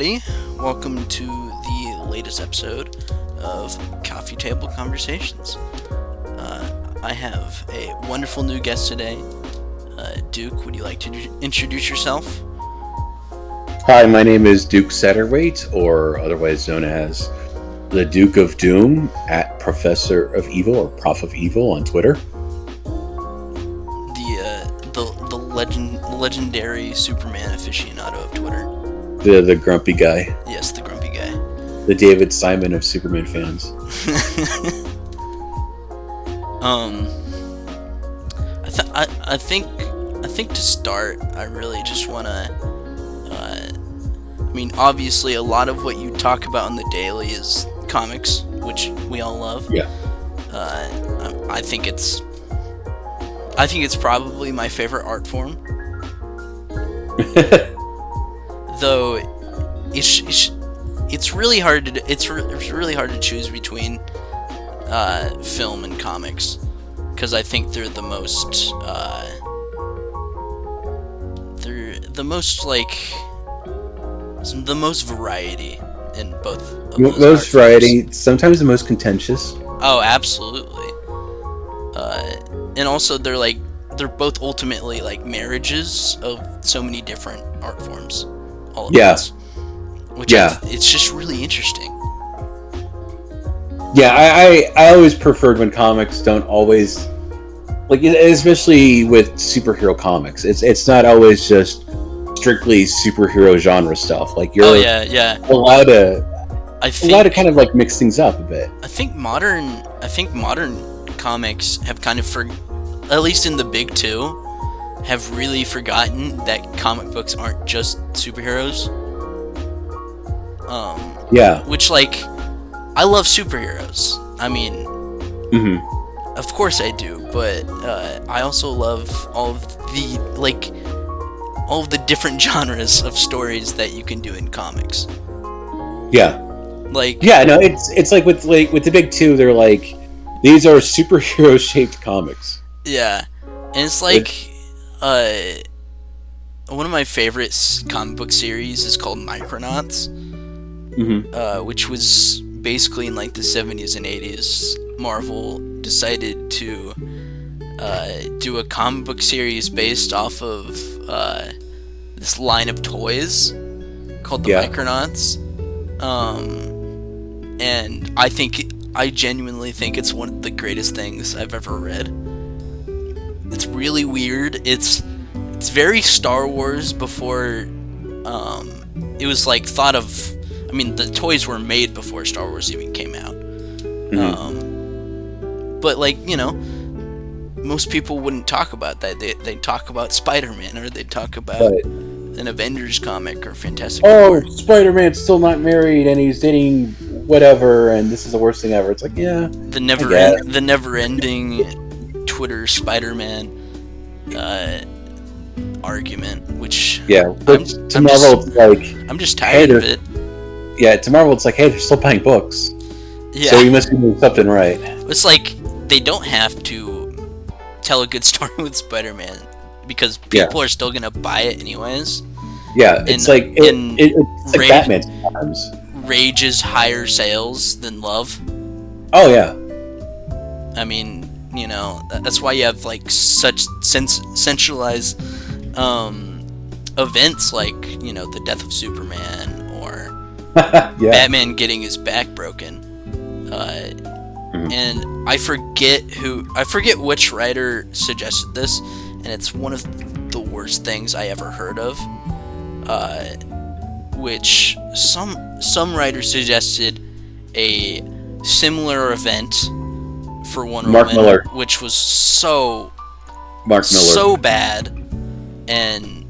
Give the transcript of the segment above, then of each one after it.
everybody. Welcome to the latest episode of Coffeetable Conversations. I have a wonderful new guest today. Duke, would you like to introduce yourself? Hi, my name is Duke Satterwhite, or otherwise known as the Duke of Doom, at Professor of Evil, or Prof of Evil on Twitter. The legendary Superman aficionado of Twitter. The grumpy guy. Yes, the grumpy guy. The David Simon of Superman fans. I think to start, I really just want to. Obviously, a lot of what you talk about on the daily is comics, which we all love. Yeah. I think it's probably my favorite art form. Though it's really hard to choose between film and comics, because I think they're the most variety in both of those most variety, forms. Sometimes the most contentious. Oh, absolutely. And also they're both ultimately like marriages of so many different art forms all at once. Which it's just really interesting. Yeah, I always preferred when comics don't always, like, especially with superhero comics, it's not always just strictly superhero genre stuff. Like, you're allowed to kind of like mix things up a bit. I think modern comics have kind of, at least in the big two, have really forgotten that comic books aren't just superheroes. Which, like, I love superheroes. I mean, Of course I do, but I also love all of the different genres of stories that you can do in comics. Yeah. Like, yeah, no, it's like with the big two, they're like, these are superhero shaped comics. Yeah. And it's like one of my favorite comic book series is called Micronauts. Which was basically in like the 70s and 80s. Marvel decided to do a comic book series based off of this line of toys called the Micronauts. And I genuinely think it's one of the greatest things I've ever read. It's really weird. It's very Star Wars before it was like thought of. I mean, the toys were made before Star Wars even came out. But, like, you know, most people wouldn't talk about that. They'd talk about Spider-Man, or they'd talk about an Avengers comic or Fantastic Four. Spider-Man's still not married, and he's dating whatever, and this is the worst thing ever. It's like, yeah. The never-ending Twitter Spider-Man argument, which to Marvel, I'm just tired of it. Yeah, to Marvel, it's like, hey, they're still buying books. Yeah. So you must be doing something right. It's like, they don't have to tell a good story with Spider-Man, because people are still going to buy it anyways. Yeah, it's like Batman sometimes. Rage is higher sales than love. Oh, yeah. I mean, you know, that's why you have, like, such centralized events like, you know, the death of Superman, or Batman getting his back broken. And I forget which writer suggested this, and it's one of the worst things I ever heard of. Which some writer suggested a similar event for Wonder Woman, Miller. Which was so bad, and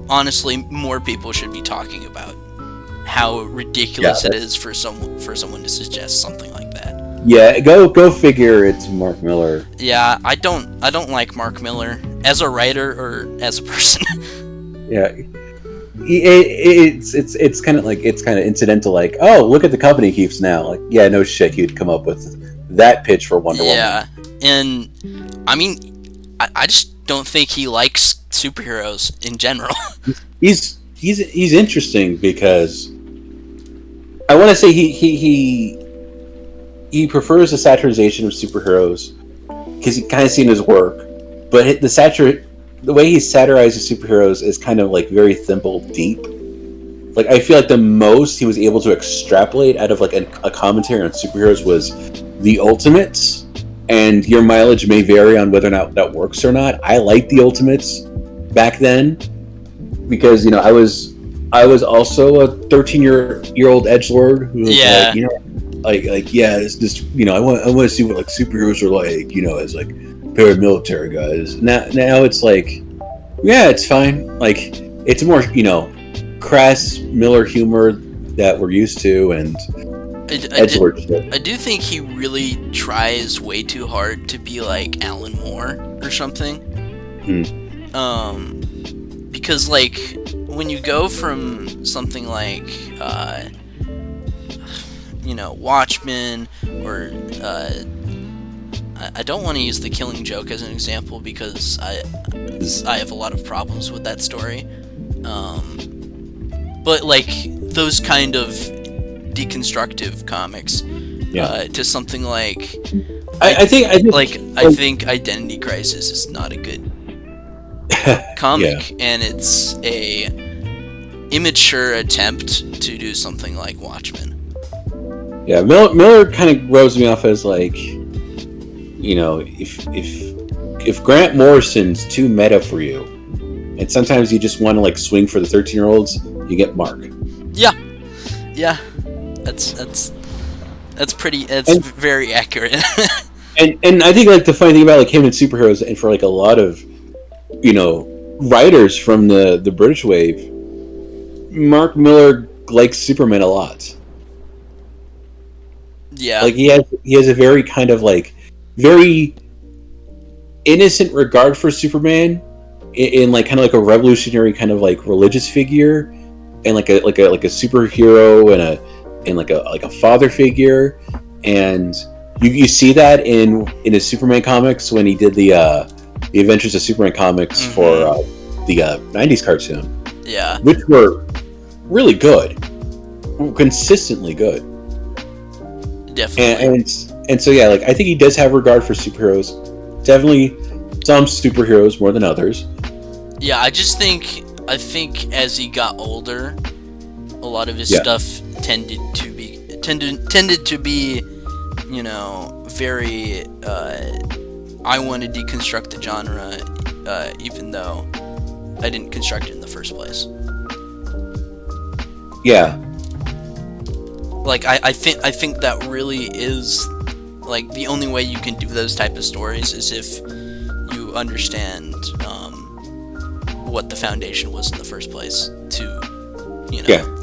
honestly, more people should be talking about how ridiculous it is for someone to suggest something like that. Yeah, go figure. It's Mark Miller. Yeah, I don't like Mark Miller as a writer or as a person. Yeah, it's kind of incidental. Like, oh, look at the company he keeps now. Like, yeah, no shit, he'd come up with that pitch for Wonder Woman. Yeah, and I mean, I just don't think he likes superheroes in general. He's he's interesting because I want to say he prefers the satirization of superheroes because he kind of seen his work, but the way he satirizes superheroes is kind of like very simple, deep. Like I feel like the most he was able to extrapolate out of like a commentary on superheroes was the Ultimates, and your mileage may vary on whether or not that works or not. I liked the Ultimates back then because I was also a 13-year-old edgelord who was like this I want to see what like superheroes are like as like paramilitary guys. Now it's like it's fine, like it's more crass Miller humor that we're used to, and I do think he really tries way too hard to be like Alan Moore or something. Because like when you go from something like Watchmen, or I don't want to use The Killing Joke as an example because I have a lot of problems with that story. But like those kind of deconstructive comics, to something like I think Identity Crisis is not a good comic, and it's a immature attempt to do something like Watchmen. Yeah, Miller kind of rose me off as like, if Grant Morrison's too meta for you, and sometimes you just want to like swing for the 13-year-olds, you get Mark. Yeah, that's very accurate. and I think like the funny thing about like him and superheroes, and for like a lot of writers from the British wave, Mark Miller likes Superman a lot. Yeah, like he has a very kind of like very innocent regard for Superman, in like kind of like a revolutionary kind of like religious figure, and like a superhero, and like a father figure, and you see that in his Superman comics when he did the Adventures of Superman comics for the 90s cartoon. Yeah, which were really good, consistently good. Definitely. And so like I think he does have regard for superheroes. Definitely some superheroes more than others. Yeah, I think as he got older, a lot of his stuff tended to be very I want to deconstruct the genre, even though I didn't construct it in the first place. Yeah. Like I think that really is like the only way you can do those type of stories is if you understand what the foundation was in the first place to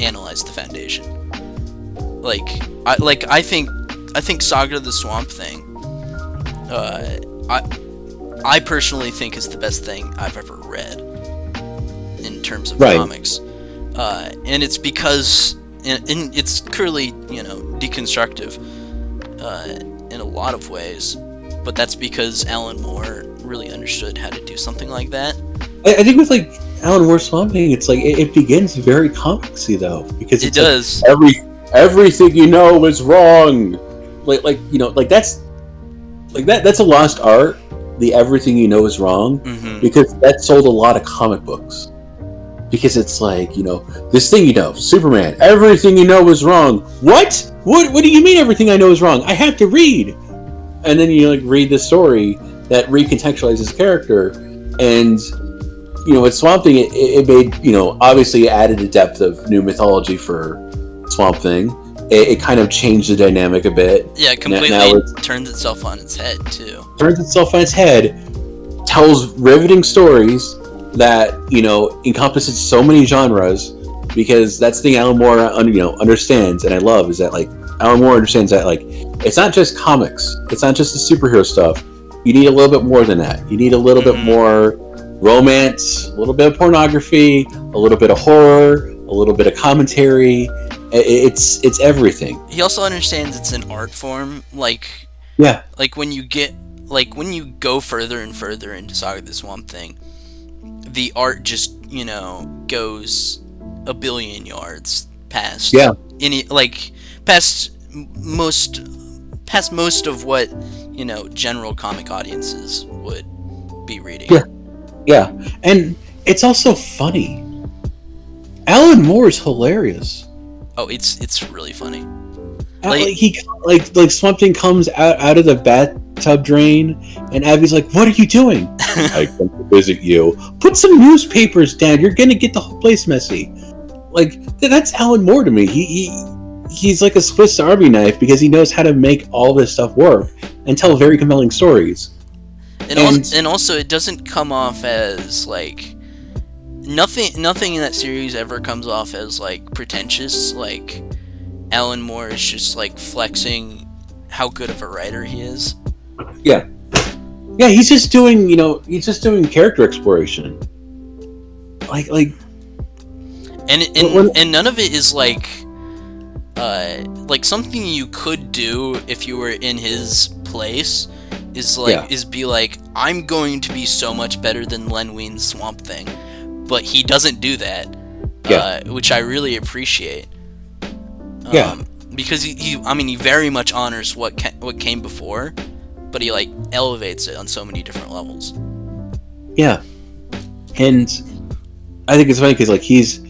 analyze the foundation. I think Saga of the Swamp Thing I personally think is the best thing I've ever read in terms of comics, and it's because and it's clearly deconstructive in a lot of ways, but that's because Alan Moore really understood how to do something like that. I think with like Alan Moore's Swamp Thing, it's like it begins very comicsy though, because it does. Like, everything is wrong. That's a lost art. The everything is wrong, because that sold a lot of comic books. Because it's like, this thing Superman, everything is wrong. What? What do you mean everything I know is wrong? I have to read. And then you read the story that recontextualizes the character, and with Swamp Thing, it made obviously it added a depth of new mythology for Swamp Thing. It kind of changed the dynamic a bit. Yeah, it completely turns itself on its head too. Turns itself on its head, tells riveting stories that encompasses so many genres, because that's the thing Alan Moore understands, and I love, is that like Alan Moore understands that like it's not just comics, it's not just the superhero stuff. You need a little bit more than that. You need a little bit more romance, a little bit of pornography, a little bit of horror, a little bit of commentary. It's everything. He also understands it's an art form. Like when you go further and further into Saga of the Swamp Thing, the art just goes a billion yards past Yeah. past most of what, you know, general comic audiences would be reading. Yeah. And it's also funny. Alan Moore is hilarious. Oh, it's really funny. Like Swamp Thing comes out of the bathtub drain, and Abby's like, "What are you doing?" "I come to visit you." "Put some newspapers down. You're gonna get the whole place messy." Like, that's Alan Moore to me. He's like a Swiss Army knife because he knows how to make all this stuff work and tell very compelling stories. And also, it doesn't come off as like nothing in that series ever comes off as like pretentious. Like, Alan Moore is just like flexing how good of a writer he is. Yeah, he's just doing character exploration. And none of it is like something you could do if you were in his place is be like, I'm going to be so much better than Len Wein's Swamp Thing, but he doesn't do that, which I really appreciate. Because he very much honors what came before, but he like elevates it on so many different levels. Yeah, and I think it's funny because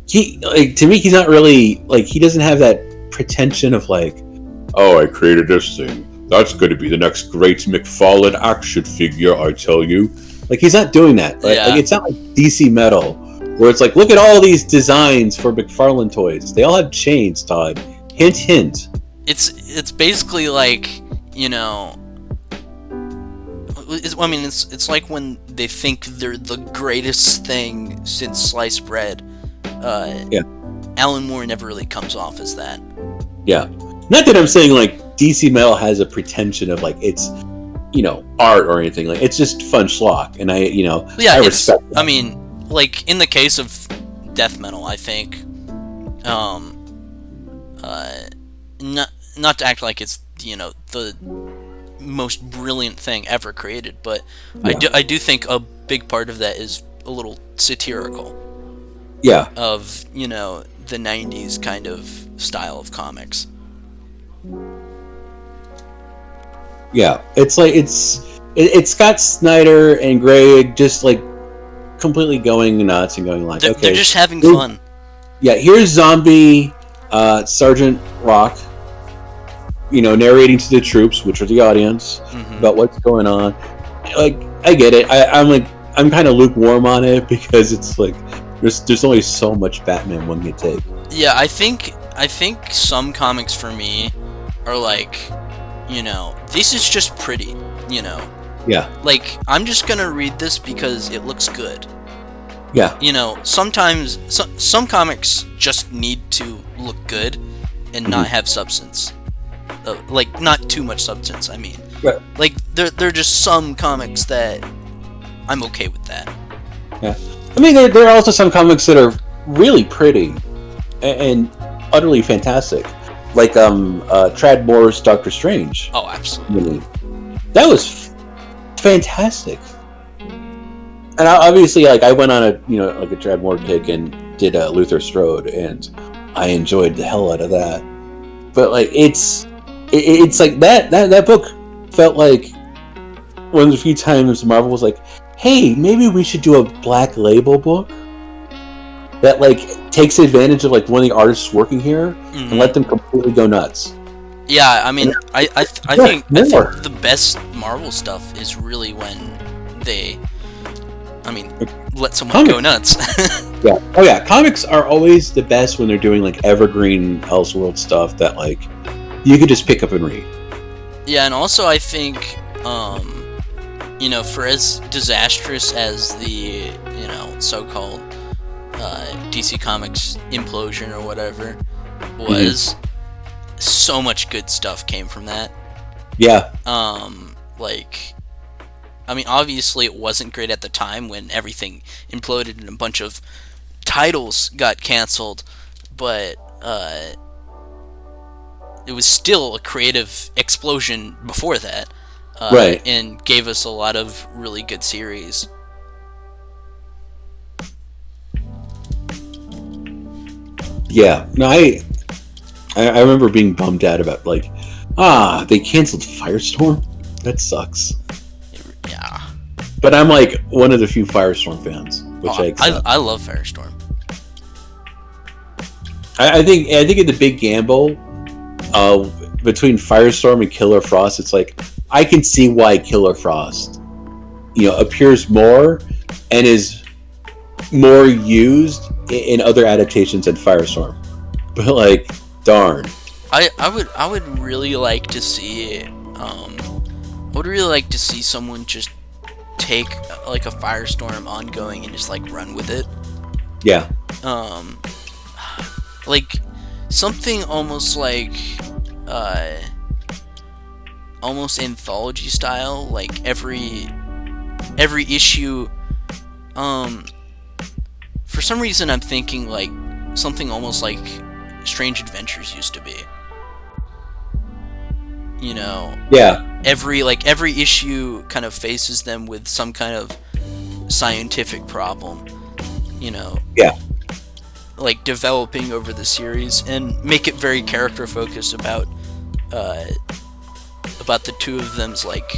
to me he's not really like, he doesn't have that pretension of like, "Oh, I created this thing. That's going to be the next great McFarlane action figure, I tell you." Like, he's not doing that. Like it's not like DC Metal, where it's like, look at all these designs for McFarlane toys. They all have chains, Todd. Hint, hint. It's basically like, you know, it's like when they think they're the greatest thing since sliced bread. Alan Moore never really comes off as that. Yeah. Not that I'm saying like DC Metal has a pretension of like it's, you know, art or anything. Like, it's just fun schlock, and I respect that. I mean, like, in the case of death metal, I think not to act like it's, you know, the most brilliant thing ever created, but I do think a big part of that is a little satirical. Yeah. Of, you know, the 90s kind of style of comics. Yeah, it's like it's Scott Snyder and Greg just like completely going nuts and going like, they're just having fun. Yeah, here's zombie Sergeant Rock, you know, narrating to the troops, which are the audience, about what's going on. Like, I get it. I'm kind of lukewarm on it because it's like there's only so much Batman one can take. Yeah, I think some comics for me are like, you know, this is just pretty, you know. Yeah. Like, I'm just gonna read this because it looks good. Yeah. You know, sometimes some comics just need to look good and not have substance. Like, not too much substance, I mean. Right. Like, there are just some comics that I'm okay with that. Yeah. I mean, there are also some comics that are really pretty and utterly fantastic. Like Tradd Moore's Doctor Strange. Oh, absolutely. That was fantastic. And obviously, like, I went on a Tradd Moore kick and did Luther Strode, and I enjoyed the hell out of that. But like, it's like that book felt like one of the few times Marvel was like, "Hey, maybe we should do a Black Label book that like takes advantage of like one of the artists working here and let them completely go nuts." Yeah, I mean, I think the best Marvel stuff is really when they, let someone go nuts. Yeah. Oh yeah, comics are always the best when they're doing like evergreen Elseworld stuff that like you could just pick up and read. Yeah, and also I think for as disastrous as the so-called DC Comics implosion or whatever was, so much good stuff came from that. Yeah. Obviously it wasn't great at the time when everything imploded and a bunch of titles got canceled, but it was still a creative explosion before that. Right. And gave us a lot of really good series. Yeah, no, I remember being bummed out about like, they canceled Firestorm. That sucks. Yeah. But I'm like one of the few Firestorm fans, which I accept. I love Firestorm. I think in the big gamble, between Firestorm and Killer Frost, it's like I can see why Killer Frost, appears more and is more used in other adaptations than Firestorm. But like, darn. I would really like to see someone just take like a Firestorm ongoing and just like run with it. Yeah. Like something almost like almost anthology style, like every issue. For some reason I'm thinking like something almost like Strange Adventures used to be. Yeah. Every issue kind of faces them with some kind of scientific problem. Yeah. Like developing over the series, and make it very character focused about the two of them's like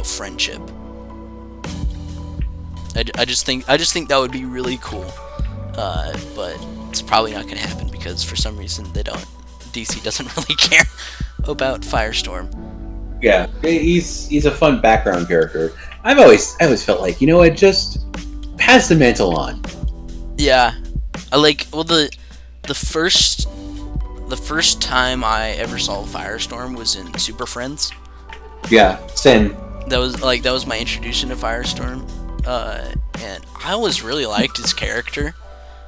friendship. I just think that would be really cool, but it's probably not going to happen because for some reason DC doesn't really care about Firestorm. Yeah, he's a fun background character. I always felt like, just pass the mantle on. Yeah, the first time I ever saw Firestorm was in Super Friends. Yeah, same. That was my introduction to Firestorm, and I always really liked his character.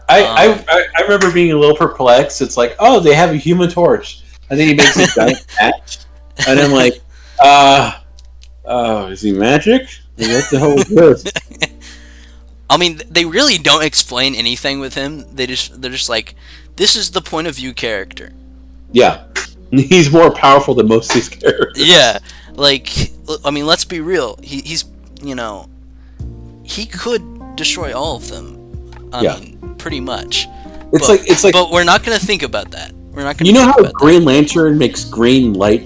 I remember being a little perplexed. It's like, oh, they have a Human Torch, and then he makes a giant patch, and I'm like, is he magic? What the hell is this? I mean, they really don't explain anything with him. They're just like, this is the point of view character. Yeah, he's more powerful than most of these characters. Yeah, like, I mean, let's be real. He's he could destroy all of them. I mean, pretty much. It's like, but we're not gonna think about that. We're not gonna. How Green Lantern makes green light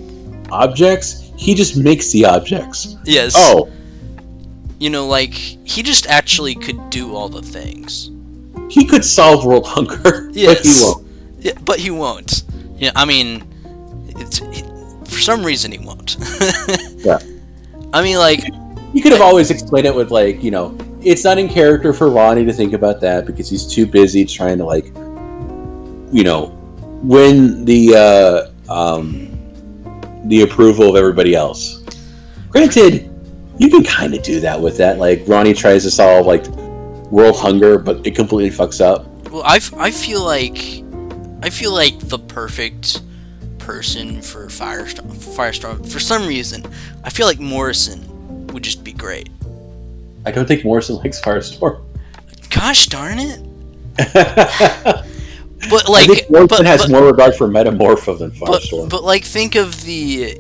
objects? He just makes the objects. Yes. Oh. Like, he just actually could do all the things. He could solve world hunger, yes. But he won't. Yeah, but he won't. Yeah, I mean, for some reason he won't. Yeah. I mean, like... You could have always explained it with, like, it's not in character for Ronnie to think about that because he's too busy trying to, like, win the approval of everybody else. Granted, you can kind of do that with that. Like, Ronnie tries to solve, like, world hunger, but it completely fucks up. Well, I feel like the perfect person for Firestorm, for some reason, I feel like Morrison would just be great. I don't think Morrison likes Firestorm. Gosh darn it. But, like... I think Morrison has more regard for Metamorpho than Firestorm. But like, think of the,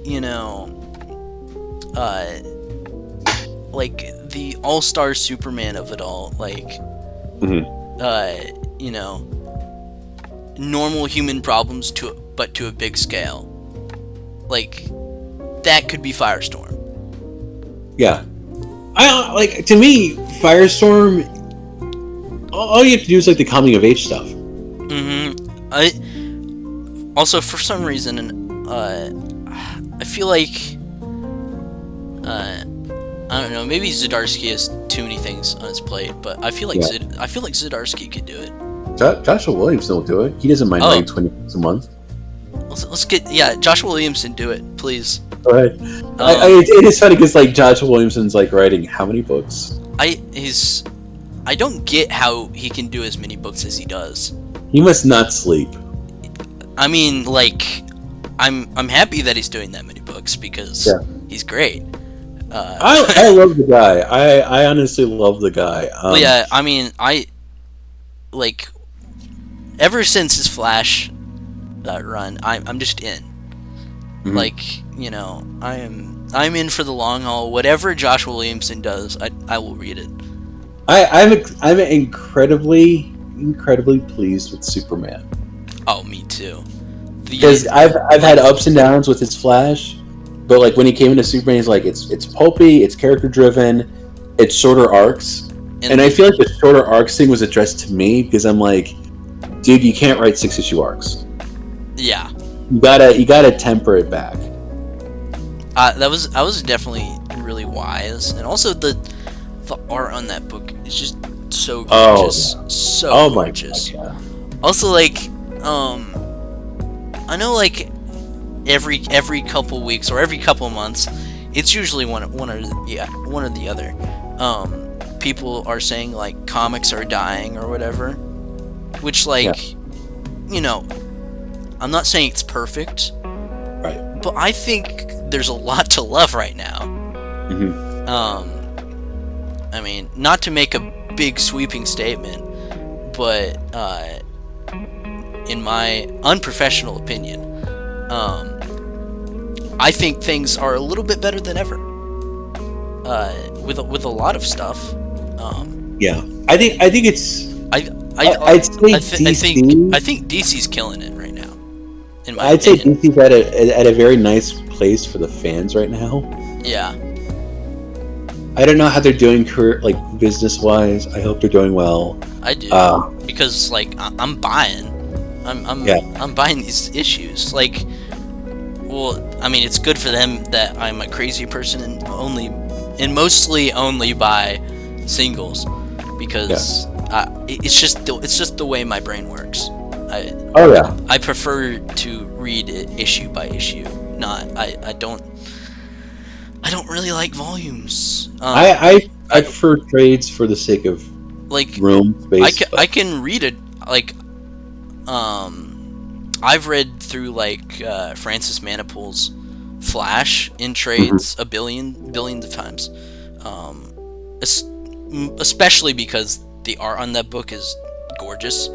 like the all-star Superman of it all, like, normal human problems but to a big scale. Like, that could be Firestorm. Yeah, to me, Firestorm. All you have to do is like the coming of age stuff. Also, for some reason, I feel like, I don't know, maybe Zdarsky has too many things on his plate, but I feel like Zdarsky could do it. Joshua Williamson will do it. He doesn't mind writing 20 books a month. Let's get Joshua Williamson, do it, please. Go ahead. It is funny because like Joshua Williamson's like writing how many books? I don't get how he can do as many books as he does. He must not sleep. I mean, like, I'm happy that he's doing that many books because he's great. I love the guy. I honestly love the guy. Yeah, I mean, like, ever since his Flash run, I'm just in. Mm-hmm. Like, I'm in for the long haul. Whatever Joshua Williamson does, I will read it. I'm incredibly pleased with Superman. Oh, me too. Because I've had ups and downs with his Flash, but like when he came into Superman, he's like it's pulpy, it's character driven, it's shorter arcs, and I feel like the shorter arcs thing was addressed to me because I'm like, dude, you can't write 6-issue arcs. Yeah, you gotta temper it back. I was definitely really wise, and also the art on that book is just so gorgeous, gorgeous. My God, yeah. Also, like, I know, like, every couple weeks or every couple months, it's usually one or the other. People are saying like comics are dying or whatever, which you know, I'm not saying it's perfect, right? But I think there's a lot to love right now. I mean, not to make a big sweeping statement, but in my unprofessional opinion, I think things are a little bit better than ever. With a lot of stuff. Yeah, I think it's. I think DC's killing it right now. I'd say DC's at a very nice place for the fans right now. Yeah. I don't know how they're doing business wise. I hope they're doing well. I do because like I'm buying. I'm buying these issues. Like, well, I mean, it's good for them that I'm a crazy person and mostly only buy singles because it's just the way my brain works. I prefer to read it issue by issue. I don't really like volumes. I prefer trades for the sake of like room space. I can read it like I've read through like Francis Manipul's Flash in trades a billions of times, especially because the art on that book is gorgeous.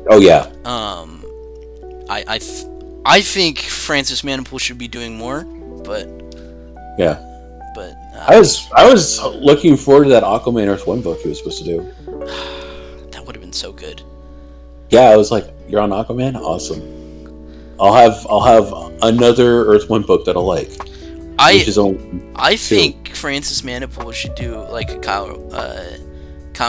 Oh yeah. I think Francis Manipul should be doing more, but yeah. But I was looking forward to that Aquaman Earth 1 book he was supposed to do. That would have been so good. Yeah, I was like, you're on Aquaman? Awesome. I'll have another Earth 1 book that I'll like. I think Francis Manipul should do like a Kyle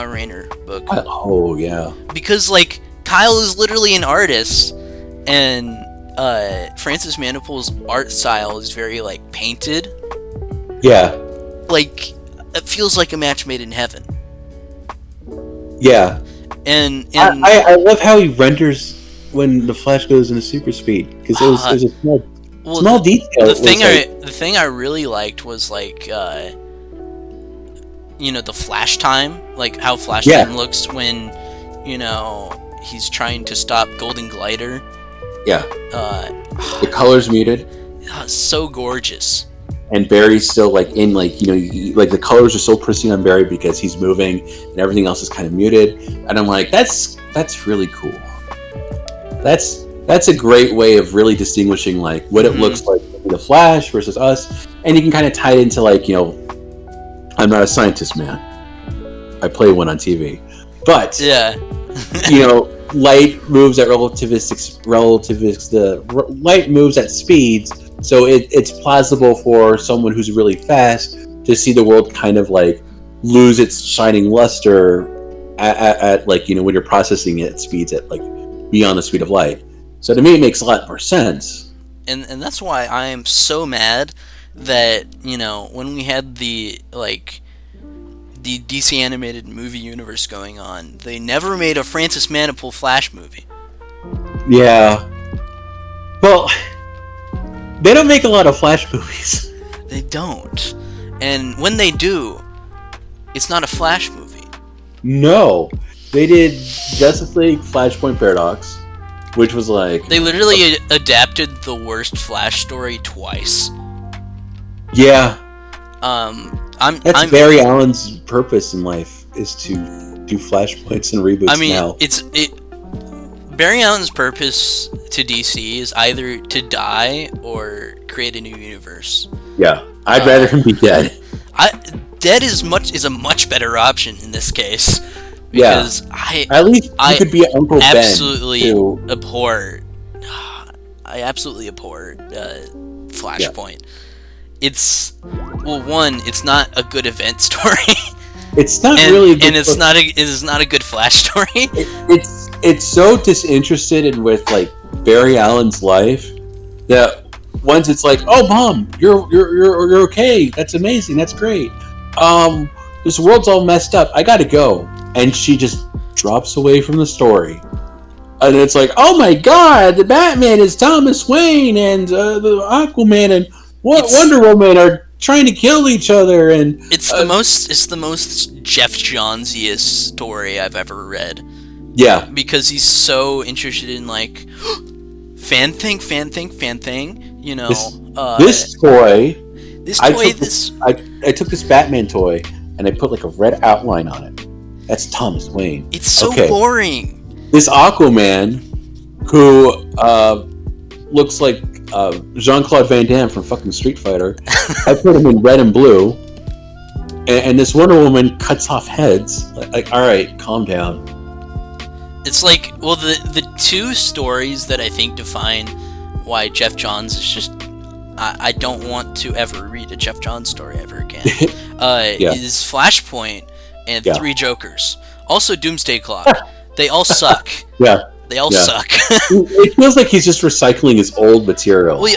Rayner book. Oh yeah. Because like Kyle is literally an artist, and Francis Manipul's art style is very like painted. Yeah. Like it feels like a match made in heaven. Yeah. And I love how he renders when the Flash goes into super speed because it was a small detail. The thing I really liked was like the flash time, like how flash time looks when he's trying to stop Golden Glider. Yeah. The color's muted. So gorgeous. And Barry's still like in the colors are so pristine on Barry because he's moving and everything else is kind of muted. And I'm like, that's really cool. That's a great way of really distinguishing like what it looks like in the Flash versus us, and you can kind of tie it into like I'm not a scientist, man. I play one on TV, but light moves at light moves at speeds, so it's plausible for someone who's really fast to see the world kind of like lose its shining luster at like when you're processing it at speeds at like beyond the speed of light. So to me, it makes a lot more sense. And that's why I am so mad that when we had the DC animated movie universe going on, they never made a Francis Manipul Flash movie. Yeah. Well, they don't make a lot of Flash movies. They don't. And when they do, it's not a Flash movie. No. They did Justice League Flashpoint Paradox, which was like... They literally adapted the worst Flash story twice. Yeah. That's Barry Allen's purpose in life, is to do Flashpoints and reboots now. Barry Allen's purpose to DC is either to die or create a new universe. Yeah. I'd rather him be dead. Dead is a much better option in this case. Because at least he could be Uncle Ben. Absolutely abhor I absolutely abhor Flashpoint. It's it's not a good event story. It's not really, and it's not a good Flash story. It's so disinterested with like Barry Allen's life that once it's like, oh mom, you're okay, that's amazing, that's great. This world's all messed up, I gotta go, and she just drops away from the story. And it's like, oh my god, the Batman is Thomas Wayne, and the Aquaman and Wonder Woman are trying to kill each other, and it's the most Jeff Johnsiest story I've ever read. Yeah, because he's so interested in like fan thing. You know, this toy. I took this Batman toy and I put like a red outline on it. That's Thomas Wayne. It's so boring. This Aquaman, who looks like Jean-Claude Van Damme from fucking Street Fighter, I put him in red and blue, and this Wonder Woman cuts off heads. Like, all right, calm down. It's like, well, the two stories that I think define why Jeff Johns is just... I don't want to ever read a Jeff Johns story ever again. Is Flashpoint and Three Jokers. Also Doomsday Clock. They all suck. They all suck. It feels like he's just recycling his old material. Well,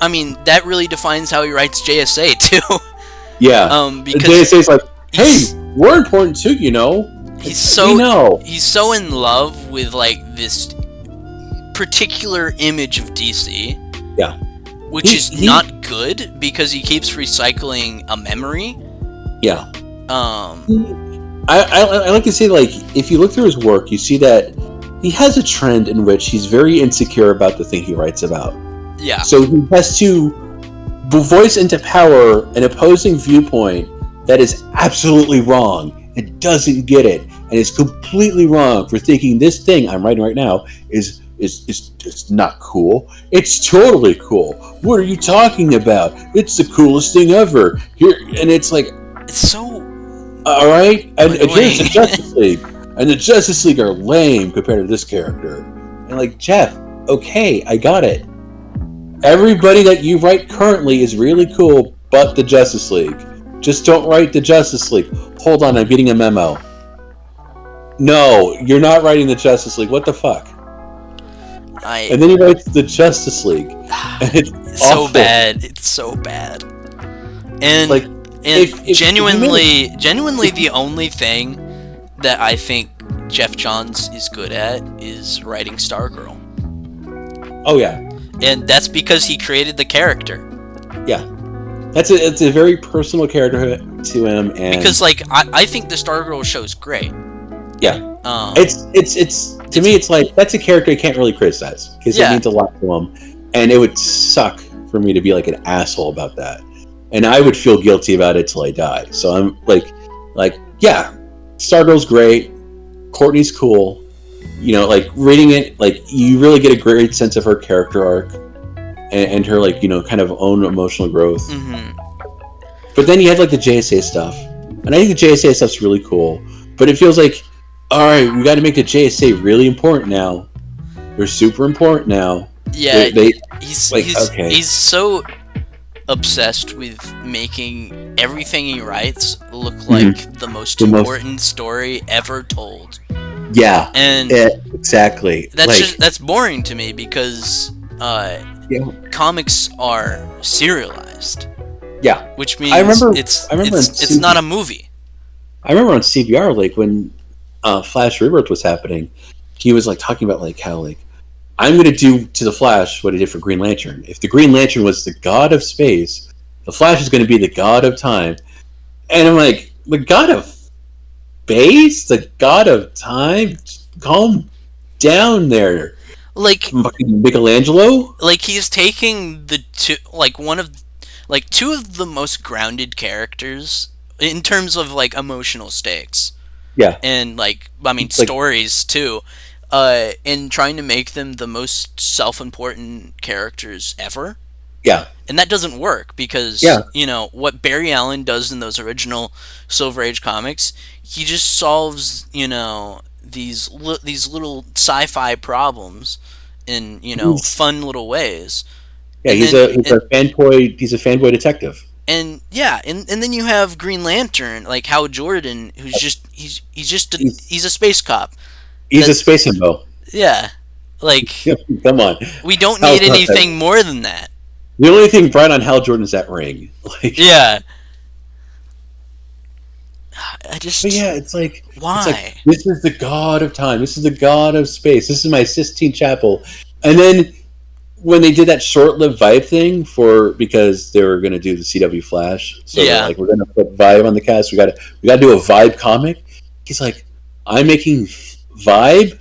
I mean, that really defines how he writes JSA, too. Yeah. Because JSA's like, hey, we're important too, you know. He's so in love with like this particular image of DC. Yeah. Which is not good because he keeps recycling a memory. Yeah. I like to say, like, if you look through his work, you see that he has a trend in which he's very insecure about the thing he writes about. Yeah. So he has to voice into power an opposing viewpoint that is absolutely wrong and doesn't get it and is completely wrong for thinking this thing I'm writing right now is not cool. It's totally cool. What are you talking about? It's the coolest thing ever. Here, and it's like, it's so all right. And here's the Justice League, and the Justice League are lame compared to this character. And like, Jeff, okay, I got it. Everybody that you write currently is really cool, but the Justice League. Just don't write the Justice League. Hold on, I'm getting a memo. No, you're not writing the Justice League. What the fuck? And then he writes the Justice League. And it's so bad. It's so bad. And like, if genuinely the only thing that I think Jeff Johns is good at is writing Stargirl. Oh yeah. And that's because he created the character. Yeah. It's a very personal character to him, and because like I think the Stargirl show is great. Yeah. It's to me it's like that's a character you can't really criticize because it means a lot to him, and it would suck for me to be like an asshole about that, and I would feel guilty about it till I die. So I'm like yeah, Stargirl's great, Courtney's cool, you know, like reading it, like you really get a great sense of her character arc and her like, you know, kind of own emotional growth. Mm-hmm. But then you had like the JSA stuff, and I think the JSA stuff's really cool, but it feels like, all right, we got to make the JSA really important now. They're super important now. Yeah, he's so obsessed with making everything he writes look like the most important story ever told. Yeah, and exactly. That's boring to me because comics are serialized. Yeah, which means it's not a movie. I remember on CBR, like when Flash Rebirth was happening, he was like talking about like how like I'm going to do to the Flash what he did for Green Lantern. If the Green Lantern was the god of space, the Flash is going to be the god of time. And I'm like, the god of space, the god of time. Calm down there, like fucking Michelangelo. Like he's taking two of the most grounded characters in terms of like emotional stakes. Yeah. And like, I mean, stories too. And trying to make them the most self-important characters ever. Yeah. And that doesn't work because, you know, what Barry Allen does in those original Silver Age comics, he just solves, you know, these little sci-fi problems in fun little ways. Yeah, And he's then, a fanboy. He's a fanboy detective. And yeah, and then you have Green Lantern, like Hal Jordan, who's he's a space cop. He's a space himbo. Yeah, like come on, we don't need anything more than that. The only thing bright on Hal Jordan is that ring. Yeah. But yeah, it's like why? It's like, this is the god of time. This is the god of space. This is my Sistine Chapel. And then when they did that short-lived Vibe thing because they were going to do the CW Flash, so like, we're going to put Vibe on the cast. We got to do a Vibe comic. He's like, I'm making Vibe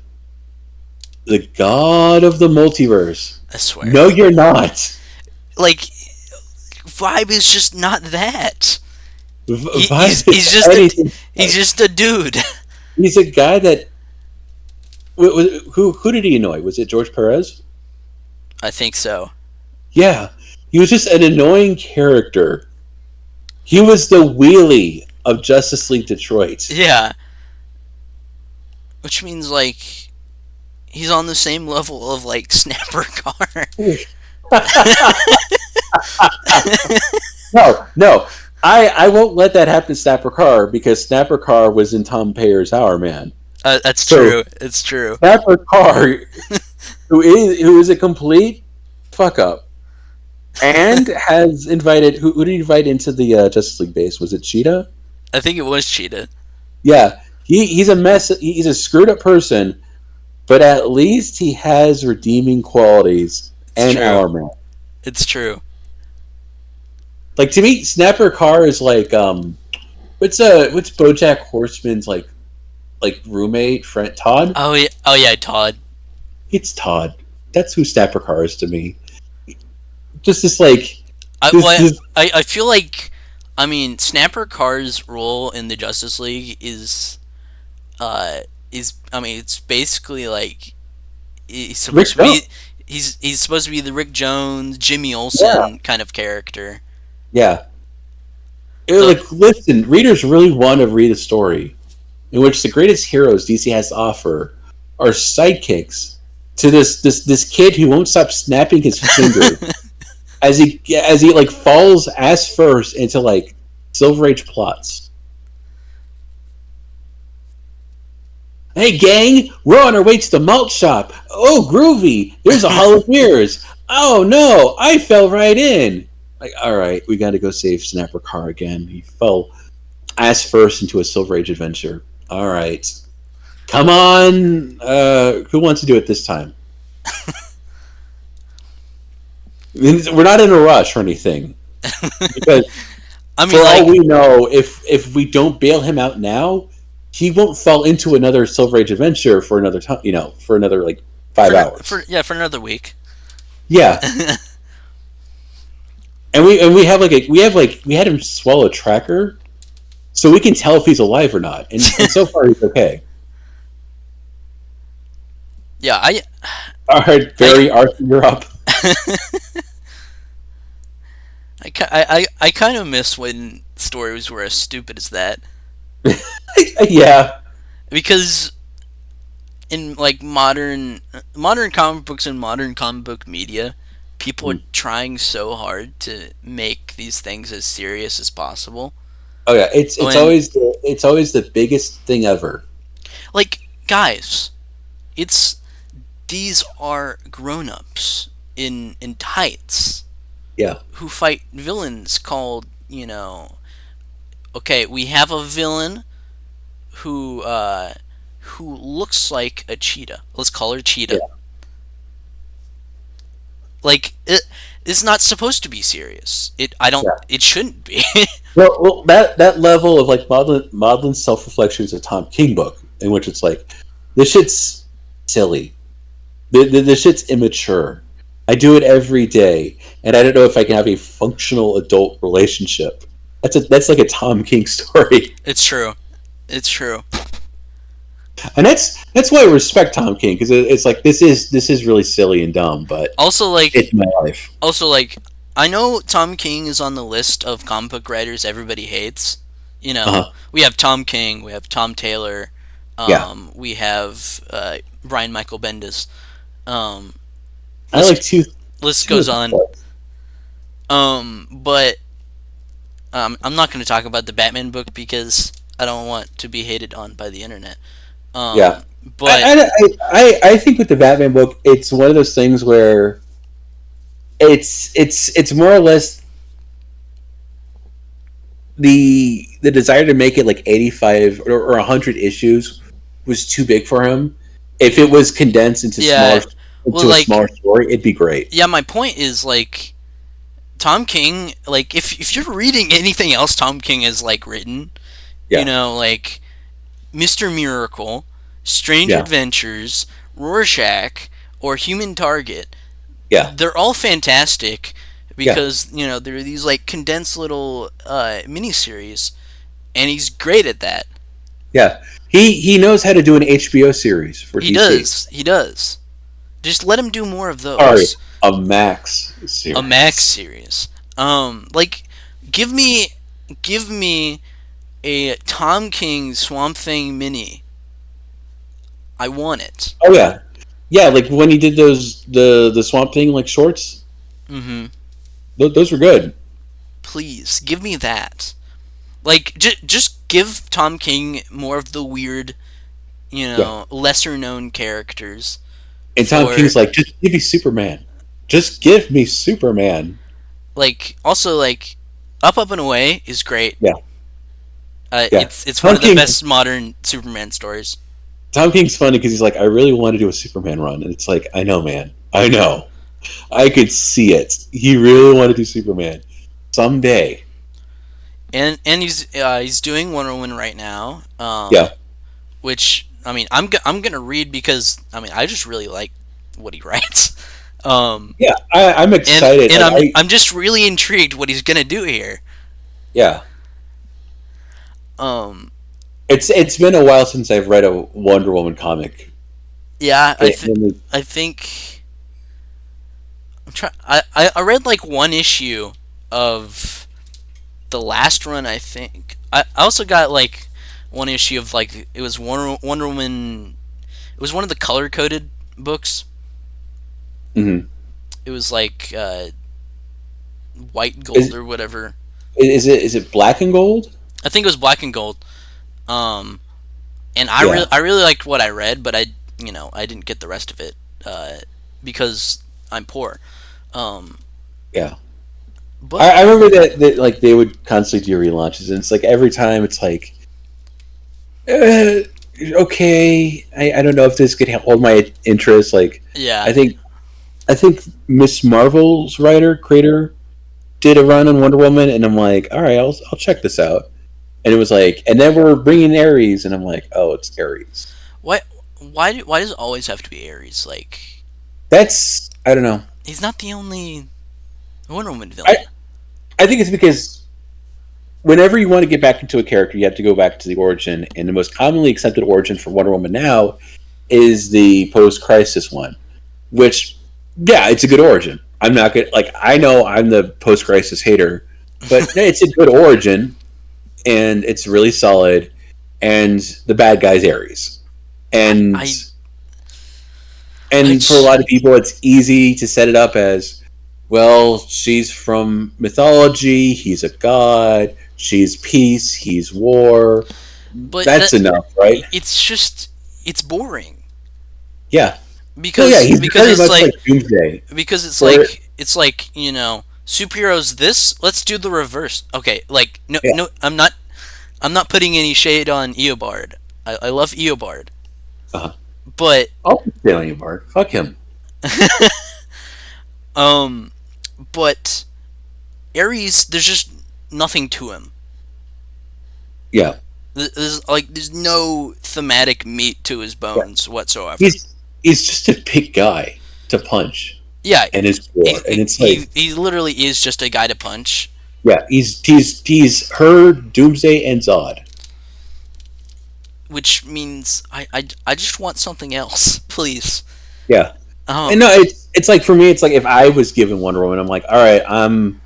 the god of the multiverse. I swear. No, you're not. Like, Vibe is just not that. He's just a dude. He's a guy that. Who did he annoy? Was it George Perez? I think so. Yeah, he was just an annoying character. He was the wheelie of Justice League Detroit. Yeah. Which means, like, he's on the same level of, like, Snapper Carr. No. I won't let that happen to Snapper Carr, because Snapper Carr was in Tom Payer's Hour Man. That's true. It's true. Snapper Carr, who is a complete fuck up, and has invited who did he invite into the Justice League base? Was it Cheetah? I think it was Cheetah. Yeah, he's a mess. He's a screwed up person, but at least he has redeeming qualities. And Hour Man. It's true. Like, to me, Snapper Carr is like what's BoJack Horseman's like roommate friend, Todd? Oh yeah, Todd. It's Todd. That's who Snapper Carr is to me. Just this like. I feel like, I mean, Snapper Carr's role in the Justice League is it's basically like he's supposed to be the Rick Jones, Jimmy Olsen kind of character. Yeah. Listen, readers really want to read a story in which the greatest heroes DC has to offer are sidekicks to this kid who won't stop snapping his finger as he like falls ass first into like Silver Age plots. Hey gang, we're on our way to the malt shop. Oh, groovy! There's a Hall of Mirrors. Oh no, I fell right in. Like, all right, we got to go save Snapper Carr again. He fell ass first into a Silver Age adventure. All right, come on. Who wants to do it this time? We're not in a rush or anything, because for all we know, if we don't bail him out now, he won't fall into another Silver Age adventure for another time. For another like 5 hours. For another week. Yeah. And we had him swallow a tracker, so we can tell if he's alive or not. And so far he's okay. Yeah, all right, Barry, Arthur, you're up. I kind of miss when stories were as stupid as that. Yeah, because in like modern comic books and modern comic book media, people are trying so hard to make these things as serious as possible. Oh yeah, it's always the biggest thing ever. Like, guys, these are grown-ups in tights. Yeah. Who fight villains called, okay, we have a villain who looks like a cheetah. Let's call her Cheetah. Yeah. Like, it's not supposed to be serious. It shouldn't be. well, that level of like maudlin self-reflection is a Tom King book in which it's like, this shit's silly. This shit's immature. I do it every day, and I don't know if I can have a functional adult relationship. That's like a Tom King story. It's true. And that's why I respect Tom King, because it's like this is really silly and dumb, but also like it's my life. Also, like, I know Tom King is on the list of comic book writers everybody hates. We have Tom King, we have Tom Taylor, we have Brian Michael Bendis. I like two. List goes on. But I'm not going to talk about the Batman book because I don't want to be hated on by the internet. Yeah, but I think with the Batman book, it's one of those things where it's more or less the desire to make it like 85 or 100 issues was too big for him. If it was condensed into a smaller story, it'd be great. Yeah, my point is like Tom King, like if you're reading anything else Tom King has like written, you know, like Mr. Miracle, Strange Adventures, Rorschach, or Human Target, they're all fantastic because you know they're these like condensed little miniseries, and he's great at that. Yeah, he knows how to do an HBO series for DC. He does. Just let him do more of those. Sorry, a Max series. A Max series. Like, give me a Tom King Swamp Thing mini. I want it. Oh yeah, yeah. Like when he did the Swamp Thing like shorts. Mm-hmm. Those were good. Please give me that. Like, just give Tom King more of the weird, you know, lesser known characters. And Tom King's like, just give me Superman. Just give me Superman. Like, also, like, Up, Up, and Away is great. Yeah. It's one of the best modern Superman stories. Tom King's funny because he's like, I really want to do a Superman run. And it's like, I know, man. I know. I could see it. You really want to do Superman. Someday. And he's doing Wonder Woman right now. Which, I mean, I'm gonna read because, I mean, I just really like what he writes. I'm excited. And I'm just really intrigued what he's gonna do here. Yeah. It's been a while since I've read a Wonder Woman comic. Yeah, I think I read like one issue of the last run. I think I also got like one issue of like it was Wonder Woman. It was one of the color coded books. Mm-hmm. It was like white gold or whatever. Is it black and gold? I think it was black and gold. And I really liked what I read, but I didn't get the rest of it because I'm poor. But I remember that like they would constantly do relaunches, and it's like every time it's like, okay, I don't know if this could hold my interest. Like, I think Miss Marvel's creator did a run on Wonder Woman, and I'm like, all right, I'll check this out. And it was like, and then we're bringing Ares, and I'm like, oh, it's Ares. Why does it always have to be Ares? Like, that's, I don't know. He's not the only Wonder Woman villain. I think it's because whenever you want to get back into a character, you have to go back to the origin, and the most commonly accepted origin for Wonder Woman now is the post-crisis one, which, yeah, it's a good origin. I'm not good. Like, I know I'm the post-crisis hater, but it's a good origin, and it's really solid. And the bad guy's Ares, and for a lot of people, it's easy to set it up as, well, she's from mythology. He's a god. She's peace. He's war. But that's enough, right? It's boring. Yeah. Because it's like Doomsday. Because it's like you know, superheroes. Let's do the reverse. Okay, like no, I'm not putting any shade on Eobard. I love Eobard. But I'll stay on Eobard. Fuck him. But Ares, there's just nothing to him. Yeah. There's no thematic meat to his bones whatsoever. He's just a big guy to punch. Yeah, and his war, and it's like he literally is just a guy to punch. Yeah, he's her, Doomsday, and Zod. Which means I just want something else, please. Yeah. And no, it's like, for me, it's like if I was given Wonder Woman, I'm like, all right, I'm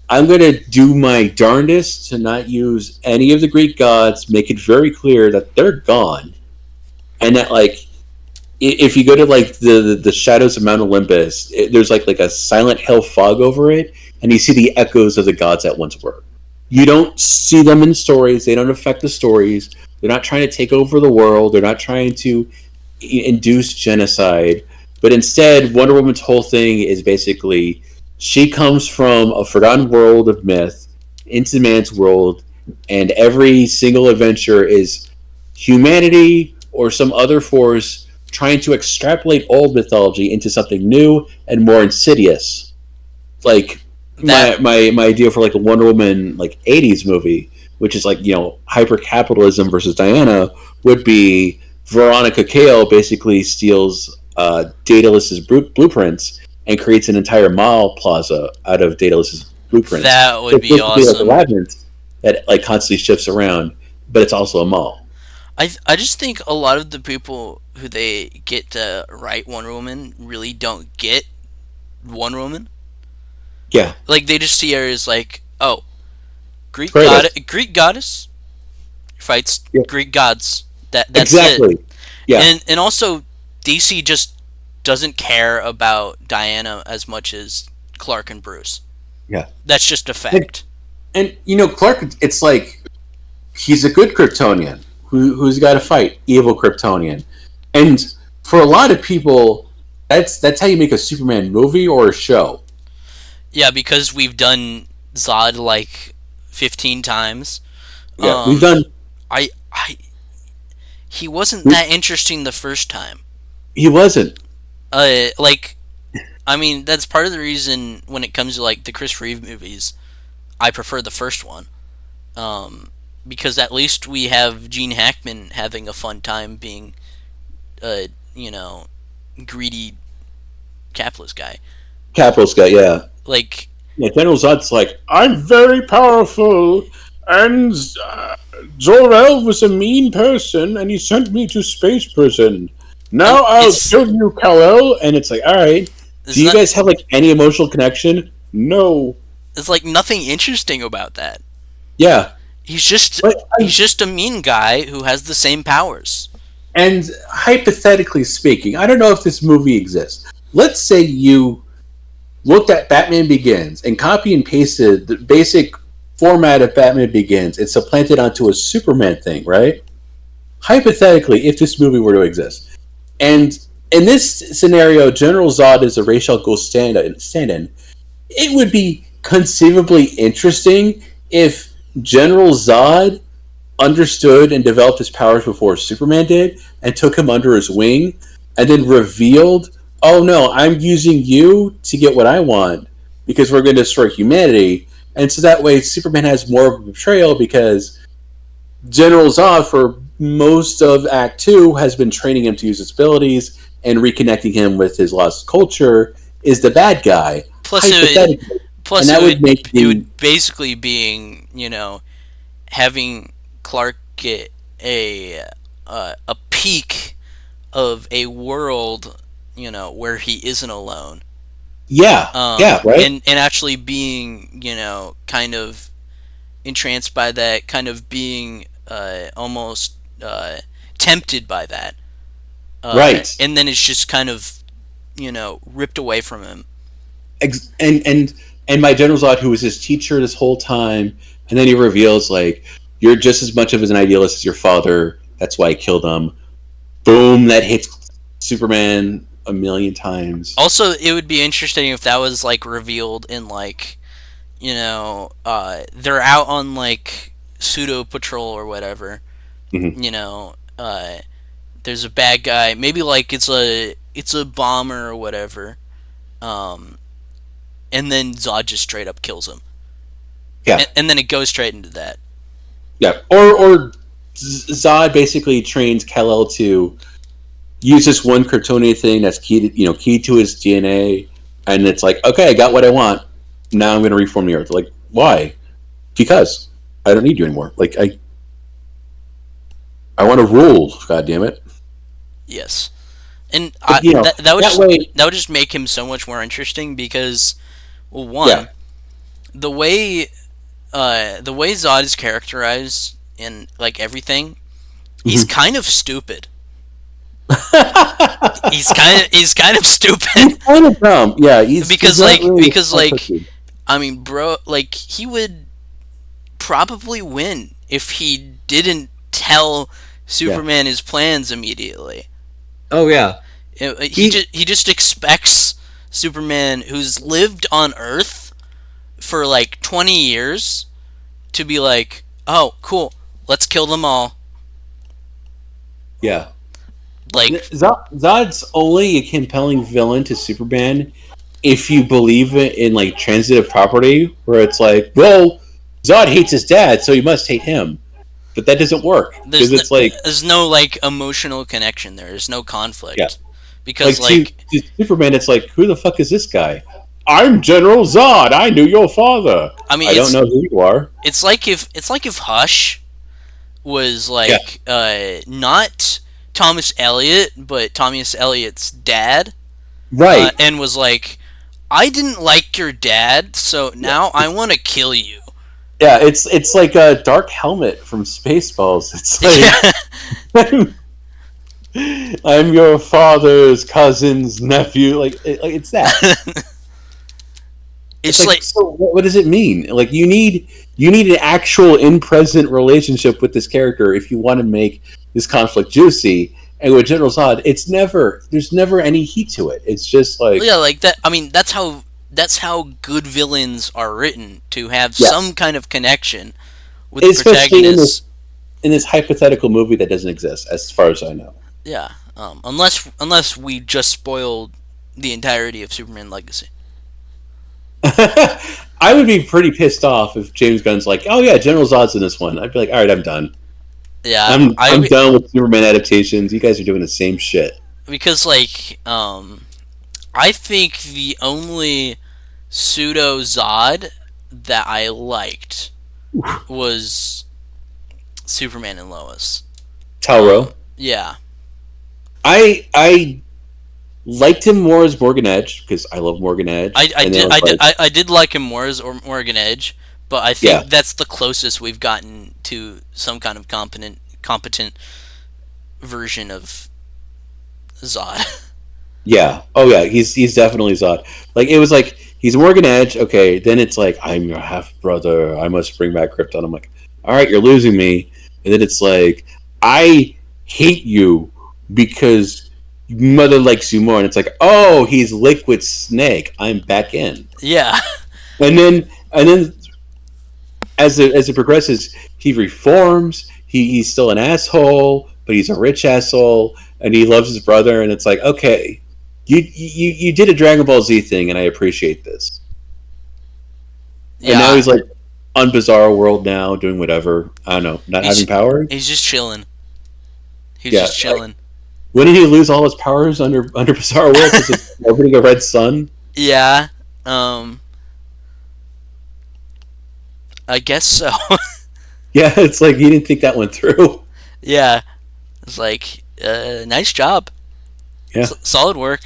gonna do my darndest to not use any of the Greek gods, make it very clear that they're gone, and that like if you go to like the shadows of Mount Olympus, there's like a Silent Hill fog over it, and you see the echoes of the gods that once were. You don't see them in stories. They don't affect the stories. They're not trying to take over the world. They're not trying to induce genocide. But instead, Wonder Woman's whole thing is basically she comes from a forgotten world of myth into man's world, and every single adventure is humanity or some other force trying to extrapolate old mythology into something new and more insidious. Like my idea for like a Wonder Woman like 80s movie, which is like, hyper capitalism versus Diana, would be Veronica Cale basically steals Daedalus's blueprints and creates an entire mall plaza out of Daedalus's blueprints. That would be awesome. Like a labyrinth that like constantly shifts around, but it's also a mall. I just think a lot of the people who they get to write Wonder Woman really don't get Wonder Woman. Yeah. Like, they just see her as like, oh, Greek goddess fights Greek gods. That's exactly. it. Yeah. And also, DC just doesn't care about Diana as much as Clark and Bruce. Yeah. That's just a fact. And Clark, it's like he's a good Kryptonian who's got to fight evil Kryptonian, and for a lot of people, that's how you make a Superman movie or a show. Yeah, because we've done Zod like 15 times. Yeah, we've done. He wasn't that interesting the first time. He wasn't. I mean, that's part of the reason when it comes to like the Chris Reeve movies, I prefer the first one. Because at least we have Gene Hackman having a fun time being, greedy capitalist guy. Yeah. Like, General Zod's like, I'm very powerful, and Jor-El was a mean person, and he sent me to space prison. Now I'll kill you, Kal-El. And it's like, all right. Do you guys have like any emotional connection? No. There's like nothing interesting about that. Yeah. He's just a mean guy who has the same powers. And hypothetically speaking, I don't know if this movie exists. Let's say you looked at Batman Begins and copy and pasted the basic format of Batman Begins and supplanted onto a Superman thing, right? Hypothetically, if this movie were to exist. And in this scenario, General Zod is a Ra's al Ghul stand-in. It would be conceivably interesting if General Zod understood and developed his powers before Superman did and took him under his wing and then revealed, oh no, I'm using you to get what I want because we're going to destroy humanity. And so that way Superman has more of a betrayal because General Zod, for most of Act 2, has been training him to use his abilities and reconnecting him with his lost culture, is the bad guy. Plus, it would basically being, having Clark get a peak of a world, where he isn't alone. Yeah, right. And actually being, kind of entranced by that, kind of being almost tempted by that. Right. And then it's just kind of, ripped away from him. And my General Zod, who was his teacher this whole time, and then he reveals, like, you're just as much of an idealist as your father. That's why I killed him. Boom, that hits Superman a million times. Also, it would be interesting if that was, like, revealed in, like, they're out on, like, pseudo patrol or whatever. Mm-hmm. There's a bad guy. Maybe, like, it's a bomber or whatever. And then Zod just straight up kills him. Yeah. And then it goes straight into that. Yeah. Or Zod basically trains Kal-El to use this one Kryptonian thing that's key to his DNA, and it's like, okay, I got what I want. Now I'm going to reform the Earth. Like, why? Because I don't need you anymore. Like, I want to rule. God damn it. Yes. And that would just make him so much more interesting because, well, one, the way Zod is characterized in like everything, he's kind of stupid. He's kind of stupid. He's kind of dumb. Yeah, because he's not really I mean, bro, like he would probably win if he didn't tell Superman his plans immediately. Oh yeah. He just expects Superman, who's lived on Earth for like 20 years, to be like, "Oh, cool, let's kill them all." Yeah. Like Zod's only a compelling villain to Superman if you believe it in like transitive property, where it's like, well, Zod hates his dad, so he must hate him. But that doesn't work because it's like there's no like emotional connection there. There's no conflict. Yeah. Because to Superman, it's like, who the fuck is this guy? I'm General Zod. I knew your father. I mean, I don't know who you are. It's like if Hush was like not Thomas Elliot, but Thomas Elliot's dad, right? And was like, I didn't like your dad, so now I want to kill you. Yeah, it's like a Dark Helmet from Spaceballs. It's like I'm your father's cousin's nephew. Like it's that. It's like so. What does it mean? Like you need an actual in-present relationship with this character if you want to make this conflict juicy. And with General Zod, there's never any heat to it. It's just like like that. I mean, that's how good villains are written, to have some kind of connection with the protagonist. In this hypothetical movie that doesn't exist, as far as I know. Yeah, unless we just spoiled the entirety of Superman Legacy. I would be pretty pissed off if James Gunn's like, "Oh yeah, General Zod's in this one." I'd be like, "All right, I'm done." Yeah, I'm done with Superman adaptations. You guys are doing the same shit. Because like, I think the only pseudo Zod that I liked was Superman and Lois. Tauro. Yeah. I liked him more as Morgan Edge because I love Morgan Edge. I did like him more as Morgan Edge, but I think that's the closest we've gotten to some kind of competent version of Zod. Yeah. Oh yeah. He's definitely Zod. Like it was like he's Morgan Edge. Okay. Then it's like I'm your half brother. I must bring back Krypton. I'm like, all right, you're losing me. And then it's like I hate you because mother likes you more. And it's like, oh, he's Liquid Snake. I'm back in. Yeah. And then as it progresses, he reforms. He's still an asshole, but he's a rich asshole, and he loves his brother. And it's like, okay, you did a Dragon Ball Z thing, and I appreciate this. Yeah. And now he's like on Bizarro World now, doing whatever. I don't know, not having power. He's just chilling. He's just chilling. Like, when did he lose all his powers under Bizarro World because of orbiting a red sun? Yeah. I guess so. Yeah, it's like he didn't think that went through. Yeah. It's like, nice job. Yeah. Solid work.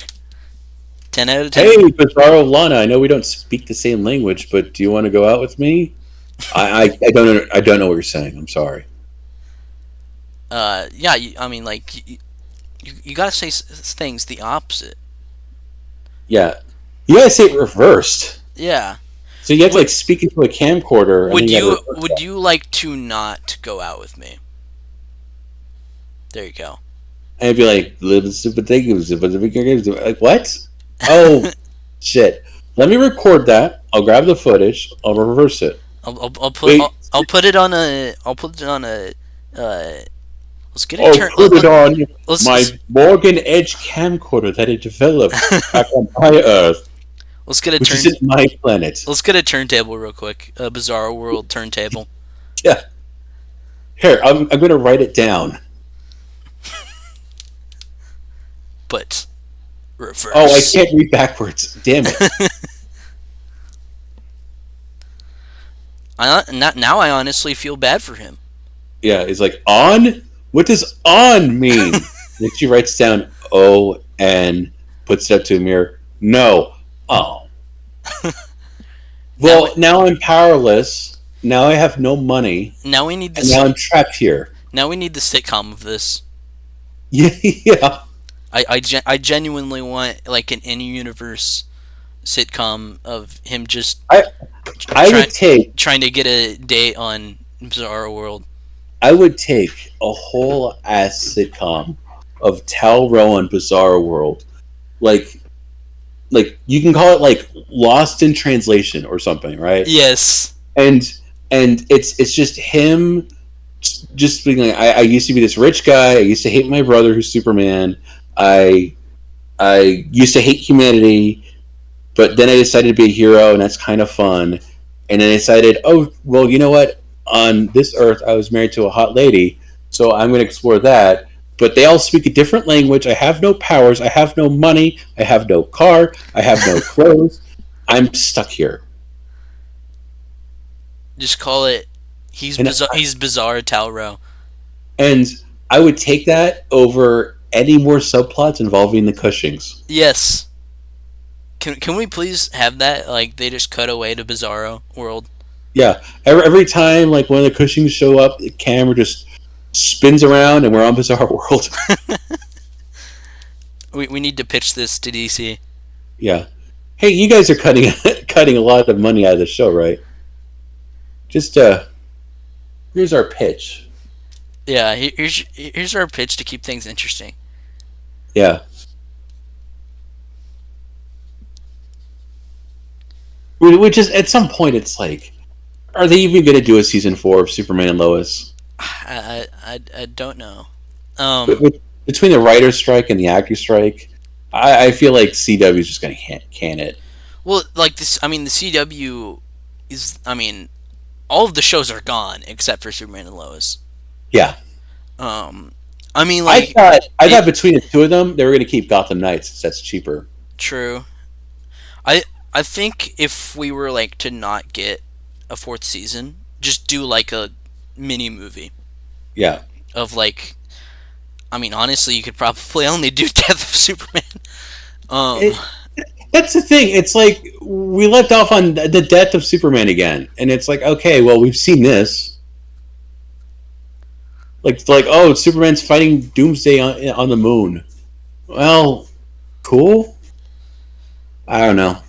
10 out of 10. Hey, Bizarro Lana, I know we don't speak the same language, but do you want to go out with me? I don't know what you're saying. I'm sorry. Yeah, I mean, like, you gotta say things the opposite. Yeah. You gotta say it reversed. Yeah. So you have to like speak into a camcorder. Would you like to not go out with me? There you go. And I'd be like, what? Oh, shit. Let me record that. I'll grab the footage. I'll reverse it. I'll put it on a. Let's get it turned. Put it on my Morgan Edge camcorder that I developed back on my Earth. Let's get a which isn't my planet. Let's get a turntable real quick. A Bizarro World turntable. Yeah. Here, I'm gonna write it down. But reverse. Oh, I can't read backwards. Damn it. Now I honestly feel bad for him. Yeah, he's like, on? What does on mean? Then she writes down O-N, puts it up to a mirror. No. Oh. Well, now I'm powerless. Now I have no money. Now we need now I'm trapped here. Now we need the sitcom of this. Yeah. I genuinely want like an in-universe sitcom of him just I I trying would take trying to get a date on Bizarro World. I would take a whole ass sitcom of Tal Rowan Bizarro World, like you can call it like Lost in Translation or something, right? Yes. And it's just him just being like, I used to be this rich guy. I used to hate my brother who's Superman. I I used to hate humanity, but then I decided to be a hero, and that's kind of fun. And then I decided, oh well, you know what? On this earth, I was married to a hot lady, so I'm going to explore that. But they all speak a different language. I have no powers. I have no money. I have no car. I have no clothes. I'm stuck here. Just call it. And He's bizarre Talro. and I would take that over any more subplots involving the Cushings. Yes. Can we please have that? Like they just cut away to Bizarro World. Yeah, every time like one of the Cushings show up, the camera just spins around and we're on Bizarre World. We need to pitch this to DC. Yeah. Hey, you guys are cutting cutting a lot of money out of the show, right? Just here's our pitch. Yeah, here's our pitch to keep things interesting. Yeah. Which is at some point it's like, are they even going to do a season 4 of Superman and Lois? I don't know. Between the writer's strike and the actor strike, I feel like CW is just going to can it. Well, like this, I mean, the CW is, I mean, all of the shows are gone except for Superman and Lois. Yeah. I mean, like I thought between the two of them, they were going to keep Gotham Knights since that's cheaper. True. I think if we were like to not get a fourth season, just do like a mini movie. Yeah. Of like, I mean, honestly, you could probably only do Death of Superman. That's the thing. It's like we left off on the death of Superman again, and it's like, okay, well, we've seen this. Like oh, Superman's fighting Doomsday on the moon. Well, cool. I don't know.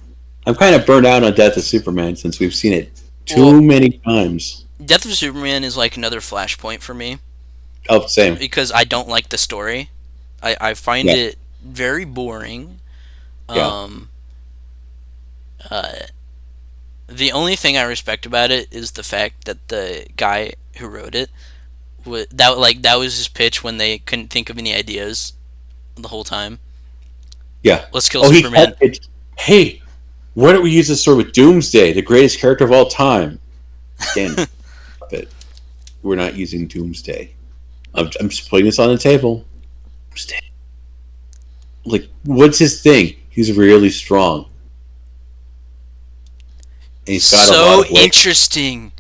I'm kind of burned out on Death of Superman since we've seen it too many times. Death of Superman is like another flashpoint for me. Oh, same. Because I don't like the story. I find it very boring. Yeah. The only thing I respect about it is the fact that the guy who wrote it, that was his pitch when they couldn't think of any ideas the whole time. Yeah. Let's kill Superman. Hey, why don't we use this story with Doomsday, the greatest character of all time? Again, we're not using Doomsday. I'm just putting this on the table. Doomsday. Like, what's his thing? He's really strong. And he's got so interesting.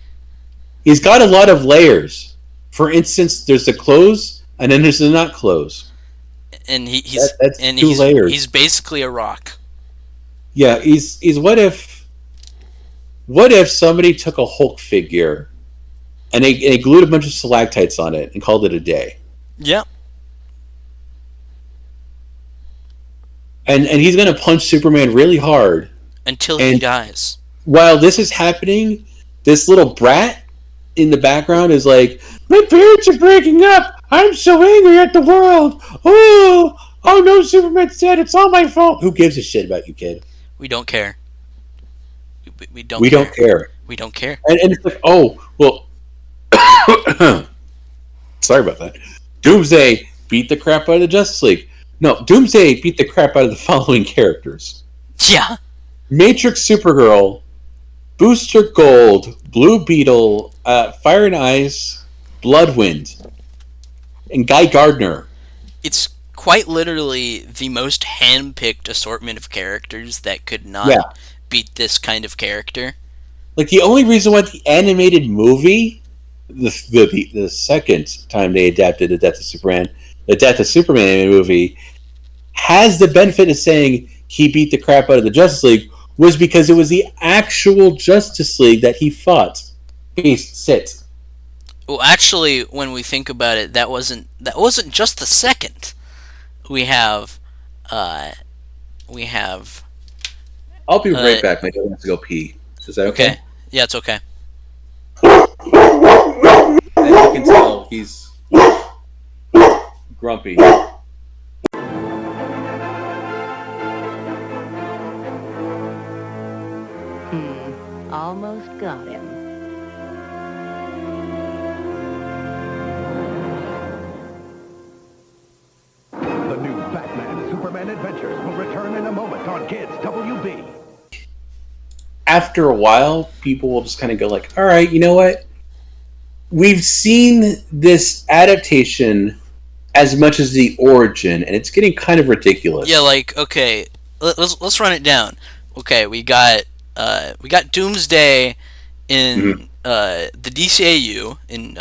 He's got a lot of layers. For instance, there's the clothes, and then there's the not clothes. And that's two layers. He's basically a rock. Yeah, he's what if somebody took a Hulk figure and they glued a bunch of stalactites on it and called it a day? Yep. And he's gonna punch Superman really hard until he dies. While this is happening, this little brat in the background is like, my parents are breaking up. I'm so angry at the world. Oh no, Superman's dead. It's all my fault. Who gives a shit about you, kid? We don't care. We don't care. We don't care. And it's like, oh, well, sorry about that. Doomsday beat the crap out of the Justice League. No, Doomsday beat the crap out of the following characters. Yeah. Matrix Supergirl, Booster Gold, Blue Beetle, Fire and Ice, Bloodwind, and Guy Gardner. It's quite literally the most hand-picked assortment of characters that could not beat this kind of character. Like, the only reason why the animated movie, the second time they adapted the Death of Superman movie, has the benefit of saying he beat the crap out of the Justice League was because it was the actual Justice League that he fought. Sit. Well, actually, when we think about it, that wasn't just the second. we have we have. I'll be right back. My dad wants to go pee. Is that okay? Yeah, it's okay. As you can tell, he's grumpy. Almost got him. The new Batman Superman Adventures will return in a moment on Kids WB. After a while, people will just kind of go like, all right, you know what? We've seen this adaptation as much as the origin, and it's getting kind of ridiculous. Yeah, like, okay, let's run it down. Okay, we got Doomsday in the DCAU, in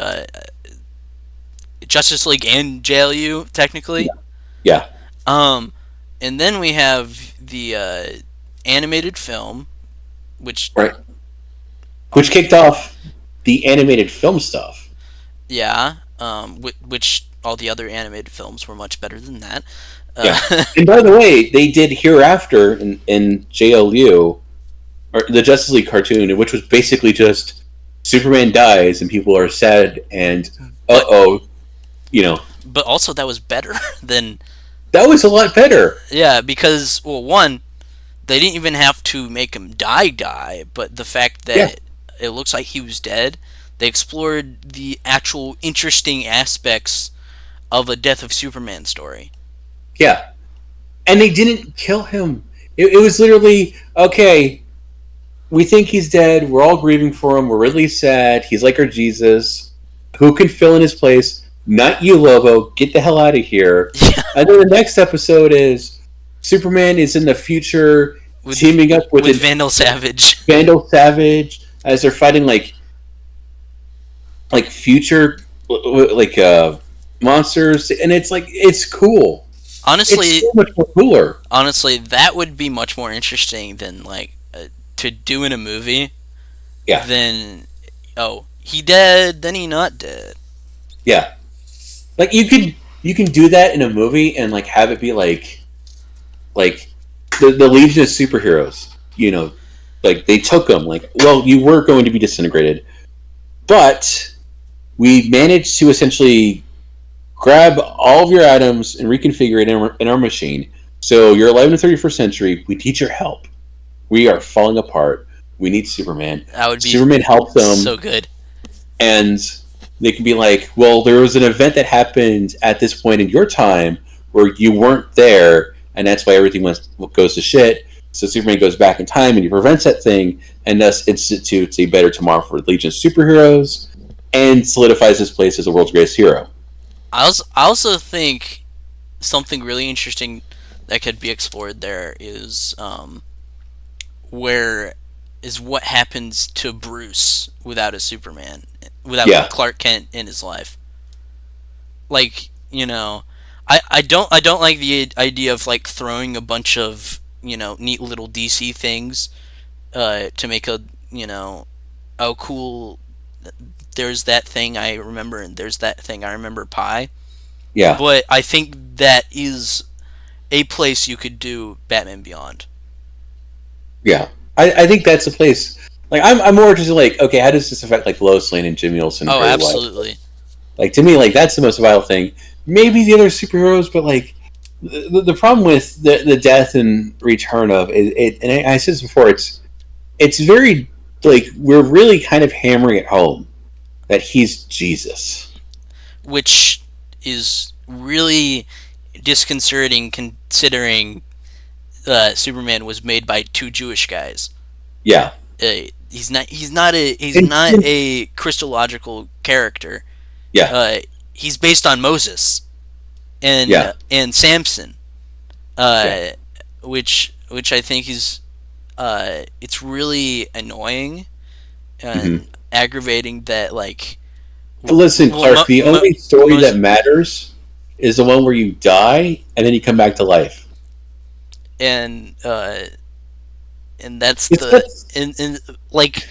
Justice League and JLU, technically. Yeah. And then we have the animated film, which kicked off the animated film stuff. Yeah. Which all the other animated films were much better than that. Yeah. And by the way, they did Hereafter in JLU, or the Justice League cartoon, which was basically just Superman dies and people are sad and you know. But also that was better than. That was a lot better. Yeah, because, well, one, they didn't even have to make him die, but the fact that it looks like he was dead, they explored the actual interesting aspects of a Death of Superman story. Yeah. And they didn't kill him. It was literally, okay, we think he's dead, we're all grieving for him, we're really sad, he's like our Jesus. Who can fill in his place? Not you, Lobo. Get the hell out of here. Yeah. And then the next episode is Superman is in the future teaming up with Vandal Savage. Vandal Savage, as they're fighting like future monsters, and it's like, it's cool. Honestly, it's so much more cooler. Honestly, that would be much more interesting than to do in a movie. Yeah. Than he dead, then he not dead. Yeah. Like, you can do that in a movie and like have it be like the Legion of Superheroes, you know, like they took them, like, well, you were going to be disintegrated, but we managed to essentially grab all of your items and reconfigure it in our machine. So you're alive in the 31st century. We need your help. We are falling apart. We need Superman. That would be Superman helps them. So good. And they can be like, well, there was an event that happened at this point in your time where you weren't there, and that's why everything goes to shit. So Superman goes back in time and he prevents that thing, and thus institutes a better tomorrow for the Legion of Superheroes and solidifies his place as the world's greatest hero. I also think something really interesting that could be explored there is what happens to Bruce without a Superman, without Clark Kent in his life. Like, you know, I don't like the idea of like throwing a bunch of, you know, neat little DC things to make a, you know, oh cool, there's that thing I remember and there's that thing I remember pie. Yeah. But I think that is a place you could do Batman Beyond. Yeah. I think that's a place. Like, I'm more just like, okay, how does this affect like Lois Lane and Jimmy Olsen? Oh, absolutely. Like, to me, like, that's the most vital thing. Maybe the other superheroes, but like the problem with the death and return of it, and I said this before, it's very, like, we're really kind of hammering it home that he's Jesus, which is really disconcerting considering Superman was made by two Jewish guys. Yeah. He's not a Christological character. Yeah. He's based on Moses and Samson. Which I think is it's really annoying and aggravating that, like, listen, Clark, the only story that matters is the one where you die and then you come back to life. And that's like,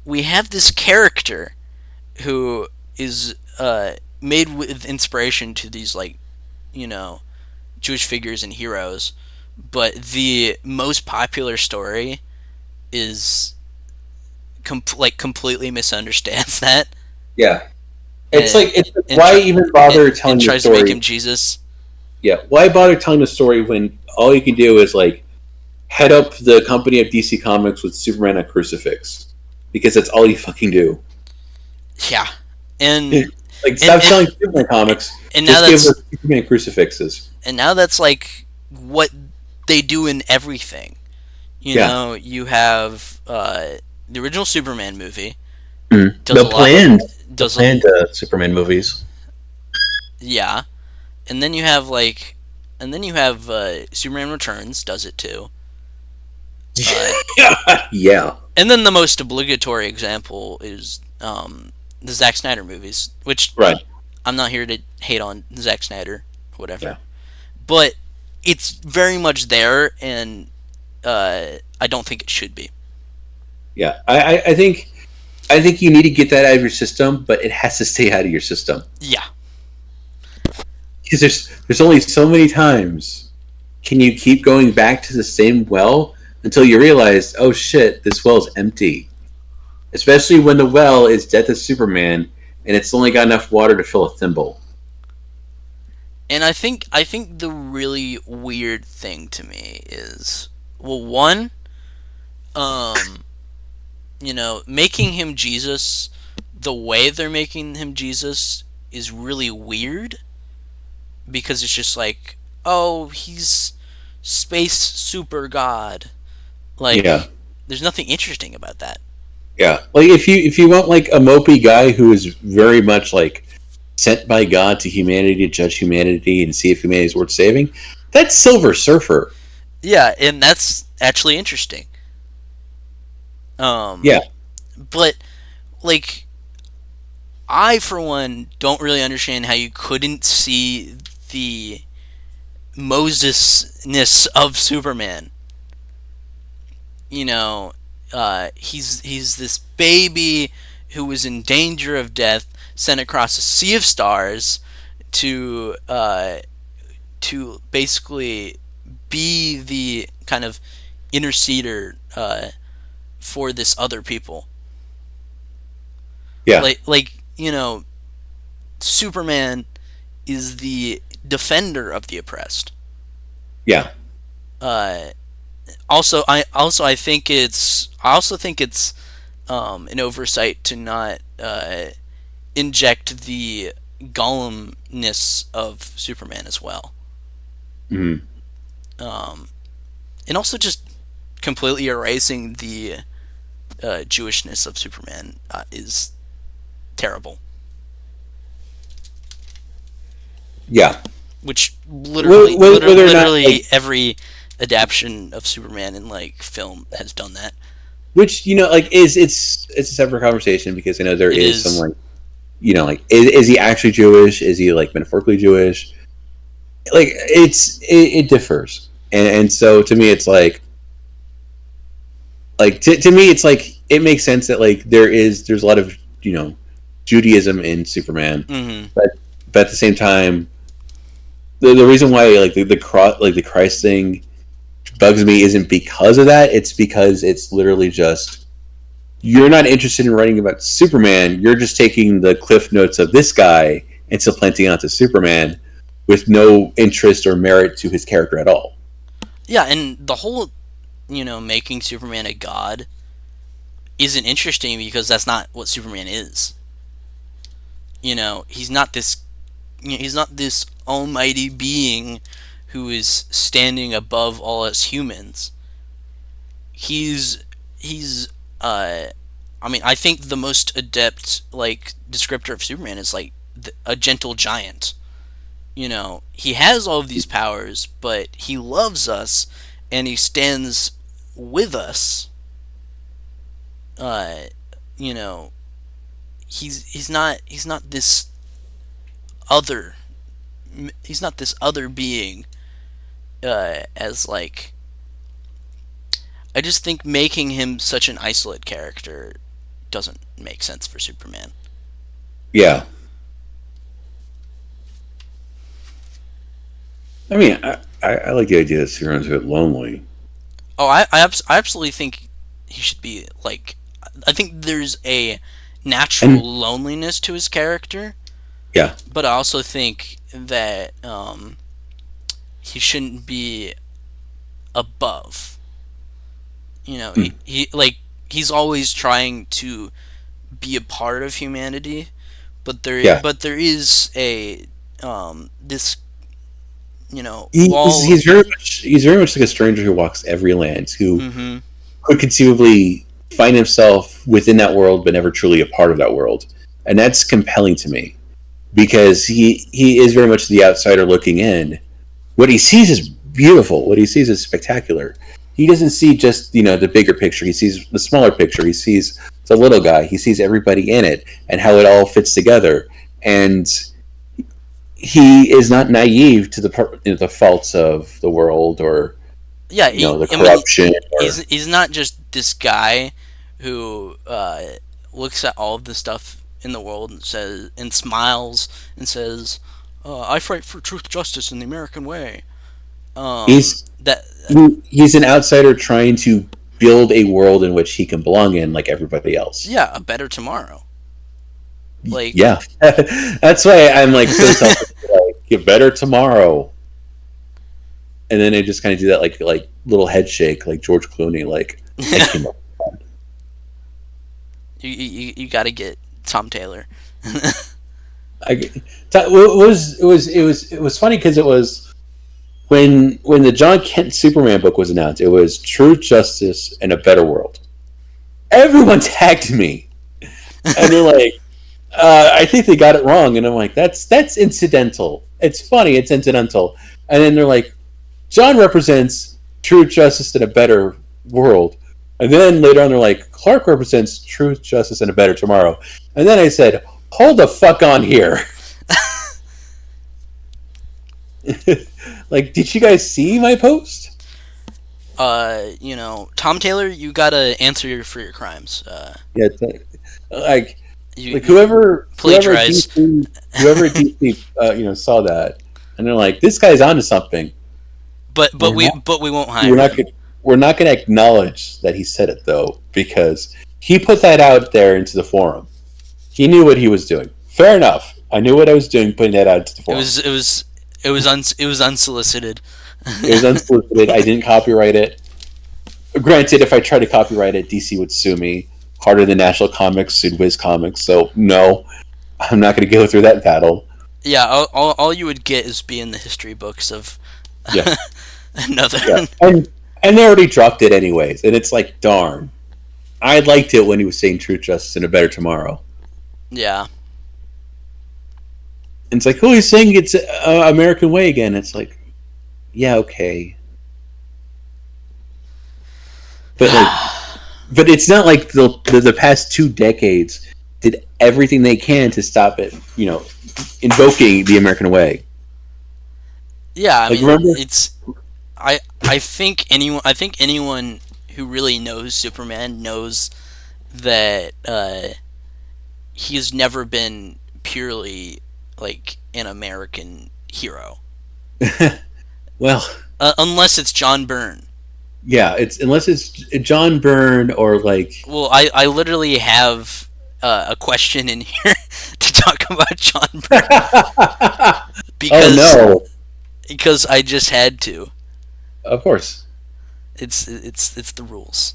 we have this character who is made with inspiration to these, like, you know, Jewish figures and heroes, but the most popular story is completely misunderstands that. Yeah, it's why even bother telling and the tries story? To make him Jesus. Yeah, why bother telling the story when all you can do is like head up the company of DC Comics with Superman on a crucifix, because that's all you fucking do. Yeah, and like stop selling Superman comics. And just give us Superman crucifixes. And now that's like what they do in everything. You know, you have the original Superman movie. The planned Superman movies. Yeah, and then you have Superman Returns does it too. Yeah. And then the most obligatory example is the Zack Snyder movies, which I'm not here to hate on Zack Snyder, whatever. Yeah. But it's very much there, and I don't think it should be. Yeah, I think you need to get that out of your system, but it has to stay out of your system. Yeah. Because there's only so many times can you keep going back to the same well until you realize, oh shit, this well is empty. Especially when the well is Death of Superman and it's only got enough water to fill a thimble. And I think the really weird thing to me is, well, one, making him Jesus the way they're making him Jesus is really weird, because it's just like, oh, he's space super god. Like, there's nothing interesting about that. Yeah, like if you want like a mopey guy who is very much like sent by God to humanity to judge humanity and see if humanity is worth saving, that's Silver Surfer. Yeah, and that's actually interesting. Yeah, but like, I for one don't really understand how you couldn't see the Moses-ness of Superman. You know, he's this baby who was in danger of death, sent across a sea of stars to basically be the kind of interceder for this other people. Yeah, like Superman is the defender of the oppressed. Yeah. Also, I think it's an oversight to not inject the Gollum-ness of Superman as well. Mm-hmm. And also just completely erasing the Jewishness of Superman is terrible. Yeah. Which literally every adaptation of Superman in like film has done that. Which, like it's a separate conversation, because I know there is some like, like is he actually Jewish? Is he like metaphorically Jewish? Like it differs, and so to me it's like to me it's like it makes sense that like there's a lot of Judaism in Superman, but at the same time the reason why like the Christ thing bugs me isn't because of that. It's because it's literally just, you're not interested in writing about Superman. You're just taking the cliff notes of this guy and supplanting it onto Superman with no interest or merit to his character at all. Yeah, and the whole, making Superman a god isn't interesting because that's not what Superman is. He's not this almighty being who is standing above all us humans. I think the most adept like descriptor of Superman is like a gentle giant. He has all of these powers, but he loves us and he stands with us. He's not this other. He's not this other being. As like, I just think making him such an isolate character doesn't make sense for Superman. Yeah. I mean, I like the idea that Superman's a bit lonely. Oh, I absolutely think he should be like. I think there's a natural And loneliness to his character, yeah, but I also think that he shouldn't be above. You know, mm, he's always trying to be a part of humanity, but yeah. there is a this He's, wall. he's very much he's very much like a stranger who walks every land, who Mm-hmm. could conceivably find himself within that world, but never truly a part of that world, and that's compelling to me because he is very much the outsider looking in. What he sees is beautiful. What he sees is spectacular. He doesn't see just the bigger picture. He sees the smaller picture. He sees the little guy. He sees everybody in it and how it all fits together. And he is not naive to the faults of the world or Yeah, the I mean, corruption. he's not just this guy who looks at all of the stuff in the world and smiles and says, "I fight for truth, justice, and the American way." He's That he's an outsider trying to build a world in which he can belong in, like everybody else. Yeah, a better tomorrow. Like Yeah, that's why I'm like so selfish. Like, get better tomorrow, and then I just kind of do that like little head shake, like George Clooney. Like I came up. you got to get Tom Taylor. It was funny because it was when the John Kent Superman book was announced. It was Truth, Justice, and a Better World. Everyone tagged me, and they're like, I think they got it wrong, and I'm like, that's incidental. It's funny, it's incidental. And then they're like, John represents truth, justice, and a better world. And then later on, they're like, Clark represents truth, justice, and a better tomorrow. And then I said, hold the fuck on here. Like, did you guys see my post? Tom Taylor, you gotta answer for your crimes. Yeah, whoever plagiarize. whoever at DC saw that, and they're like, this guy's onto something. But we won't hire him. We're not going to acknowledge that he said it though, because he put that out there into the forum. He knew what he was doing. Fair enough. I knew what I was doing putting that out into the forum. It was unsolicited. It was unsolicited. I didn't copyright it. Granted, if I tried to copyright it, DC would sue me harder than National Comics sued Wiz Comics. So no, I'm not going to go through that battle. Yeah, all you would get is be in the history books of another. Yeah. And they already dropped it anyways, and it's like, darn. I liked it when he was saying truth, justice, and a better tomorrow. Yeah. And it's like, oh, he's saying it's American way again. It's like, yeah, okay. But but it's not like the past 2 decades did everything they can to stop it, invoking the American way. Yeah, I mean, remember? I think anyone who really knows Superman knows that he's never been purely like an American hero. Well, unless it's John Byrne. Yeah, unless it's John Byrne or like. Well, I literally have a question in here to talk about John Byrne because I just had to. Of course, it's the rules.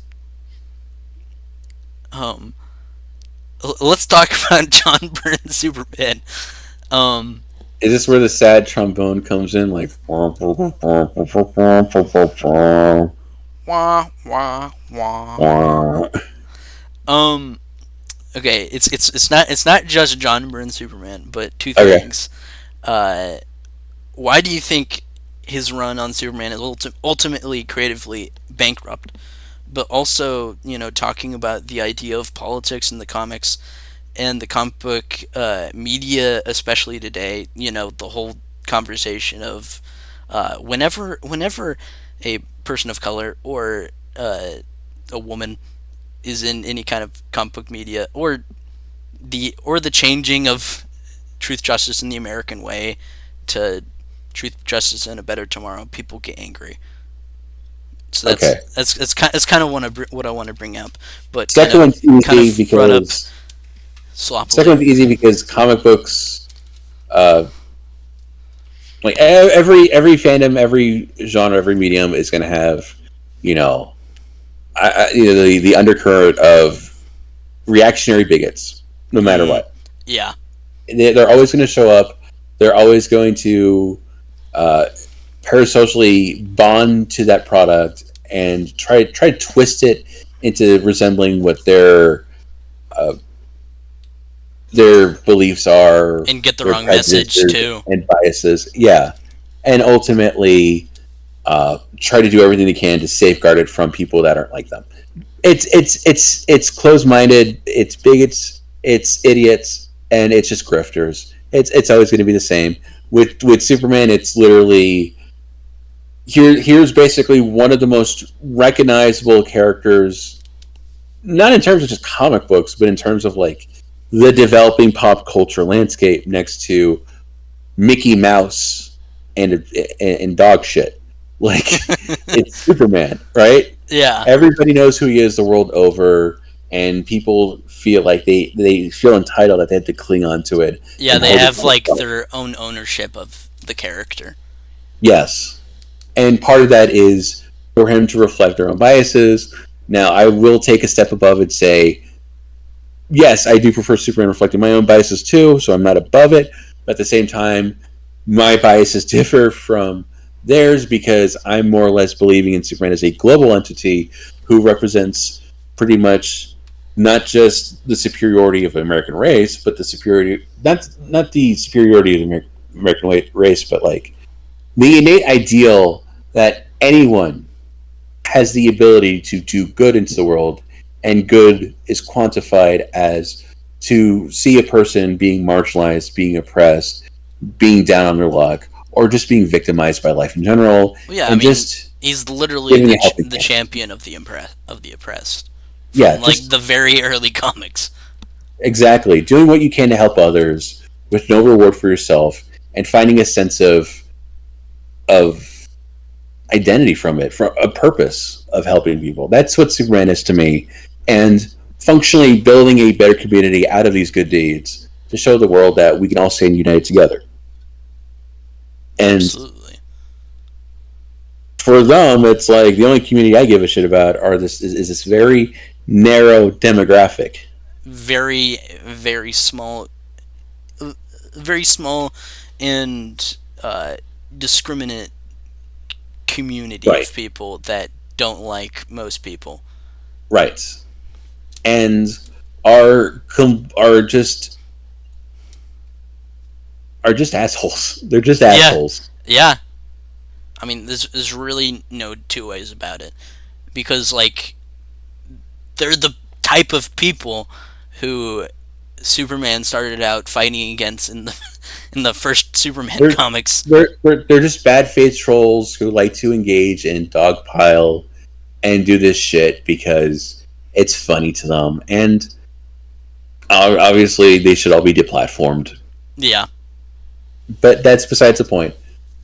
Let's talk about John Byrne's Superman. Is this where the sad trombone comes in, like? Wah wah wah. Okay, it's not just John Byrne's Superman, but two things. Why do you think his run on Superman is ultimately creatively bankrupt? But also, talking about the idea of politics in the comics and the comic book media, especially today. The whole conversation of whenever a person of color or a woman is in any kind of comic book media, or the changing of truth, justice, and the American way to truth, justice, and a better tomorrow, people get angry. So Okay. that's kind of what I want to bring up, but Second one's easy brought up because sloppily. second one's easy because comic books, like every fandom, every genre, every medium is going to have, you know, the undercurrent of reactionary bigots, no matter what. Yeah. They're always going to show up. They're always going to parasocially bond to that product and try to twist it into resembling what their beliefs are, and get the their wrong message prejudices too. and biases. Yeah, and ultimately try to do everything they can to safeguard it from people that aren't like them. It's closed-minded. It's bigots. It's idiots, and it's just grifters. It's always going to be the same. With Superman, it's literally here's basically one of the most recognizable characters, not in terms of just comic books, but in terms of like the developing pop culture landscape next to Mickey Mouse and dog shit. Like it's Superman, right? Yeah. Everybody knows who he is the world over, and people feel like they feel entitled that they have to cling on to it. Yeah, they have like their own ownership of the character. Yes. And part of that is for him to reflect their own biases. Now, I will take a step above and say, yes, I do prefer Superman reflecting my own biases too, so I'm not above it. But at the same time, my biases differ from theirs because I'm more or less believing in Superman as a global entity who represents pretty much not just the superiority of the American race, but the superiority, not the superiority of the American race, but like the innate ideal that anyone has the ability to do good into the world, and good is quantified as to see a person being marginalized, being oppressed, being down on their luck, or just being victimized by life in general. Well, yeah, he's literally the champion of the oppressed. From the very early comics. Exactly. Doing what you can to help others with no reward for yourself, and finding a sense of identity from it, from a purpose of helping people. That's what Superman is to me. And functionally building a better community out of these good deeds to show the world that we can all stand united together. And absolutely. For them, it's like the only community I give a shit about is this very narrow demographic. Very, very small and discriminate community of people that don't like most people. Right. And are just assholes. They're just assholes. Yeah. I mean, there's really no two ways about it. Because, like, they're the type of people who Superman started out fighting against in the first Superman comics. They're just bad faith trolls who like to engage in dogpile and do this shit because it's funny to them, and obviously they should all be deplatformed. Yeah, but that's besides the point.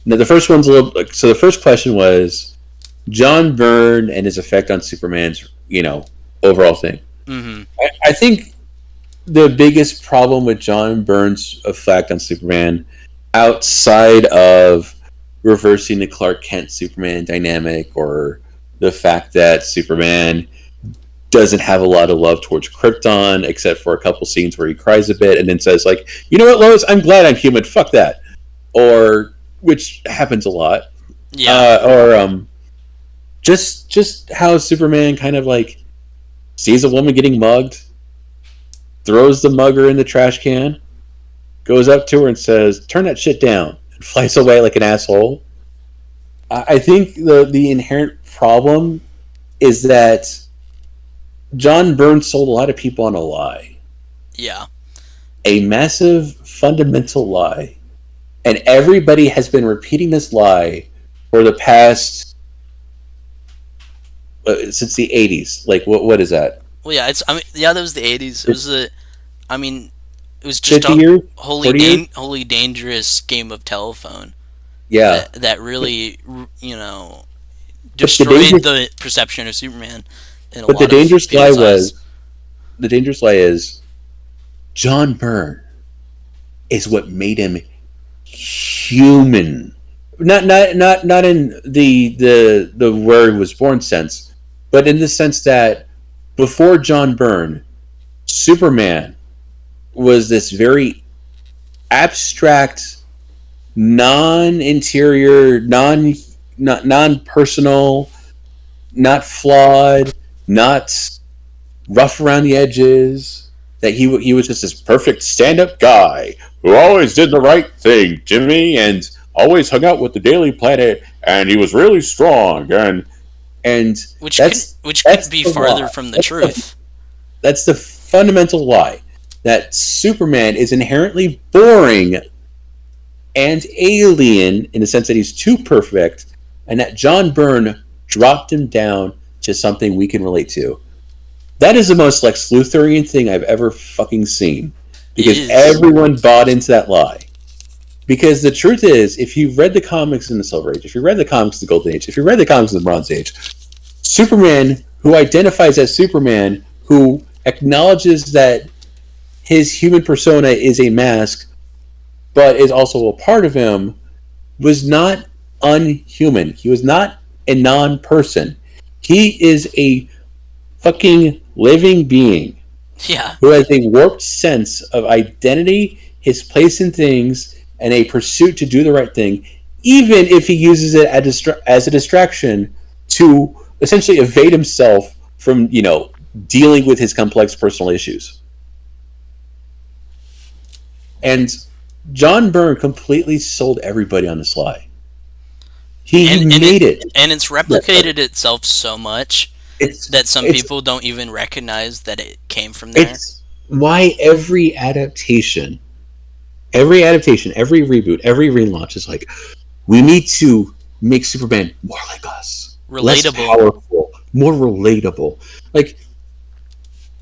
Now the first one's a little. So the first question was John Byrne and his effect on Superman's, overall thing. Mm-hmm. I think the biggest problem with John Byrne's effect on Superman, outside of reversing the Clark Kent Superman dynamic, or the fact that Superman doesn't have a lot of love towards Krypton, except for a couple scenes where he cries a bit and then says, like, you know what, Lois, I'm glad I'm human, fuck that. Or, which happens a lot. Yeah. Just how Superman kind of, like, sees a woman getting mugged, throws the mugger in the trash can, goes up to her and says, turn that shit down, and flies away like an asshole. I think the inherent problem is that John Byrne sold a lot of people on a lie. Yeah. A massive, fundamental lie. And everybody has been repeating this lie for the past... since the 80s. Like, what is that? Well, yeah, that was the 80s. It was it was just 50 years? wholly dangerous game of telephone. Yeah. That really, destroyed the perception of Superman in a lot of people's eyes. The dangerous lie is John Byrne is what made him human. Not in the where he was born sense, but in the sense that before John Byrne, Superman was this very abstract, non-interior, non-personal, not flawed, not rough around the edges. That he was just this perfect stand-up guy who always did the right thing, Jimmy, and always hung out with the Daily Planet, and he was really strong, and which could be farther from the truth. That's the fundamental lie, that Superman is inherently boring and alien in the sense that he's too perfect, and that John Byrne dropped him down to something we can relate to. That is the most Lex Luthorian thing I've ever fucking seen. Because everyone bought into that lie. Because the truth is, if you've read the comics in the Silver Age, if you read the comics in the Golden Age, if you read the comics in the Bronze Age, Superman, who identifies as Superman, who acknowledges that his human persona is a mask, but is also a part of him, was not unhuman. He was not a non-person. He is a fucking living being, who has a warped sense of identity, his place in things, and a pursuit to do the right thing, even if he uses it as a distraction to essentially evade himself from, dealing with his complex personal issues. And John Byrne completely sold everybody on this lie. He made it. And it's replicated itself so much that some people don't even recognize that it came from there. It's why every adaptation, every reboot, every relaunch is like, we need to make Superman more like us. Relatable. Less powerful, more relatable. Like,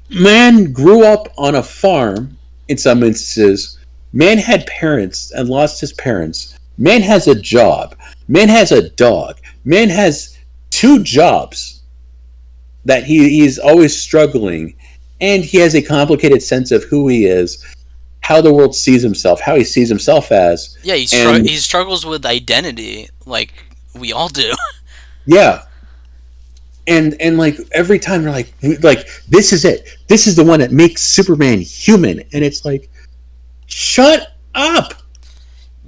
man grew up on a farm in some instances. Man had parents and lost his parents. Man has a job. Man has a dog. Man has 2 jobs that he is always struggling, and he has a complicated sense of who he is, how the world sees himself, how he sees himself as. Yeah, he struggles with identity, like we all do. Yeah. And like every time you're like this is it. This is the one that makes Superman human, and it's like, shut up.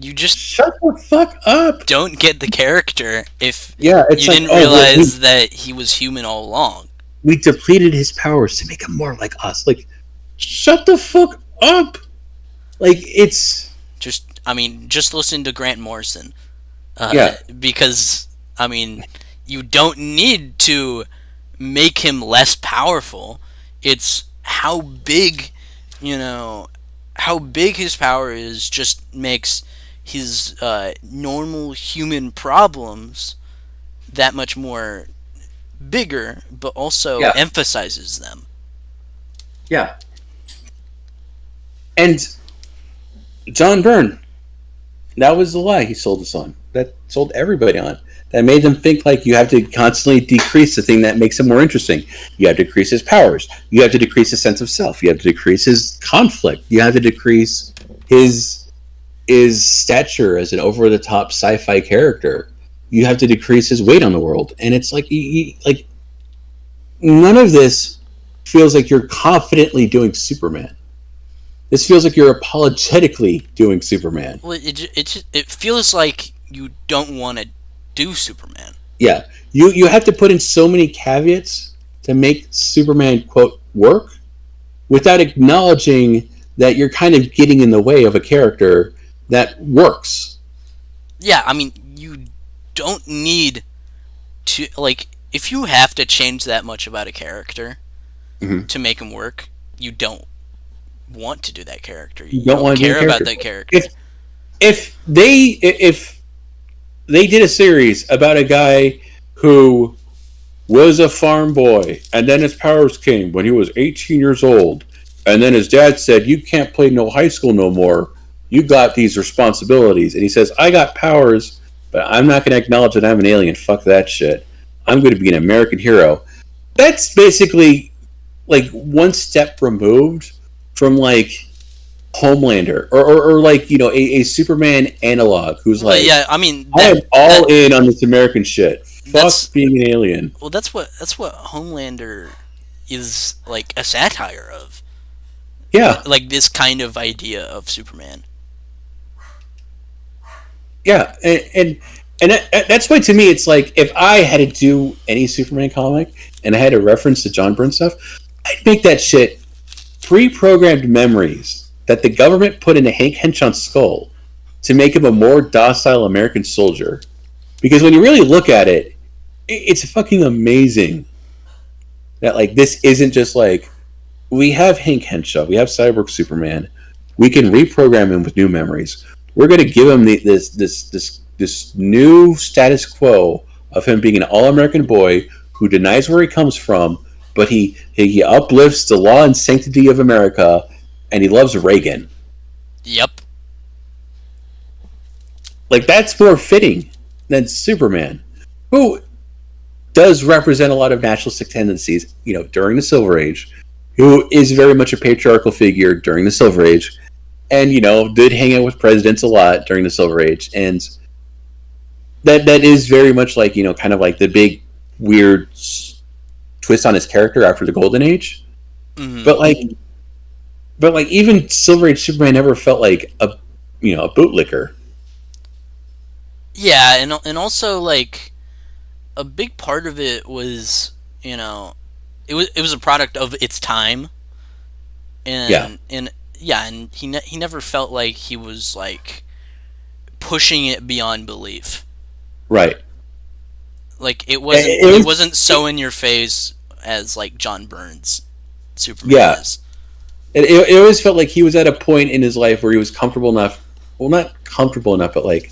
You just shut the fuck up. Don't get the character if you didn't realize that he was human all along. We depleted his powers to make him more like us. Like, shut the fuck up. Like, it's just listen to Grant Morrison. Because you don't need to make him less powerful. It's how big his power is just makes his normal human problems that much more bigger, but also emphasizes them. Yeah. And John Byrne, that was the lie he sold us on. That sold everybody on. That made them think like you have to constantly decrease the thing that makes him more interesting. You have to decrease his powers. You have to decrease his sense of self. You have to decrease his conflict. You have to decrease his stature as an over-the-top sci-fi character. You have to decrease his weight on the world. And it's like, like none of this feels like you're confidently doing Superman. This feels like you're apologetically doing Superman. Well, it feels like you don't want to do Superman. Yeah. You have to put in so many caveats to make Superman, quote, work, without acknowledging that you're kind of getting in the way of a character that works. Yeah, you don't need to, like, if you have to change that much about a character to make him work, you don't want to do that character. You don't want to care about that character. If they did a series about a guy who was a farm boy, and then his powers came when he was 18 years old, and then his dad said, "You can't play no high school no more. You got these responsibilities," and he says, "I got powers but I'm not going to acknowledge that I'm an alien. Fuck that shit. I'm going to be an American hero. That's basically like one step removed from like Homelander or like, you know, a Superman analog who's like, yeah, I mean, I am all in on this American shit. Fuck being an alien. Well, that's what Homelander is like a satire of. Yeah, like this kind of idea of Superman. Yeah, and that's why to me it's like if I had to do any Superman comic and I had a reference to John Byrne stuff, I'd make that shit pre-programmed memories that the government put into Hank Henchon's skull to make him a more docile American soldier. Because when you really look at it, it's fucking amazing that like this isn't just like we have Hank Henshaw, we have Cyborg Superman, we can reprogram him with new memories. We're going to give him this new status quo of him being an all-American boy who denies where he comes from, but he uplifts the law and sanctity of America, and he loves Reagan. Yep. Like, that's more fitting than Superman, who does represent a lot of nationalistic tendencies, you know, during the Silver Age, who is very much a patriarchal figure during the Silver Age, and, you know, did hang out with presidents a lot during the Silver Age, and that is very much like, you know, kind of like the big weird twist on his character after the Golden Age. Mm-hmm. But like even Silver Age Superman never felt like a bootlicker. Yeah, and also like a big part of it was, you know, it was a product of its time, and he never felt like he was like pushing it beyond belief. Right. Like it wasn't so in your face as like John Byrne's Superman is. It always felt like he was at a point in his life where he was comfortable enough. Well, not comfortable enough, but like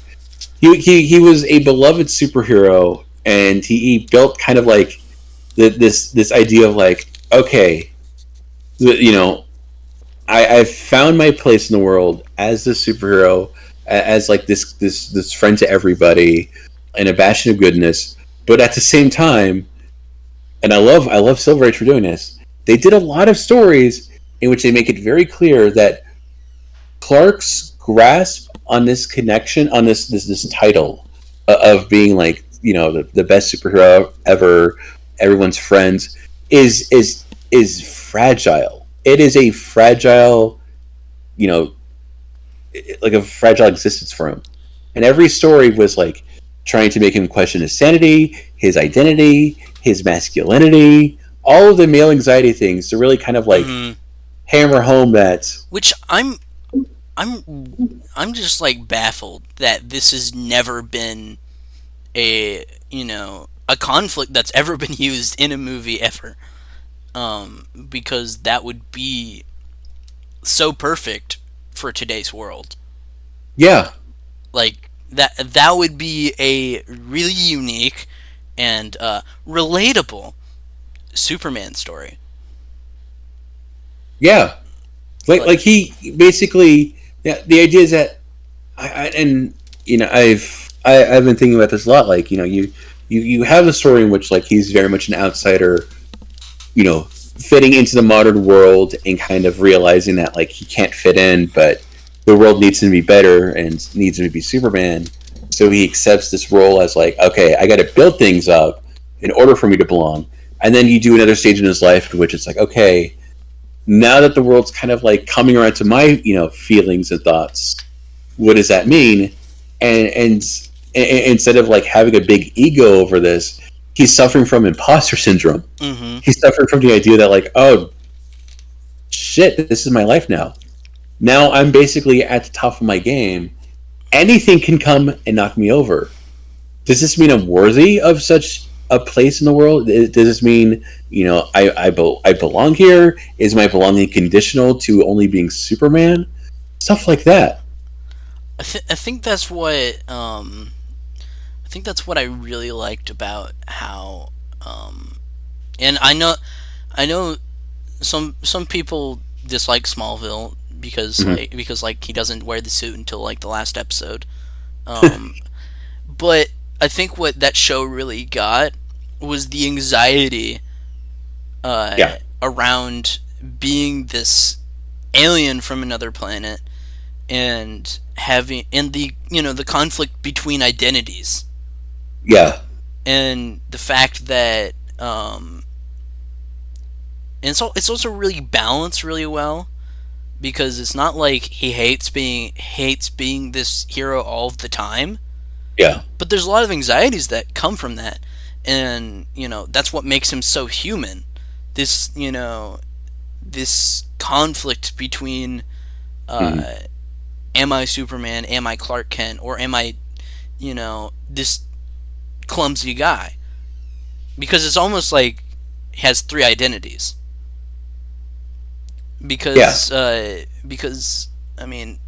he was a beloved superhero, and he built kind of like this idea of like, okay, you know, I've found my place in the world as this superhero, as like this friend to everybody, and a bastion of goodness. But at the same time, and I love Silver Age for doing this, they did a lot of stories in which they make it very clear that Clark's grasp on this connection, on this title of being like, you know, the best superhero ever, everyone's friends, is fragile. It is a fragile, you know, like a fragile existence for him. And every story was like trying to make him question his sanity, his identity, his masculinity, all of the male anxiety things to really kind of like hammer home that. Which I'm just like baffled that this has never been a conflict that's ever been used in a movie ever. Because that would be so perfect for today's world. Yeah. Like that would be a really unique and relatable Superman story. Yeah. Like he basically, yeah, the idea is that I've been thinking about this a lot. Like, you know, you have the story in which like he's very much an outsider, you know, fitting into the modern world and kind of realizing that like he can't fit in, but the world needs him to be better and needs him to be Superman. So he accepts this role as like, okay, I got to build things up in order for me to belong. And then you do another stage in his life in which it's like, okay, now that the world's kind of like coming around to my, you know, feelings and thoughts, what does that mean? And instead of like having a big ego over this, he's suffering from imposter syndrome. Mm-hmm. He's suffering from the idea that like, oh shit, this is my life now. Now I'm basically at the top of my game. Anything can come and knock me over. Does this mean I'm worthy of such a place in the world? Does this mean, you know, I belong here? Is my belonging conditional to only being Superman? Stuff like that. I think that's what I really liked about how and I know some people dislike Smallville because because he doesn't wear the suit until like the last episode. But I think what that show really got was the anxiety around being this alien from another planet and having the conflict between identities. Yeah. And the fact that and it's also really balanced really well, because it's not like he hates being this hero all the time. Yeah. But there's a lot of anxieties that come from that, and that's what makes him so human. This this conflict between am I Superman, am I Clark Kent, or am I this clumsy guy? Because it's almost like he has three identities. Because I mean,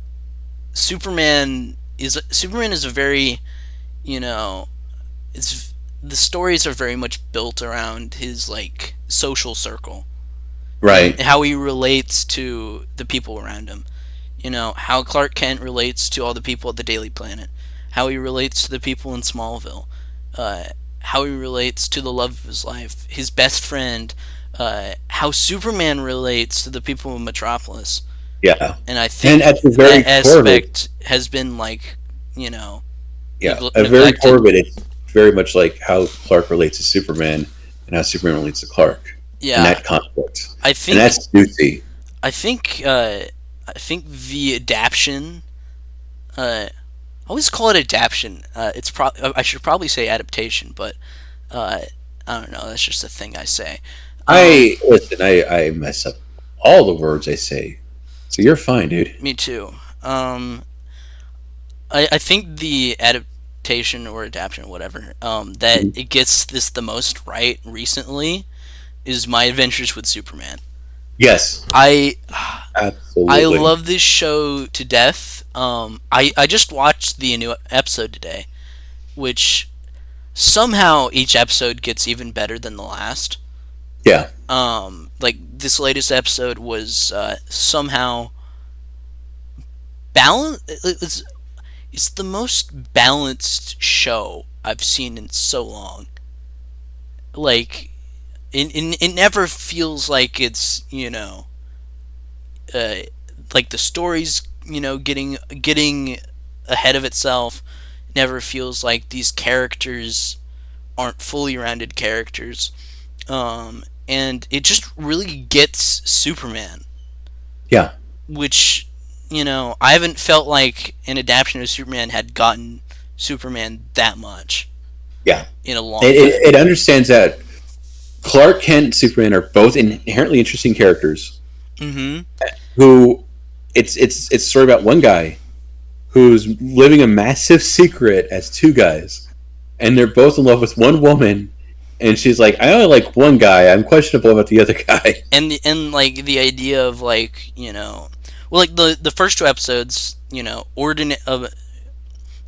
Superman is a very it's the stories are very much built around his like social circle, right? And how he relates to the people around him. How Clark Kent relates to all the people at the Daily Planet, how he relates to the people in Smallville, how he relates to the love of his life, his best friend, how Superman relates to the people in Metropolis. Yeah, and I think that aspect has been like a very core of it. It's very much like how Clark relates to Superman and how Superman relates to Clark. Yeah, and that conflict. I think, and that's juicy. I think the adaptation. I always call it adaptation. It's I should probably say adaptation, but I don't know. That's just a thing I say. I mess up all the words I say, so you're fine, dude. Me too. I think the adaptation or adaptation, whatever, that it gets this the most right recently is My Adventures with Superman. Yes. Absolutely. I love this show to death. I just watched the new episode today, which somehow each episode gets even better than the last. Yeah. Like this latest episode was somehow balanced. It's the most balanced show I've seen in so long. Like, it never feels like it's like the story's getting ahead of itself. It never feels like these characters aren't fully rounded characters, and it just really gets Superman. Yeah, which I haven't felt like an adaptation of Superman had gotten Superman that much. Yeah, in a long time. It understands that Clark Kent and Superman are both inherently interesting characters. Mm-hmm. Who it's sort of about one guy who's living a massive secret as two guys, and they're both in love with one woman, and she's like, I only like one guy. I'm questionable about the other guy. And like the idea of like well, like the first two episodes, they're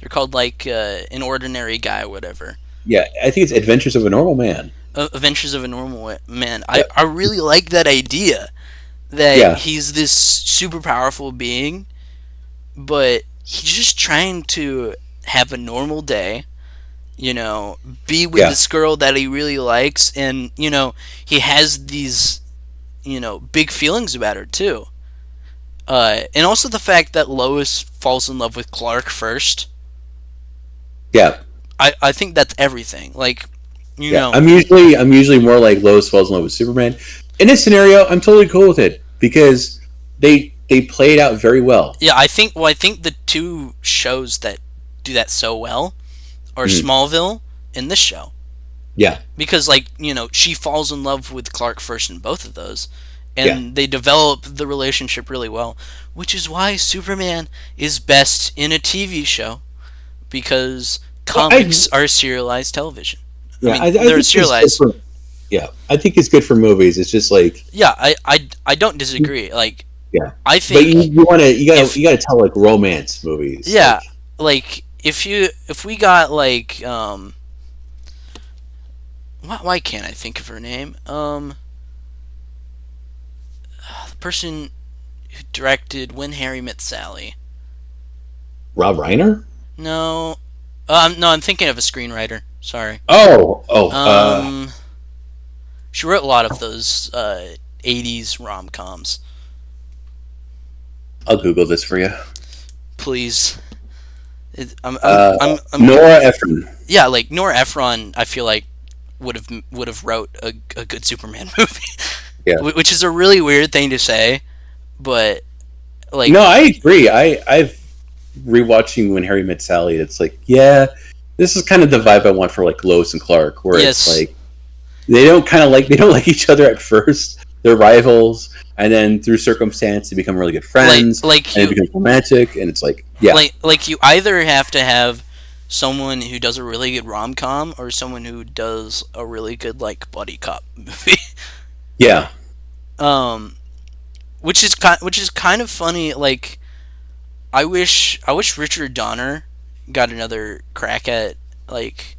called like An Ordinary Guy or whatever. Yeah, I think it's Adventures of a Normal Man. Adventures of a Normal Man. I really like that idea that he's this super powerful being, but he's just trying to have a normal day, be with this girl that he really likes, and he has these big feelings about her too. And also the fact that Lois falls in love with Clark first. Yeah. I think that's everything. Like, know. I'm usually more like Lois falls in love with Superman. In this scenario, I'm totally cool with it because they play it out very well. Yeah, I think the two shows that do that so well are Smallville and this show. Yeah. Because she falls in love with Clark first in both of those. And they develop the relationship really well, which is why Superman is best in a TV show, because comics are serialized television. Yeah, I mean, they're serialized. I think it's good for movies. It's just like I don't disagree. Like I think, but you gotta tell like romance movies. Yeah, like if we got like why can't I think of her name? The person who directed When Harry Met Sally. Rob Reiner? No. No, I'm thinking of a screenwriter. Sorry. She wrote a lot of those 80s rom-coms. I'll Google this for you. Please. Nora Ephron. Yeah, like Nora Ephron, I feel like would have wrote a good Superman movie. Yeah. Which is a really weird thing to say, but like. No, I agree. I've rewatching When Harry Met Sally. It's like, yeah, this is kind of the vibe I want for like Lois and Clark, where it's like they don't like each other at first. They're rivals, and then through circumstance, they become really good friends. And it becomes romantic, and it's like, yeah, like you either have to have someone who does a really good rom-com or someone who does a really good like buddy cop movie. Yeah. Which is kind of funny. Like, I wish Richard Donner got another crack at like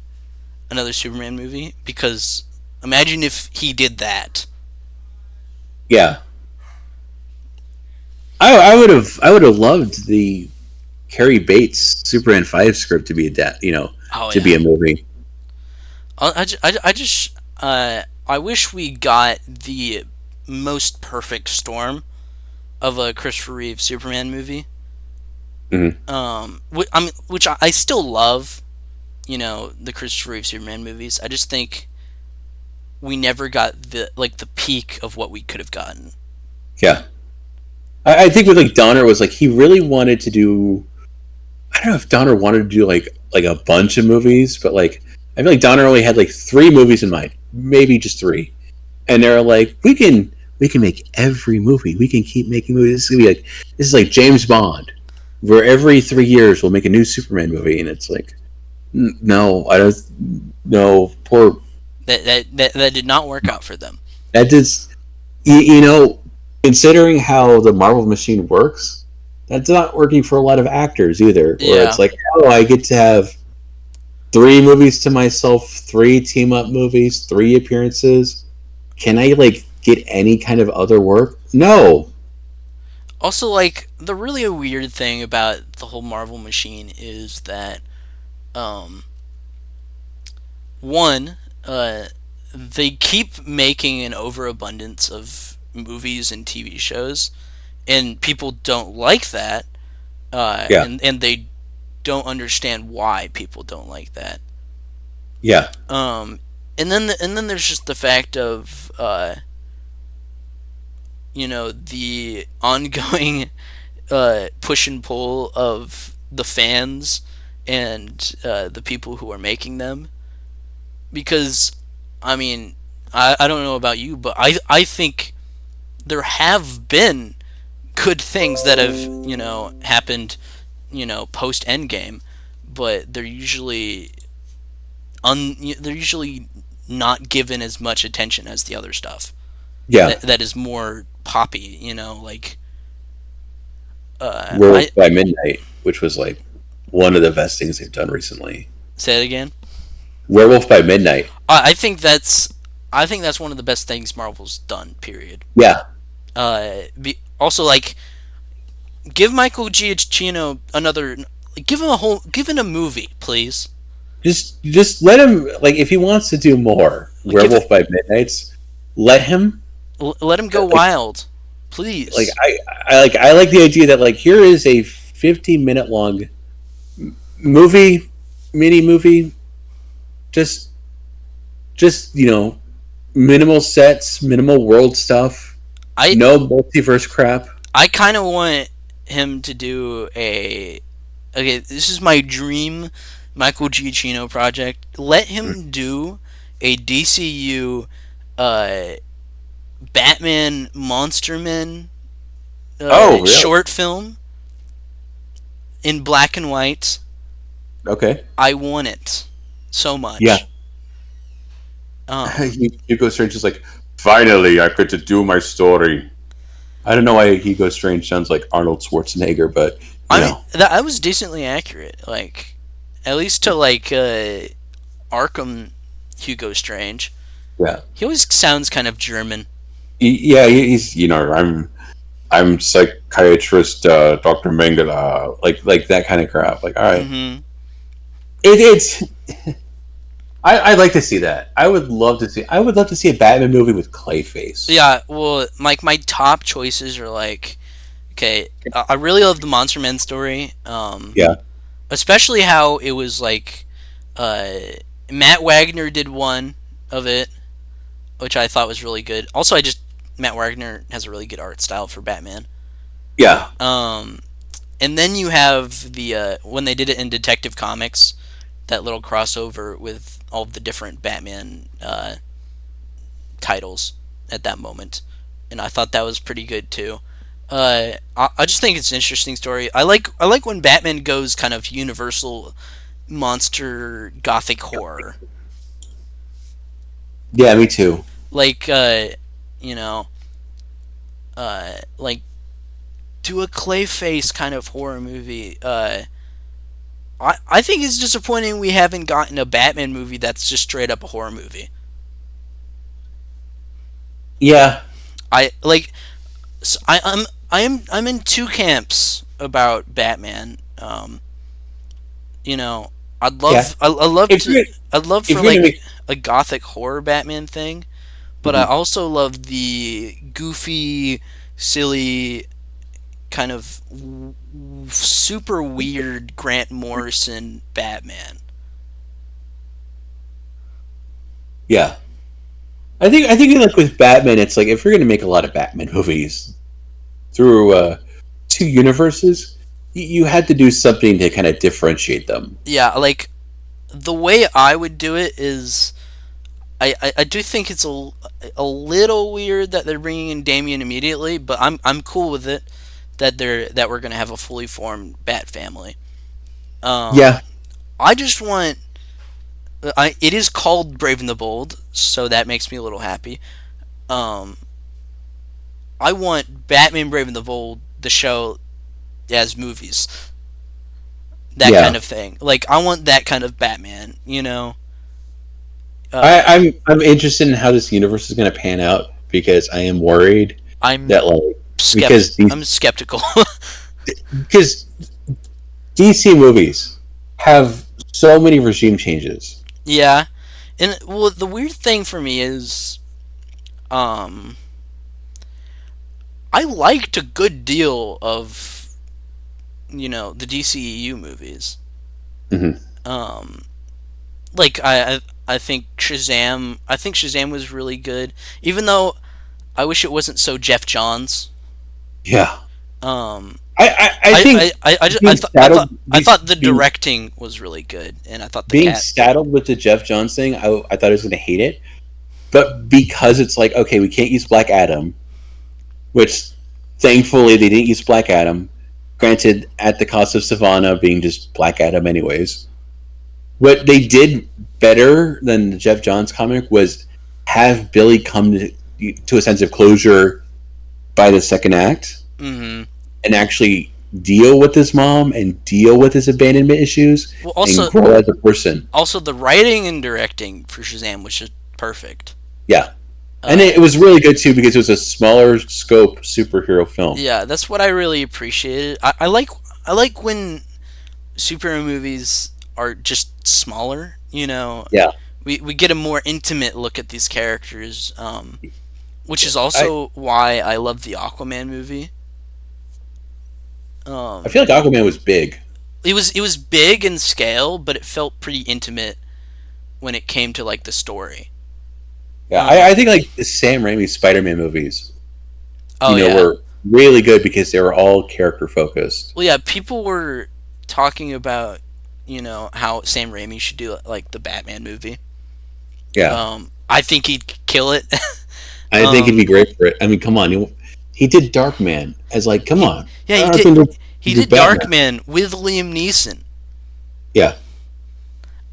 another Superman movie, because imagine if he did that. Yeah. I would have loved the Cary Bates Superman 5 script to be be a movie. I wish we got the most perfect storm of a Christopher Reeve Superman movie. Mm-hmm. Which I still love, the Christopher Reeve Superman movies. I just think we never got the peak of what we could have gotten. Yeah. I think with like Donner was like he really wanted to do. I don't know if Donner wanted to do like a bunch of movies, but like I feel like Donner only had like 3 movies in mind, maybe just 3, and they're like, we can make every movie. We can keep making movies. This is like James Bond, where every 3 years we'll make a new Superman movie, and it's like, no, I don't. No, poor. That did not work out for them. That just considering how the Marvel machine works, that's not working for a lot of actors either. Where it's like, I get to have 3 movies to myself, 3 team-up movies, 3 appearances. Can I, get any kind of other work? No. Also, the really weird thing about the whole Marvel machine is that, they keep making an overabundance of movies and TV shows, and people don't like that, and they don't understand why people don't like that. Yeah. And then there's just the fact of the ongoing push and pull of the fans and the people who are making them, because I don't know about you, but I think there have been good things that have happened post Endgame, but they're usually not given as much attention as the other stuff. Yeah, that is more poppy. Werewolf by Midnight, which was one of the best things they've done recently. Say it again. Werewolf by Midnight. I think that's one of the best things Marvel's done. Period. Yeah. Also, give Michael Giacchino another. Give him a movie, please. Just let him, if he wants to do more Werewolf by Midnights, let him. Let him go wild, please. I like the idea that here is a 15-minute long movie, mini movie. Just minimal sets, minimal world stuff. No multiverse crap. I kind of want him to do this is my dream Michael Giacchino project. Let him do a DCU Batman Monster Men really? Short film in black and white. Okay. I want it so much. Yeah. Hugo Strange is finally I get to do my story. I don't know why Hugo Strange sounds like Arnold Schwarzenegger, but that was decently accurate. At least to Arkham Hugo Strange. Yeah. He always sounds kind of German. He's I'm psychiatrist Dr. Mengele, like that kind of crap. All right. Mm-hmm. it's. I'd like to see that. I would love to see. I would love to see a Batman movie with Clayface. Yeah, well, like my top choices are like, okay, I really love the Monster Men story. Yeah. Especially how it was like, Matt Wagner did one of it, which I thought was really good. Also, Matt Wagner has a really good art style for Batman. Yeah. And then you have the when they did it in Detective Comics, that little crossover with all of the different Batman titles at that moment, and I thought that was pretty good too. I just think it's an interesting story. I like when Batman goes kind of universal monster gothic horror. Yeah, me too. Like you know, like do a Clayface kind of horror movie. I think it's disappointing we haven't gotten a Batman movie that's just straight up a horror movie. Yeah. I like. So I'm in two camps about Batman. You know, I'd love for like a gothic horror Batman thing, but I also love the goofy, silly, kind of super weird Grant Morrison Batman. Yeah. I think like with Batman, it's like if you're going to make a lot of Batman movies through two universes, you had to do something to kind of differentiate them. Yeah, like the way I would do it is, I do think it's a little weird that they're bringing in Damian immediately, but I'm cool with it that we're gonna have a fully formed Bat family. Yeah. I just want. It is called Brave and the Bold, so that makes me a little happy. I want Batman Brave and the Bold, the show, as movies. That kind of thing. Like, I want that kind of Batman, you know? I'm interested in how this universe is going to pan out because I am worried that I'm skeptical. Because DC movies have so many regime changes. Yeah. And, well, the weird thing for me is, I liked a good deal of, the DCEU movies. Mm-hmm. Like, I think Shazam was really good, even though I wish it wasn't so Jeff Johns. Yeah. I thought the directing was really good, and I thought saddled with the Jeff Johns thing, I thought I was going to hate it, but because it's like, okay, we can't use Black Adam, which thankfully they didn't use Black Adam. Granted, at the cost of Savannah being just Black Adam, anyways. What they did better than the Jeff Johns comic was have Billy come to a sense of closure by the second act, and actually deal with his mom and deal with his abandonment issues, and grow as a person. Also, the writing and directing for Shazam was just perfect. Yeah. And it was really good too because it was a smaller scope superhero film. Yeah, that's what I really appreciated. I like when superhero movies are just smaller. Yeah. We get a more intimate look at these characters, which is also why I love the Aquaman movie. I feel like Aquaman was big. It was big in scale, but it felt pretty intimate when it came to like the story. Yeah, I think like the Sam Raimi Spider-Man movies, were really good because they were all character focused. Well, yeah, people were talking about, how Sam Raimi should do like the Batman movie. Yeah. I think he'd kill it. I think he'd be great for it. I mean, come on, he did Darkman as like, come on. Yeah, he did Darkman with Liam Neeson. Yeah.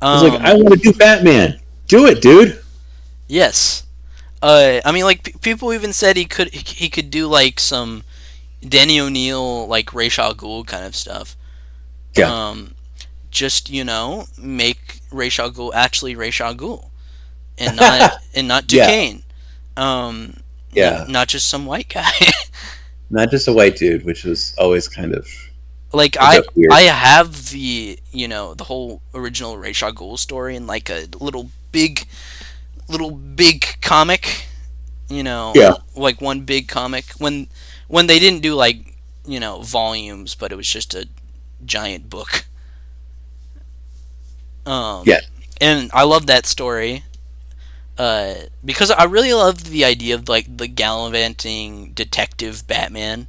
He's like, I want to do Batman. Do it, dude. Yes. I mean, like, people even said he could do, like, some Danny O'Neill, like, Ra's al Ghul kind of stuff. Yeah. Just, make Ra's al Ghul actually Ra's al Ghul. And not Duquesne. Yeah. Not just some white guy. Not just a white dude, which was always kind of... Like I have the the whole original Ra's al Ghul story in like a little big comic, like one big comic when they didn't do like volumes, but it was just a giant book. And I love that story because I really loved the idea of like the gallivanting detective Batman.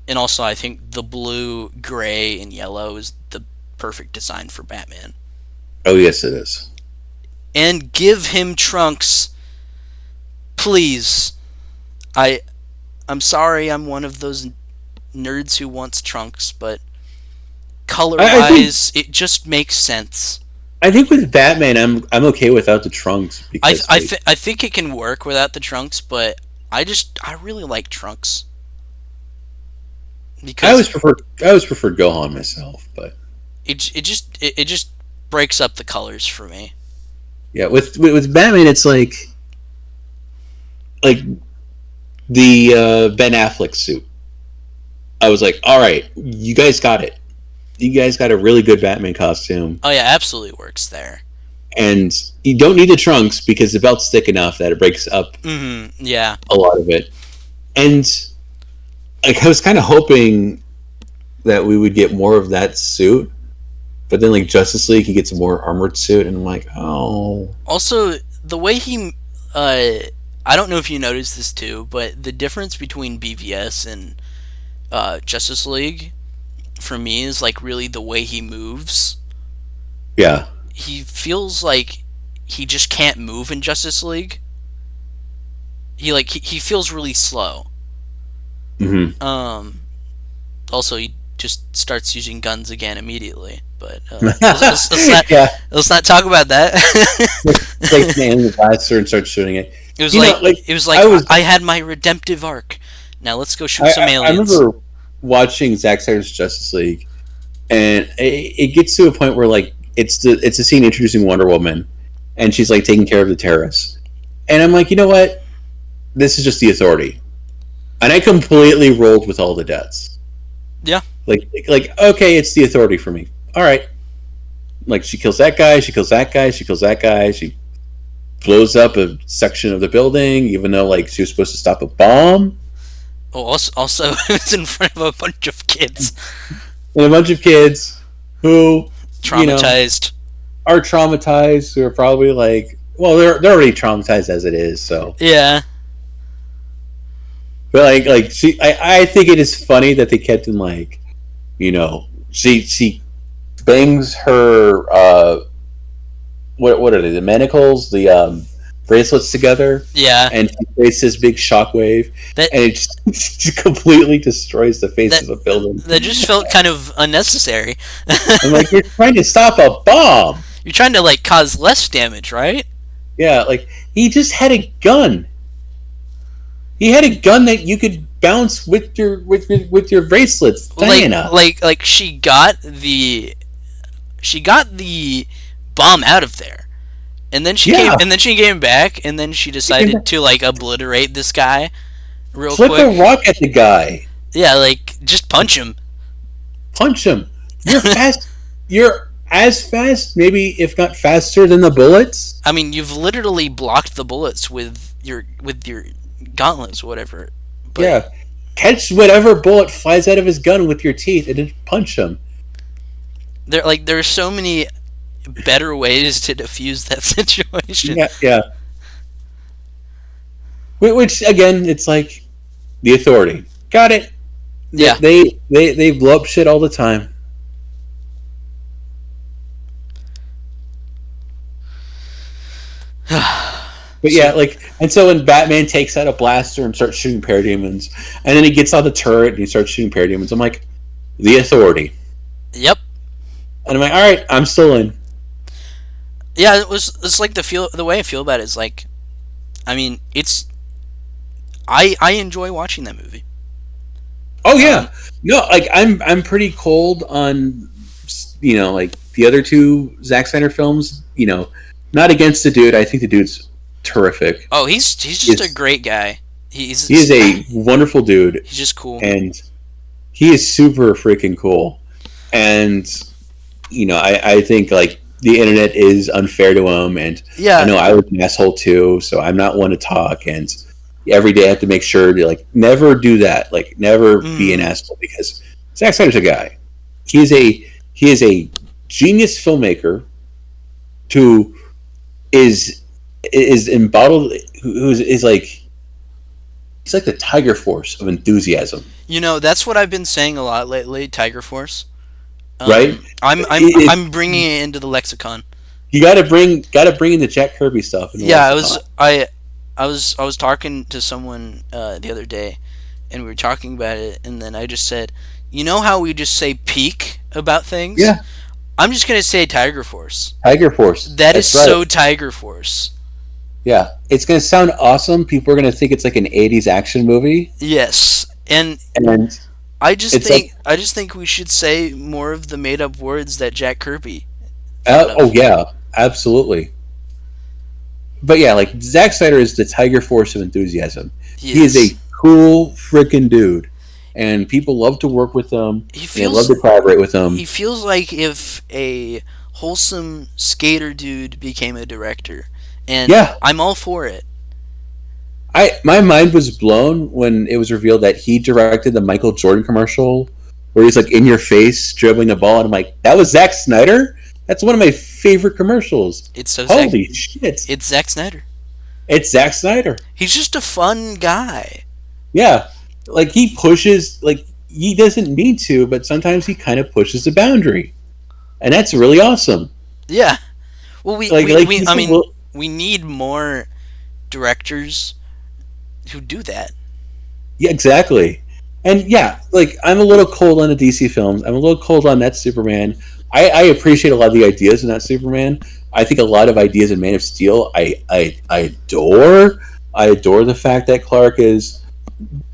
And also, I think the blue, gray, and yellow is the perfect design for Batman. Oh, yes, it is. And give him trunks, please. I'm sorry, I'm one of those nerds who wants trunks, but color-wise, it just makes sense. I think with Batman, I'm okay without the trunks because I think it can work without the trunks, but I really like trunks. Because I always preferred Gohan myself, but it just breaks up the colors for me. Yeah, with Batman, it's like the Ben Affleck suit. I was like, all right, you guys got it. You guys got a really good Batman costume. Oh yeah, absolutely works there. And you don't need the trunks because the belt's thick enough that it breaks up. Yeah, a lot of it. And like I was kind of hoping that we would get more of that suit, but then like Justice League, he gets a more armored suit, and I'm like, oh. Also, the way he, I don't know if you noticed this too, but the difference between BVS and Justice League, for me, is like really the way he moves. Yeah. He feels like he just can't move in Justice League. He feels really slow. Mm-hmm. Also, he just starts using guns again immediately. But let's not talk about that. Like man the blaster and start shooting it. It was like I had my redemptive arc. Now let's go shoot some aliens. I remember watching Zack Snyder's Justice League, and it gets to a point where like it's a scene introducing Wonder Woman, and she's like taking care of the terrorists, and I'm like, you know what, this is just the Authority, and I completely rolled with all the deaths. Yeah, like okay, it's the Authority for me. All right, like she kills that guy, she kills that guy, she kills that guy, she blows up a section of the building, even though like she was supposed to stop a bomb. Oh, also it was in front of a bunch of kids. And a bunch of kids who traumatized are traumatized, who are probably like, well, they're already traumatized as it is, so yeah. But like I think it is funny that they kept in like, she bangs her what are they, the manacles, the bracelets together, and she creates this big shockwave, and it just completely destroys the face of a building. That just felt kind of unnecessary. I'm like, you're trying to stop a bomb. You're trying to like cause less damage, right? Yeah, like he just had a gun. He had a gun that you could bounce with your bracelets, Diana. Like she got the bomb out of there. And then she came back, and then she decided to like obliterate this guy real quick. Flip a rock at the guy. Yeah, like just punch him. Punch him. You're fast. You're as fast, maybe if not faster than the bullets. I mean, you've literally blocked the bullets with your gauntlets or whatever. But yeah, catch whatever bullet flies out of his gun with your teeth and then punch him. There are so many better ways to diffuse that situation. Yeah. Which again, it's like the Authority. Got it. Yeah. They blow up shit all the time. But yeah, and so when Batman takes out a blaster and starts shooting parademons, and then he gets on the turret and he starts shooting parademons, I'm like, the Authority. Yep. And I'm like, all right, I'm still in. Yeah, it's like the way I feel about it is like, I mean, I enjoy watching that movie. Oh yeah, no, like I'm pretty cold on, like the other two Zack Snyder films. Not against the dude. I think the dude's terrific. Oh, he's just a great guy. He is a wonderful dude. He's just cool, and he is super freaking cool. And I think like the internet is unfair to him, and I know I was an asshole too, so I'm not one to talk, and every day I have to make sure to like never do that, like never be an asshole, because Zack Snyder's a guy. He is a genius filmmaker who is embottled, who is like, he's like the Tiger Force of enthusiasm. That's what I've been saying a lot lately, Tiger Force. Right? I'm bringing it into the lexicon. You gotta bring in the Jack Kirby stuff. Yeah, I was talking to someone the other day, and we were talking about it, and then I just said, how we just say peak about things? Yeah. I'm just gonna say Tiger Force. Tiger Force. That's right. So Tiger Force. Yeah, it's gonna sound awesome. People are gonna think it's like an '80s action movie. Yes, and I just think we should say more of the made up words that Jack Kirby. Yeah, absolutely. But yeah, like Zack Snyder is the Tiger Force of enthusiasm. He is a cool freaking dude, and people love to work with him. They love to collaborate with him. He feels like if a wholesome skater dude became a director, and I'm all for it. My mind was blown when it was revealed that he directed the Michael Jordan commercial where he's like in your face dribbling the ball, and I'm like, that was Zack Snyder? That's one of my favorite commercials. It's so holy shit! It's Zack Snyder. It's Zack Snyder. He's just a fun guy. Yeah, like he pushes, like he doesn't need to, but sometimes he kind of pushes the boundary, and that's really awesome. Yeah. Well, we need more directors who do that. Yeah, exactly. And yeah, like I'm a little cold on the DC films. I'm a little cold on that Superman. I appreciate a lot of the ideas in that Superman. I think a lot of ideas in Man of Steel I adore. I adore the fact that Clark is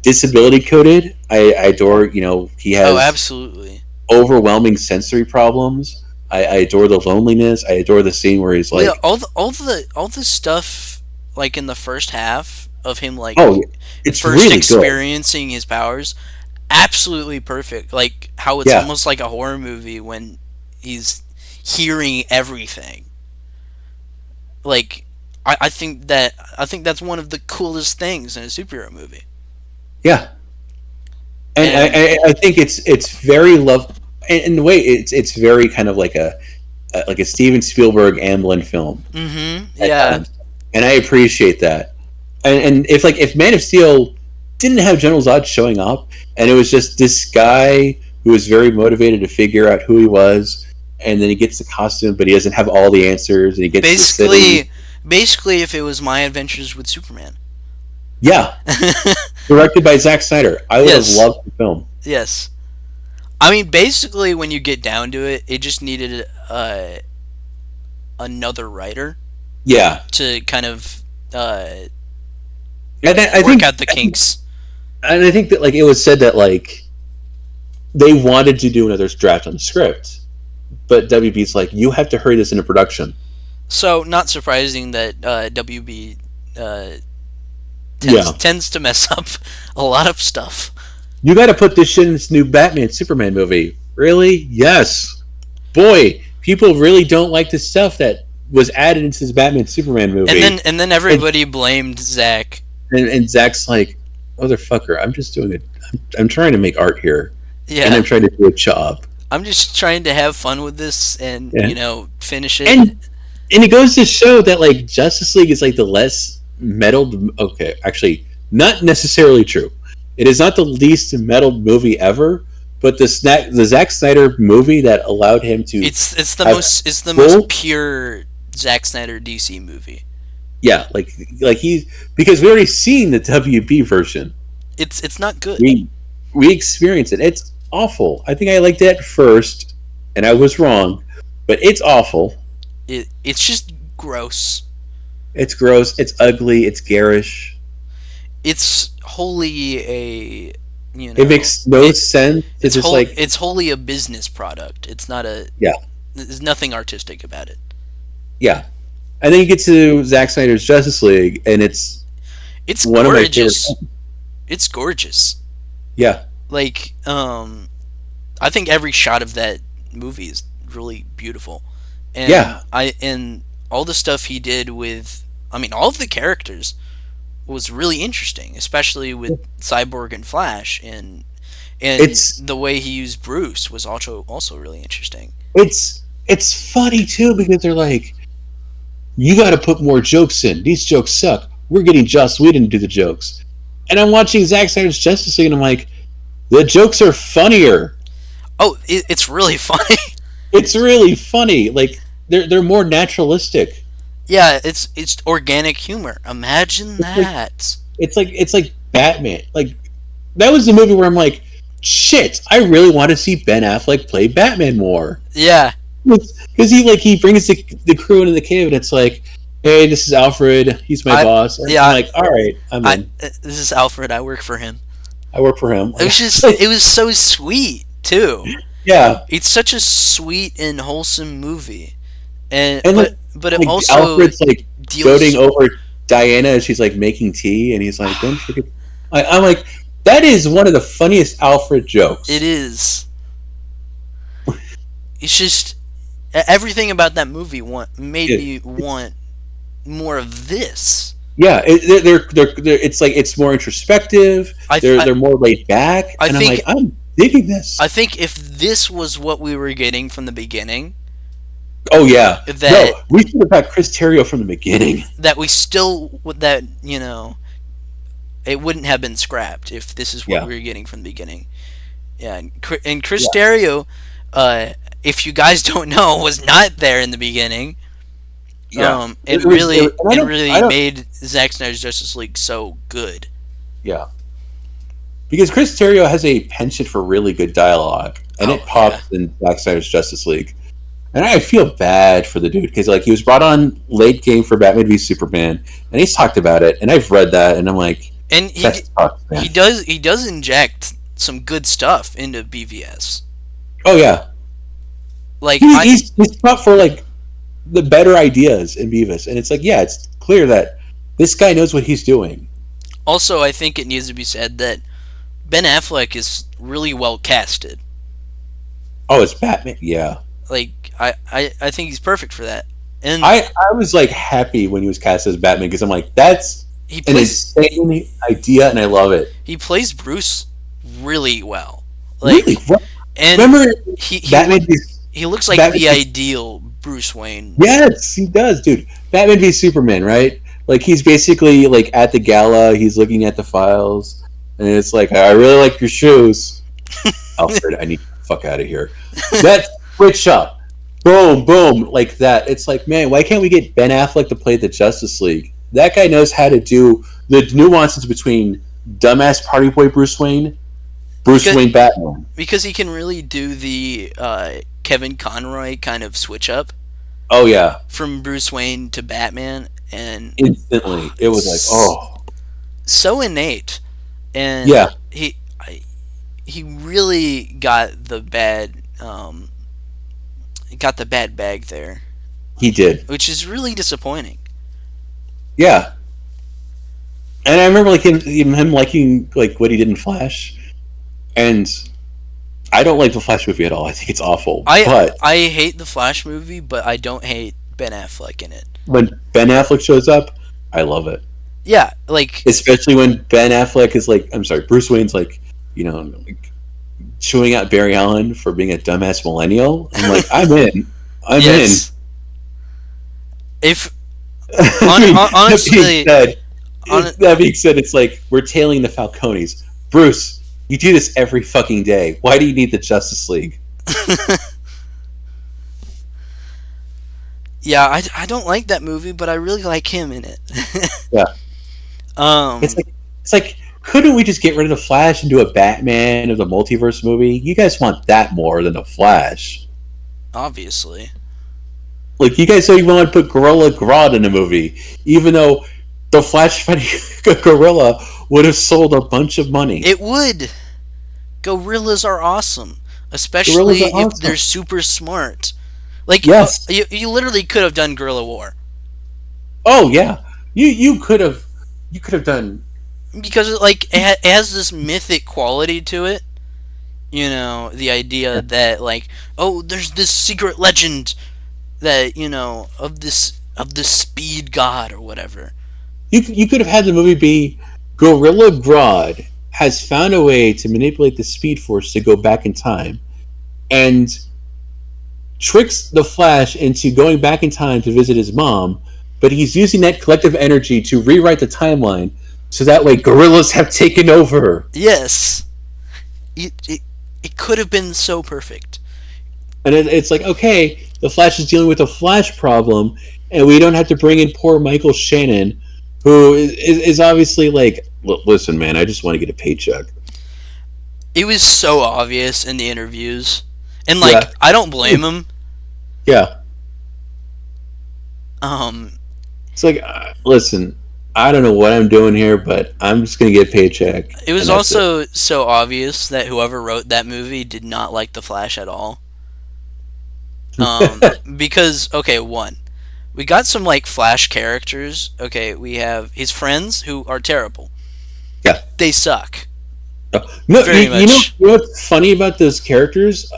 disability coded. I adore, he has absolutely overwhelming sensory problems. I adore the loneliness. I adore the scene where he's like all the stuff like in the first half of him like it's first really experiencing his powers, absolutely perfect. Like how it's almost like a horror movie when he's hearing everything. Like I think that's one of the coolest things in a superhero movie. Yeah, and I think it's very in the way it's very kind of like a Steven Spielberg Amblin film. Mm-hmm. Yeah, and I appreciate that. And if Man of Steel didn't have General Zod showing up, and it was just this guy who was very motivated to figure out who he was, and then he gets the costume, but he doesn't have all the answers, and he gets basically if it was My Adventures with Superman. Yeah, directed by Zack Snyder. I would have loved the film. Yes, I mean basically when you get down to it, it just needed another writer. Yeah, to kind of I work out the kinks. And I think that like it was said that like they wanted to do another draft on the script, but WB's like, you have to hurry this into production. So not surprising that WB tends to mess up a lot of stuff. You got to put this shit in this new Batman Superman movie. Really? Yes. Boy, people really don't like the stuff that was added into this Batman Superman movie. And then everybody blamed Zack. And Zack's like, motherfucker, I'm just doing it. I'm trying to make art here. Yeah. And I'm trying to do a job. I'm just trying to have fun with this and, finish it. And it goes to show that, like, Justice League is, like, the less meddled... Okay, actually, not necessarily true. It is not the least meddled movie ever, but the Zack Snyder movie that allowed him to... It's the most pure Zack Snyder DC movie. Yeah, like because we already seen the WB version. It's not good. We experienced it. It's awful. I think I liked it at first, and I was wrong, but it's awful. It's just gross. It's gross. It's ugly. It's garish. It's wholly a It makes no sense. It's wholly a business product. It's not a There's nothing artistic about it. Yeah. And then you get to Zack Snyder's Justice League, and it's one gorgeous. It's gorgeous. Yeah. Like, I think every shot of that movie is really beautiful, and Yeah. and all the stuff he did with, I mean, all of the characters was really interesting, especially with Cyborg and Flash, and It's the way he used Bruce was also really interesting. it's funny too because they're like, you got to put more jokes in. These jokes suck. We're getting Joss Whedon to do the jokes, and I'm watching Zack Snyder's Justice League, and I'm like, the jokes are funnier. Oh, it's really funny. It's really funny. Like they're more naturalistic. Yeah, it's organic humor. Imagine that. It's like Batman. Like that was the movie where I'm like, shit, I really want to see Ben Affleck play Batman more. Yeah, Because he brings the crew into the cave and it's like, hey, this is Alfred. He's my boss. And I'm like, all right, I'm in. This is Alfred. I work for him. I work for him. It was just, it was so sweet too. Yeah, it's such a sweet and wholesome movie, and but it like, also Alfred's like doting over Diana as she's like making tea, and he's like, don't forget. I'm like, that is one of the funniest Alfred jokes. It is. It's just everything about that movie made me want more of this. Yeah, they're it's like it's more introspective. They're more laid back, and I'm digging this. I think if this was what we were getting from the beginning. Oh yeah, we should have had Chris Terrio from the beginning. That we still it wouldn't have been scrapped if this is what we were getting from the beginning. Yeah, and Chris Terrio, if you guys don't know, was not there in the beginning. Yeah, it really made Zack Snyder's Justice League so good. Yeah, because Chris Terrio has a penchant for really good dialogue, and it pops in Zack Snyder's Justice League. And I feel bad for the dude because like he was brought on late game for Batman v Superman, and he's talked about it, and I've read that, and I'm like, and he does inject some good stuff into BVS. Oh yeah, like he's fought for like the better ideas in Beavis, and it's like, yeah, it's clear that this guy knows what he's doing. Also, I think it needs to be said that Ben Affleck is really well casted. Oh, it's Batman, yeah. Like I think he's perfect for that. And I was like happy when he was cast as Batman because I'm like, that's an insane idea, and I love it. He plays Bruce really well. Like, really? And remember Batman? He looks like Batman the ideal Bruce Wayne. Yes, he does, dude. Batman v Superman, right? Like he's basically like at the gala, he's looking at the files, and it's like, I really like your shoes, Alfred. I need to fuck out of here. That switch up, boom, boom, like that. It's like, man, why can't we get Ben Affleck to play the Justice League? That guy knows how to do the nuances between dumbass party boy Bruce Wayne, Wayne Batman. Because he can really do the Kevin Conroy kind of switch up. Oh yeah, from Bruce Wayne to Batman, and instantly it was like, so innate, and yeah, he really got the bad bag there. He did, which is really disappointing. Yeah, and I remember like him liking like what he did in Flash, and I don't like the Flash movie at all. I think it's awful. I hate the Flash movie, but I don't hate Ben Affleck in it. When Ben Affleck shows up, I love it. Yeah, like especially when Ben Affleck is like, I'm sorry, Bruce Wayne's like, like chewing out Barry Allen for being a dumbass millennial. I'm like, I'm in. I'm in. If honestly, that being said, it's like we're tailing the Falcones. Bruce, you do this every fucking day. Why do you need the Justice League? Yeah, I don't like that movie, but I really like him in it. Yeah. It's like, couldn't we just get rid of the Flash and do a Batman of the multiverse movie? You guys want that more than the Flash. Obviously. Like, you guys said you want to put Gorilla Grodd in a movie, even though the Flash fighting Gorilla would have sold a bunch of money. It would. Gorillas are awesome, especially if they're super smart. Like, yes. You literally could have done Guerrilla War. Oh yeah, you could have done, because like it has this mythic quality to it. You know, the idea that like, oh, there's this secret legend that, you know, of this speed god or whatever. You could have had the movie be Gorilla Grodd has found a way to manipulate the Speed Force to go back in time, and tricks the Flash into going back in time to visit his mom, but he's using that collective energy to rewrite the timeline so that way gorillas have taken over. Yes. It could have been so perfect. And it's like, okay, the Flash is dealing with a Flash problem, and we don't have to bring in poor Michael Shannon, who is obviously like, listen, man, I just want to get a paycheck. It was so obvious in the interviews. And, like, I don't blame him. Yeah. It's like, listen, I don't know what I'm doing here, but I'm just going to get a paycheck. It was also so obvious that whoever wrote that movie did not like The Flash at all. Because, okay, one, we got some, like, Flash characters. Okay, we have his friends who are terrible. Yeah. They suck. No, you know what's funny about those characters?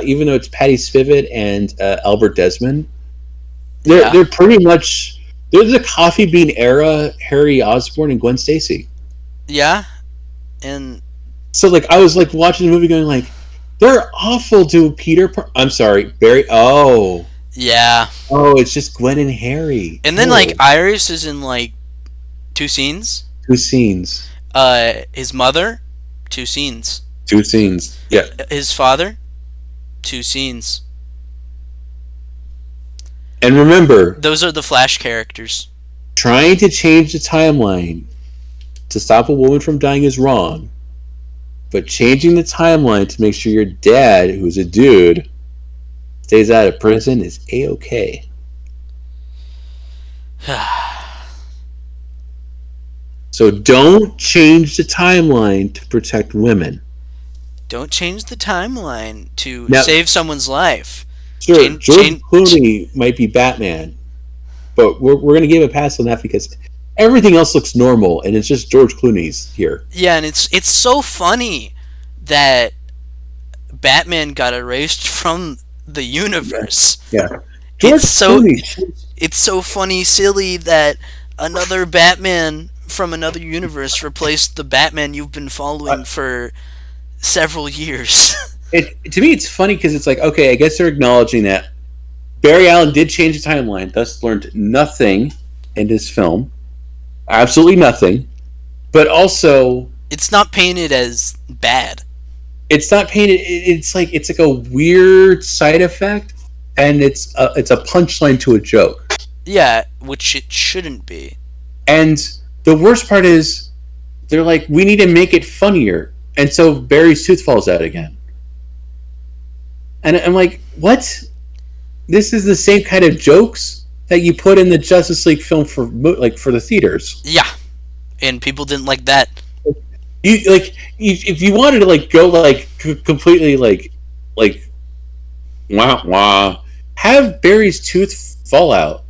Even though it's Patty Spivot and Albert Desmond, they're pretty much they're the Coffee Bean era Harry Osborn and Gwen Stacy. Yeah, and so like I was like watching the movie, going like, they're awful to Peter. I'm sorry, Barry. Oh, yeah. Oh, it's just Gwen and Harry. And then like Iris is in like 2 scenes. 2 scenes. His mother. 2 scenes. 2 scenes. Yeah. His father. 2 scenes. And remember, those are the Flash characters. Trying to change the timeline to stop a woman from dying is wrong. But changing the timeline to make sure your dad, who's a dude, stays out of prison is A-okay. So don't change the timeline to protect women. Don't change the timeline to save someone's life. Sure, George Clooney might be Batman, but we're going to give a pass on that because everything else looks normal, and it's just George Clooney's here. Yeah, and it's so funny that Batman got erased from the universe. Yeah. It's so funny, silly that another Batman from another universe replaced the Batman you've been following for several years. To me, it's funny because it's like, okay, I guess they're acknowledging that Barry Allen did change the timeline, thus learned nothing in his film. Absolutely nothing. But also, it's not painted as bad. It's not painted. It's like a weird side effect, and it's a punchline to a joke. Yeah, which it shouldn't be. And the worst part is, they're like, we need to make it funnier, and so Barry's tooth falls out again. And I'm like, what? This is the same kind of jokes that you put in the Justice League film for the theaters. Yeah, and people didn't like that. If you wanted to go completely wah wah, have Barry's tooth fall out,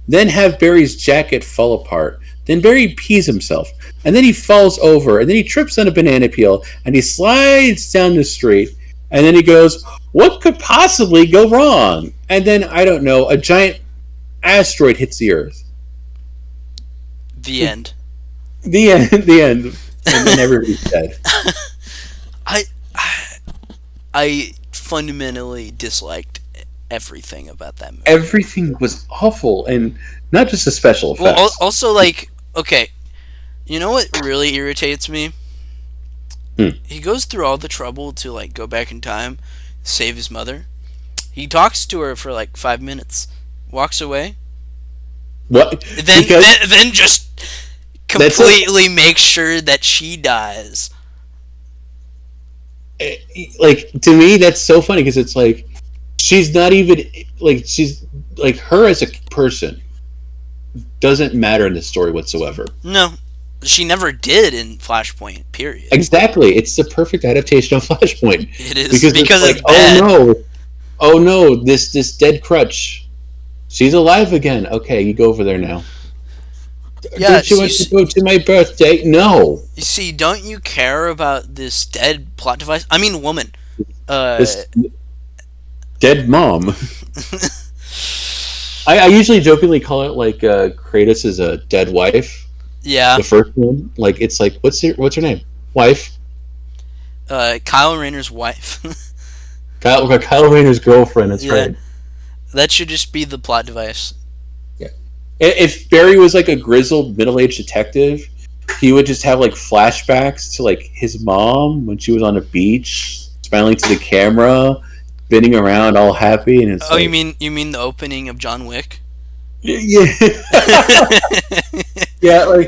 then have Barry's jacket fall apart, then Barry pees himself, and then he falls over, and then he trips on a banana peel, and he slides down the street, and then he goes, what could possibly go wrong? And then, I don't know, a giant asteroid hits the Earth. The end. The end. And then everybody's dead. I fundamentally disliked everything about that movie. Everything was awful, and not just the special effects. Well, also, okay, you know what really irritates me? He goes through all the trouble to, go back in time, save his mother. He talks to her for, 5 minutes, walks away. What? Then just completely makes sure that she dies. To me, that's so funny, because it's she's not even, she's, her as a person doesn't matter in the story whatsoever. No. She never did in Flashpoint, period. Exactly. It's the perfect adaptation of Flashpoint. It is, because it's bad. Oh no, this dead crutch. She's alive again. Okay, you go over there now. Yeah, don't you want to go to my birthday? No. You see, don't you care about this dead plot device? I mean, woman. This dead mom. I usually jokingly call it like Kratos is a dead wife. Yeah. The first one, like it's like what's her name? Wife. Kyle Rayner's wife. Kyle Rayner's girlfriend. That's right. That should just be the plot device. Yeah. If Barry was like a grizzled middle-aged detective, he would just have like flashbacks to like his mom when she was on a beach, smiling to the camera, spinning around, all happy, and it's. Oh, like, you mean the opening of John Wick? Yeah. Yeah,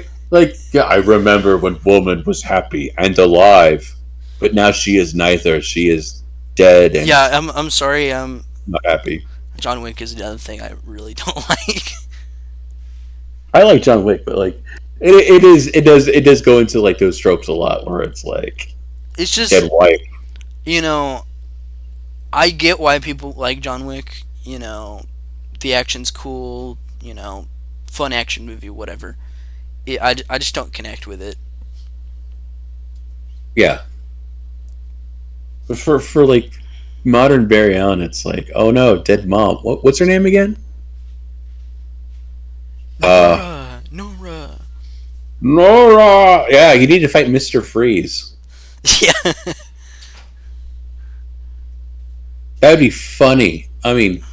yeah. I remember when woman was happy and alive, but now she is neither. She is dead. And yeah, I'm sorry. Not happy. John Wick is another thing I really don't like. I like John Wick, but like it does go into like those tropes a lot where it's like it's just dead wife. You know, I get why people like John Wick. You know, the action's cool. You know, fun action movie, whatever. I just don't connect with it. Yeah. But for like modern Barry Allen, it's like, oh no, dead mom. What's her name again? Nora. Yeah, you need to fight Mr. Freeze. Yeah. That'd be funny. I mean,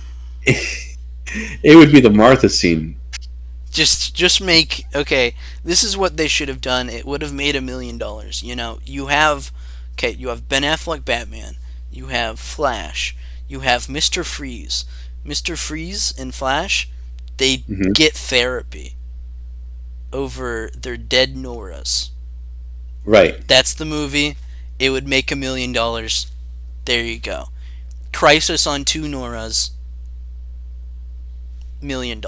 it would be the Martha scene. Just make, okay, this is what they should have done. It would have made $1 million. You know, you have Ben Affleck Batman. You have Flash. You have Mr. Freeze. Mr. Freeze and Flash, they get therapy over their dead Noras. Right. That's the movie. It would make $1 million. There you go. Crisis on 2 Noras. $1 million.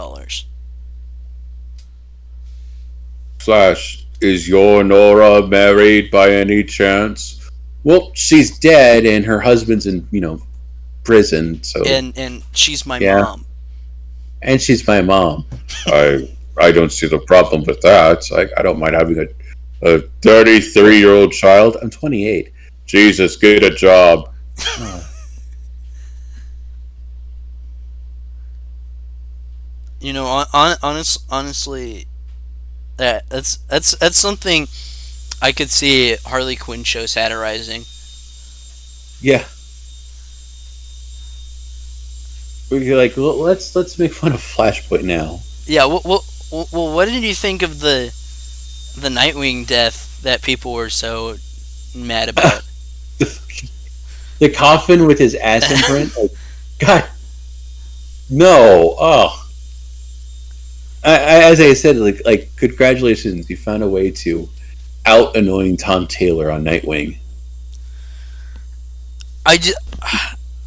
Flash, is your Nora married by any chance? Well, she's dead, and her husband's in prison. So and she's my mom. And she's my mom. I don't see the problem with that. I don't mind having a 33-year-old child. I'm 28. Jesus, get a job. You know, honestly, that's something I could see Harley Quinn show satirizing. Yeah. We're like, well, let's make fun of Flashpoint now. Yeah. Well, what did you think of the Nightwing death that people were so mad about? The coffin with his ass imprint. Like, God, no. Oh. As I said, like, congratulations, you found a way to out annoying Tom Taylor on Nightwing.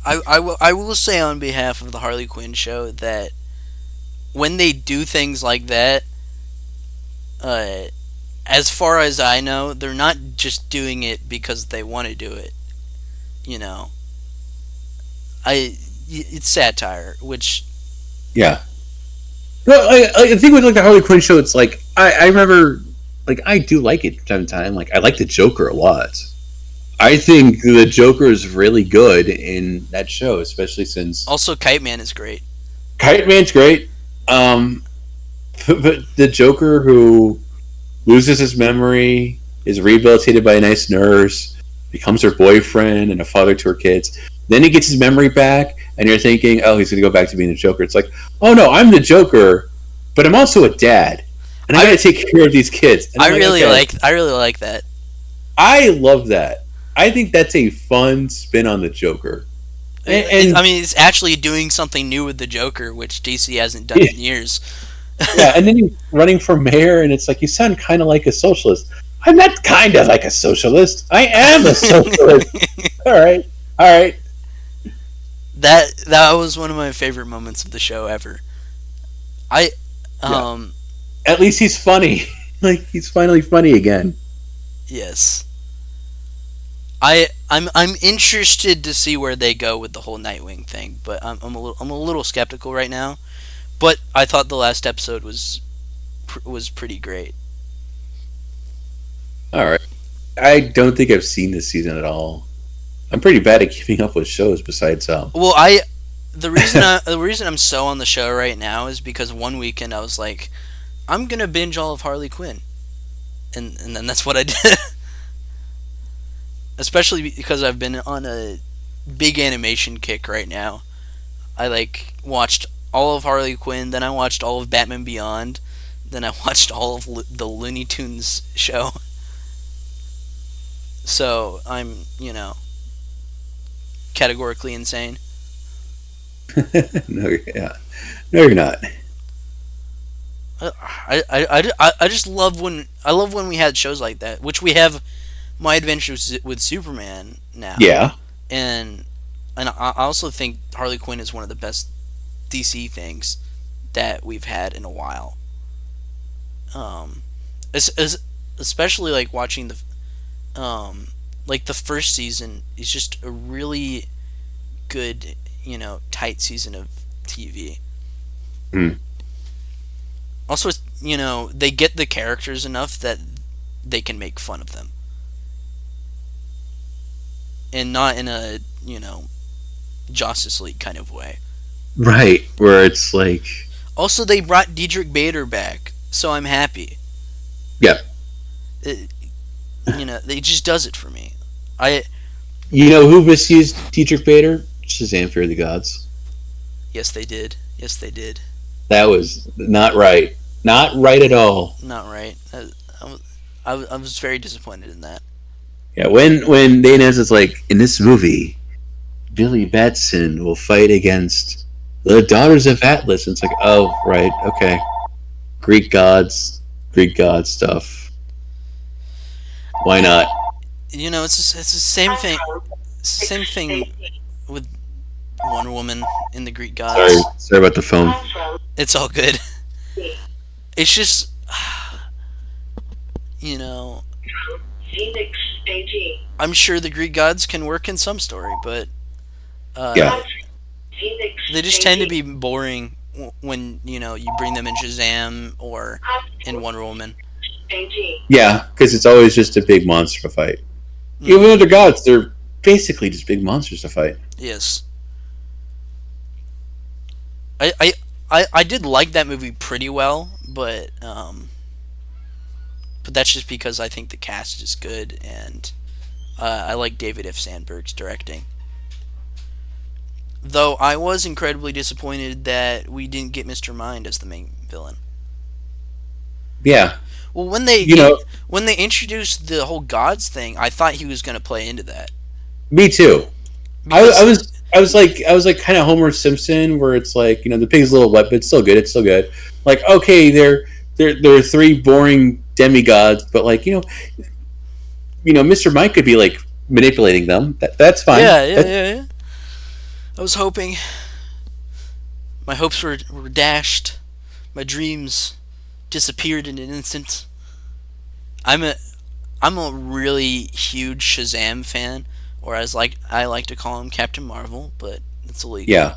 I will say on behalf of the Harley Quinn show that when they do things like that, as far as I know, they're not just doing it because they want to do it. You know, it's satire, which Well, I think with like the Harley Quinn show, it's like I remember, like, I do like it from time to time. Like, I like the Joker a lot. I think the Joker is really good in that show, especially since also Kite Man is great. Kite Man's great. But the Joker who loses his memory, is rehabilitated by a nice nurse, becomes her boyfriend and a father to her kids. Then he gets his memory back, and you're thinking, oh, he's going to go back to being the Joker. It's like, oh no, I'm the Joker, but I'm also a dad, and I got to take care of these kids. And I really like that. I love that. I think that's a fun spin on the Joker. And I mean, it's actually doing something new with the Joker, which DC hasn't done in years. Yeah, and then he's running for mayor, and it's like, you sound kind of like a socialist. I'm not kind of like a socialist. I am a socialist. All right. That was one of my favorite moments of the show ever. At least he's funny. Like, he's finally funny again. Yes. I'm interested to see where they go with the whole Nightwing thing, but I'm a little skeptical right now. But I thought the last episode was pretty great. All right. I don't think I've seen this season at all. I'm pretty bad at keeping up with shows. Besides, well, the reason I'm so on the show right now is because one weekend I was like, I'm gonna binge all of Harley Quinn, and then that's what I did. Especially because I've been on a big animation kick right now. I watched all of Harley Quinn, then I watched all of Batman Beyond, then I watched all of the Looney Tunes show. So I'm, categorically insane. No, you're not. I just love when we had shows like that, which we have. My Adventures with Superman now. Yeah. And I also think Harley Quinn is one of the best DC things that we've had in a while. Especially like watching the first season is just a really good, tight season of TV. Mm. Also, they get the characters enough that they can make fun of them. And not in a, Justice League kind of way. Right, where it's like... Also, they brought Diedrich Bader back, so I'm happy. Yeah. It just does it for me. You know who misused Diedrich Bader? Shazam! Fear the Gods. Yes, they did. That was not right. Not right at all. Not right. I was very disappointed in that. Yeah, when they announced it's like, in this movie, Billy Batson will fight against the Daughters of Atlas. And it's like, oh, right, okay. Greek god stuff. Why not? It's the same thing. It's the same thing with Wonder Woman in the Greek gods. Sorry about the phone. It's all good. It's just, Phoenix AG. I'm sure the Greek gods can work in some story, but yeah, they just tend to be boring when you bring them in Shazam or in Wonder Woman. Yeah, because it's always just a big monster to fight. Mm-hmm. Even though they're gods, they're basically just big monsters to fight. Yes. I did like that movie pretty well, but that's just because I think the cast is good, and I like David F. Sandberg's directing. Though I was incredibly disappointed that we didn't get Mr. Mind as the main villain. Yeah. Well, when they introduced the whole gods thing, I thought he was going to play into that. Me too. I was like kind of Homer Simpson, where it's like, the pig's a little wet, but it's still good. It's still good. Like, okay, there are three boring demigods, but like, Mr. Mike could be like manipulating them. That's fine. Yeah. I was hoping. My hopes were dashed. My dreams disappeared in an instant. I'm a really huge Shazam fan, or as I like to call him, Captain Marvel, but it's illegal. Yeah.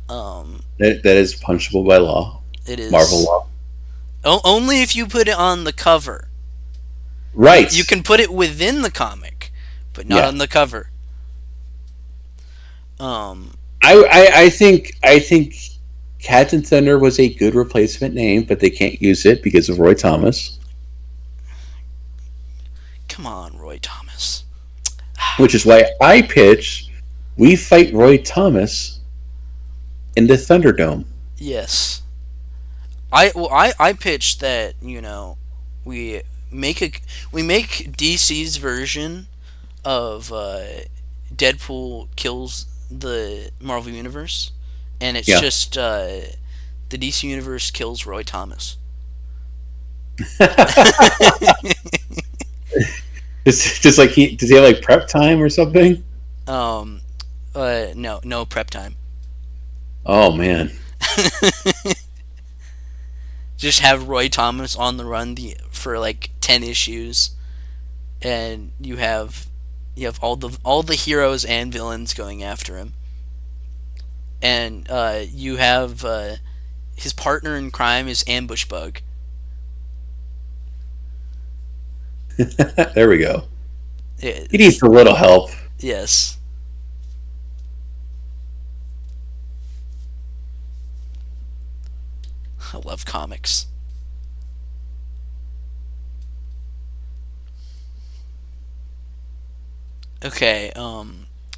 That is punishable by law. It is. Marvel law. Only if you put it on the cover. Right. You can put it within the comic, but not on the cover. I think Captain Thunder was a good replacement name, but they can't use it because of Roy Thomas. Come on, Roy Thomas. Which is why I pitch, we fight Roy Thomas in the Thunderdome. Yes. I pitched that, we make DC's version of Deadpool kills the Marvel Universe, and it's just the DC Universe kills Roy Thomas. Just like does he have like prep time or something? No prep time. Oh man. Just have Roy Thomas on the run for like 10 issues, and you have all the heroes and villains going after him, and you have his partner in crime is Ambush Bug. There we go. He needs a little help. Yes. I love comics. Okay,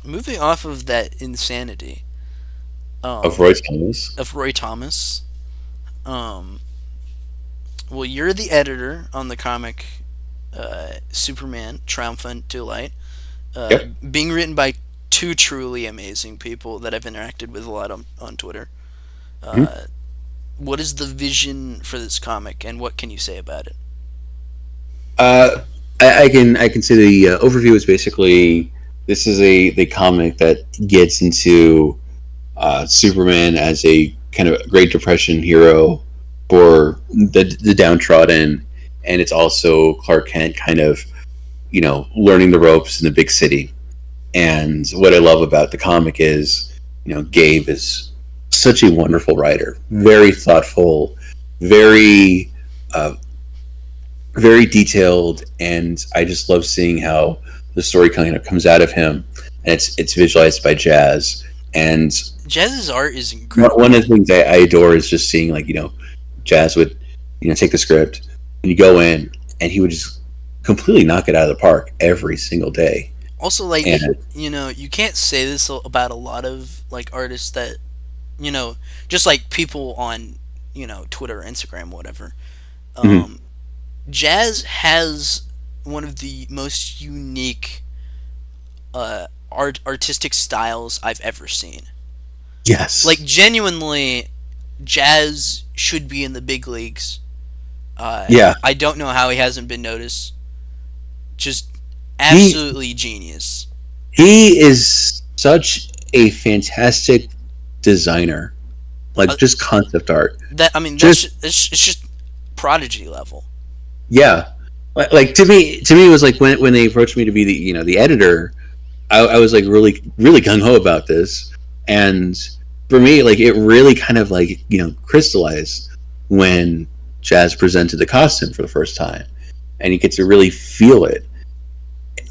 moving off of that insanity, Of um, Roy Thomas. of Roy Thomas, um, well, you're the editor on the comic Superman Triumphant Delight, Yep. being written by two truly amazing people that I've interacted with a lot on Twitter. Mhm. What is the vision for this comic, and what can you say about it? Uh, I can say the overview is basically this is a the comic that gets into Superman as a kind of Great Depression hero for the downtrodden, and it's also Clark Kent kind of learning the ropes in the big city. And what I love about the comic is Gabe is such a wonderful writer, very thoughtful, very uh, very detailed, and I just love seeing how the story kind of comes out of him, and it's visualized by Jazz. And Jazz's art is one incredible. of the things I adore is just seeing Jazz would take the script and you go in and he would just completely knock it out of the park every single day. Also, like, And you can't say this about a lot of like artists that you know, just like people on Twitter, Instagram, whatever. mhm, Um, Jazz has one of the most unique artistic styles I've ever seen. Like, yes, genuinely, Jazz should be in the big leagues. yeah, I don't know how he hasn't been noticed. Just he absolutely genius. he is such a fantastic designer, like Uh, just concept art. that I mean, Just it's just prodigy level. yeah, like to me it was like when they approached me to be the the editor. I was like really gung ho about this, and for me, like it really kind of like crystallized when Jazz presented the costume for the first time, and you get to really feel it,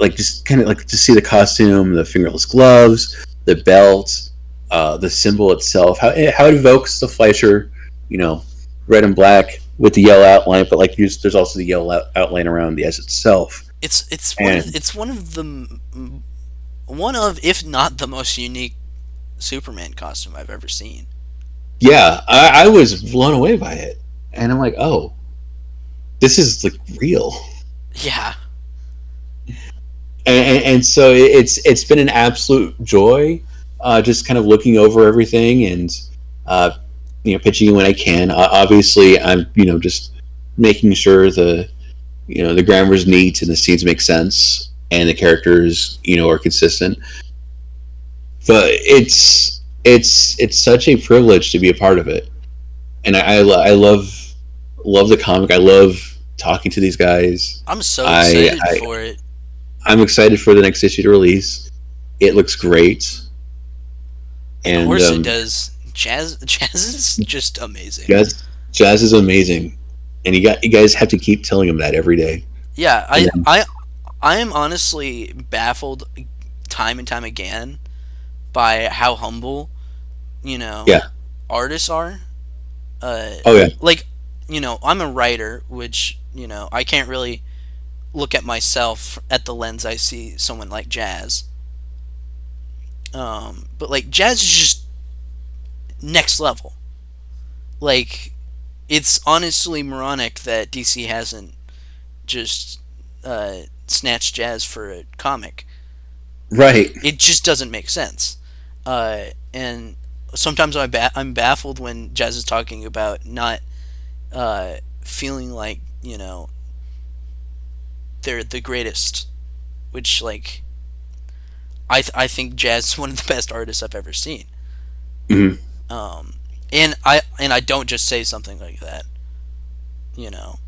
like just kind of like to see the costume, the fingerless gloves, the belt, the symbol itself, how it evokes the Fleischer, you know, red and black with the yellow outline, but like there's also the yellow outline around the S itself, and It's one of if not the most unique Superman costume I've ever seen. yeah, I was blown away by it, and I'm like, oh, this is like real, Yeah. and so it's been an absolute joy, just kind of looking over everything and uh, pitching when I can. Obviously, I'm just making sure the grammar's neat and the scenes make sense and the characters are consistent. But it's such a privilege to be a part of it, and I love the comic. I love talking to these guys. I'm so I, excited I for it. I'm excited for the next issue to release. It looks great, Of and course it does. Jazz is just amazing. Jazz is amazing, and you guys have to keep telling him that every day. Yeah, And then, I am honestly baffled time and time again by how humble, you know, yeah, artists are. oh yeah, Like, I'm a writer, which, I can't really look at myself at the lens I see someone like Jazz. But like Jazz is just next level. Like, it's honestly moronic that DC hasn't just snatched Jazz for a comic. right, It just doesn't make sense. And sometimes I'm baffled when Jazz is talking about not feeling like they're the greatest, which like I think Jazz is one of the best artists I've ever seen. hmm Um, and I don't just say something like that. You know,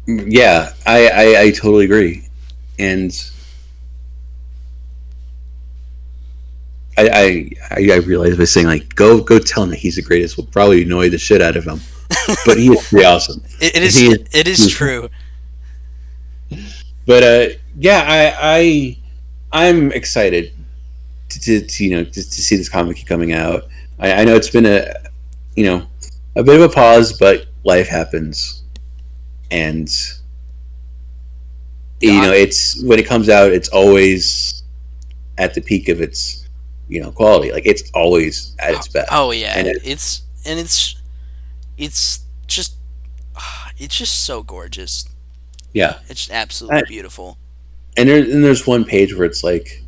yeah. I totally agree, and I realize by saying like go tell him that he's the greatest will probably annoy the shit out of him, but he is pretty awesome. it is He is, it he is is true. but yeah, I'm excited to see this comic keep coming out. I know it's been a bit of a pause, but life happens, and it's when it comes out, it's always at the peak of its quality. Like it's always at its best. Oh yeah, and it's just so gorgeous. Yeah, it's absolutely beautiful. And there's one page where it's like,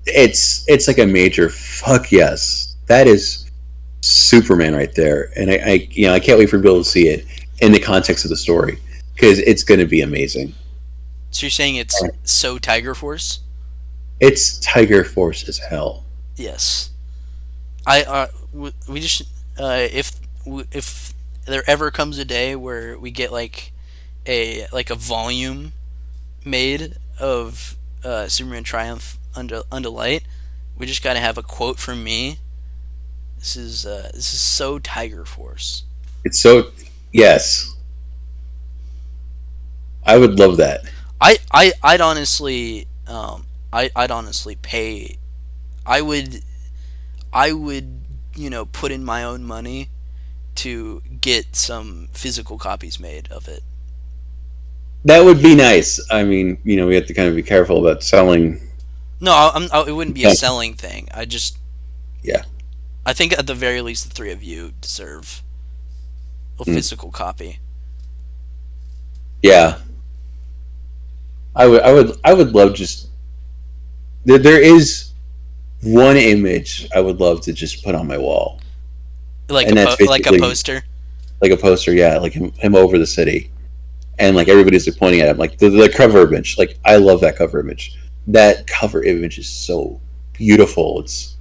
it's like a major fuck yes, that is Superman right there, and I can't wait for people to see it in the context of the story because it's going to be amazing. So you're saying it's so Tiger Force? It's Tiger Force as hell. Yes. We just if there ever comes a day where we get like a volume made of Superman Triumph under light, we just got to have a quote from me. This is so Tiger Force. It's so, yes. I would love that. I'd honestly I'd honestly pay. I would put in my own money to get some physical copies made of it. That would be nice. I mean, we have to kind of be careful about selling. No, it wouldn't be a selling thing. Yeah. I think at the very least the three of you deserve a physical copy. Yeah. I would love just there is one image I would love to just put on my wall. Like a poster? Like a poster, yeah, like him over the city. And like everybody's like pointing at him, like the cover image. Like I love that cover image. That cover image is so beautiful. It's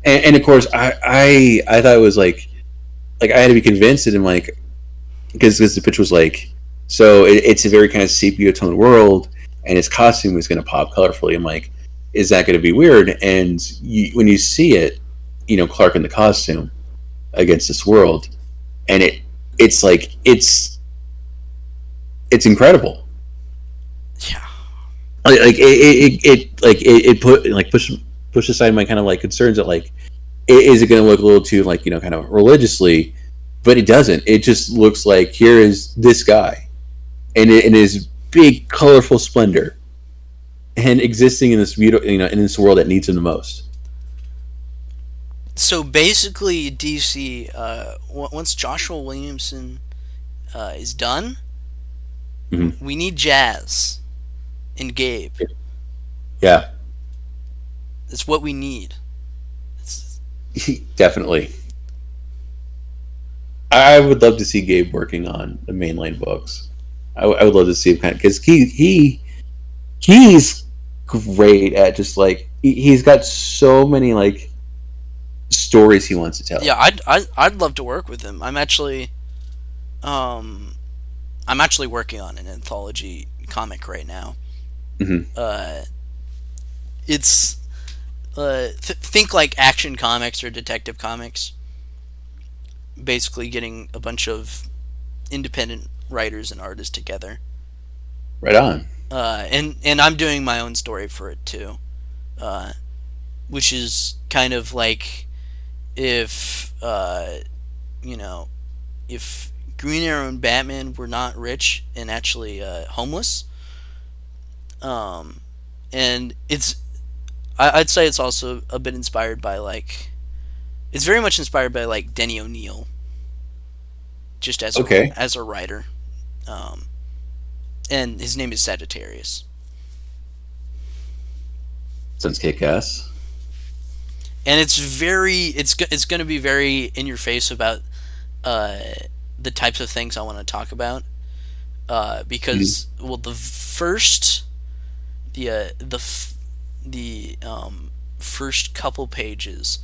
and of course I thought it was like I had to be convinced that because the pitch was like, so it's a very kind of sepia tone world, and his costume is going to pop colorfully. I'm like, is that going to be weird? And when you see it, Clark in the costume against this world, and it's like it's incredible. Yeah. Push aside my kind of like concerns that like, is it going to look a little too like kind of religiously, but it doesn't. It just looks like here is this guy, and in his big colorful splendor, and existing in this beautiful in this world that needs him the most. So basically, DC, once Joshua Williamson is done, we need Jazz and Gabe. Yeah. It's what we need. Definitely. I would love to see Gabe working on the mainline books. I would love to see him because he's great at just like he's got so many like stories he wants to tell. Yeah, I'd love to work with him. I'm actually working on an anthology comic right now. It's think like Action Comics or Detective Comics. Basically, getting a bunch of independent writers and artists together. Right on. And I'm doing my own story for it too, which is kind of like if if Green Arrow and Batman were not rich and actually homeless. And I'd say it's also a bit inspired by it's very much inspired by like Denny O'Neil, just as a writer, and his name is Sagittarius. Sounds kick-ass. And it's going to be very in your face about the types of things I want to talk about, because well the first couple pages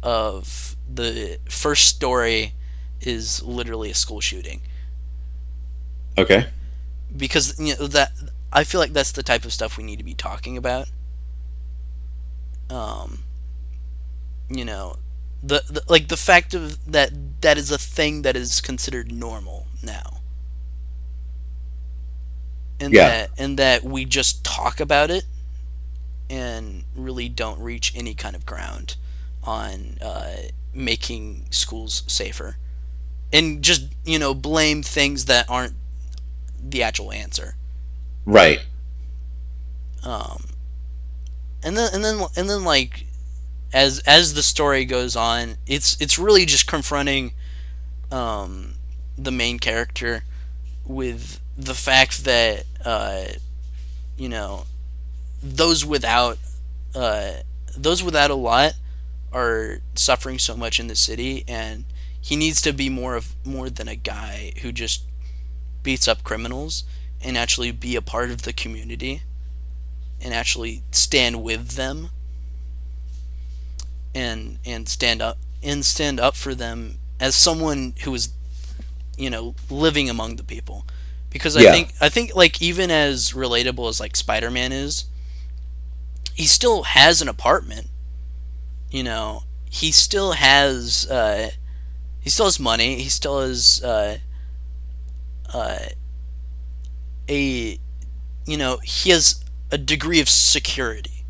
of the first story is literally a school shooting. Okay. Because that I feel like that's the type of stuff we need to be talking about. The fact of that is a thing that is considered normal now. And that we just talk about it and really don't reach any kind of ground on making schools safer, and just blame things that aren't the actual answer. Right. And then like as the story goes on, it's really just confronting the main character with the fact that those without a lot are suffering so much in the city, and he needs to be more than a guy who just beats up criminals, and actually be a part of the community and actually stand with them and stand up for them as someone who is living among the people. Because I think like, even as relatable as like Spider-Man is, he still has an apartment. He still has money. He still has he has a degree of security.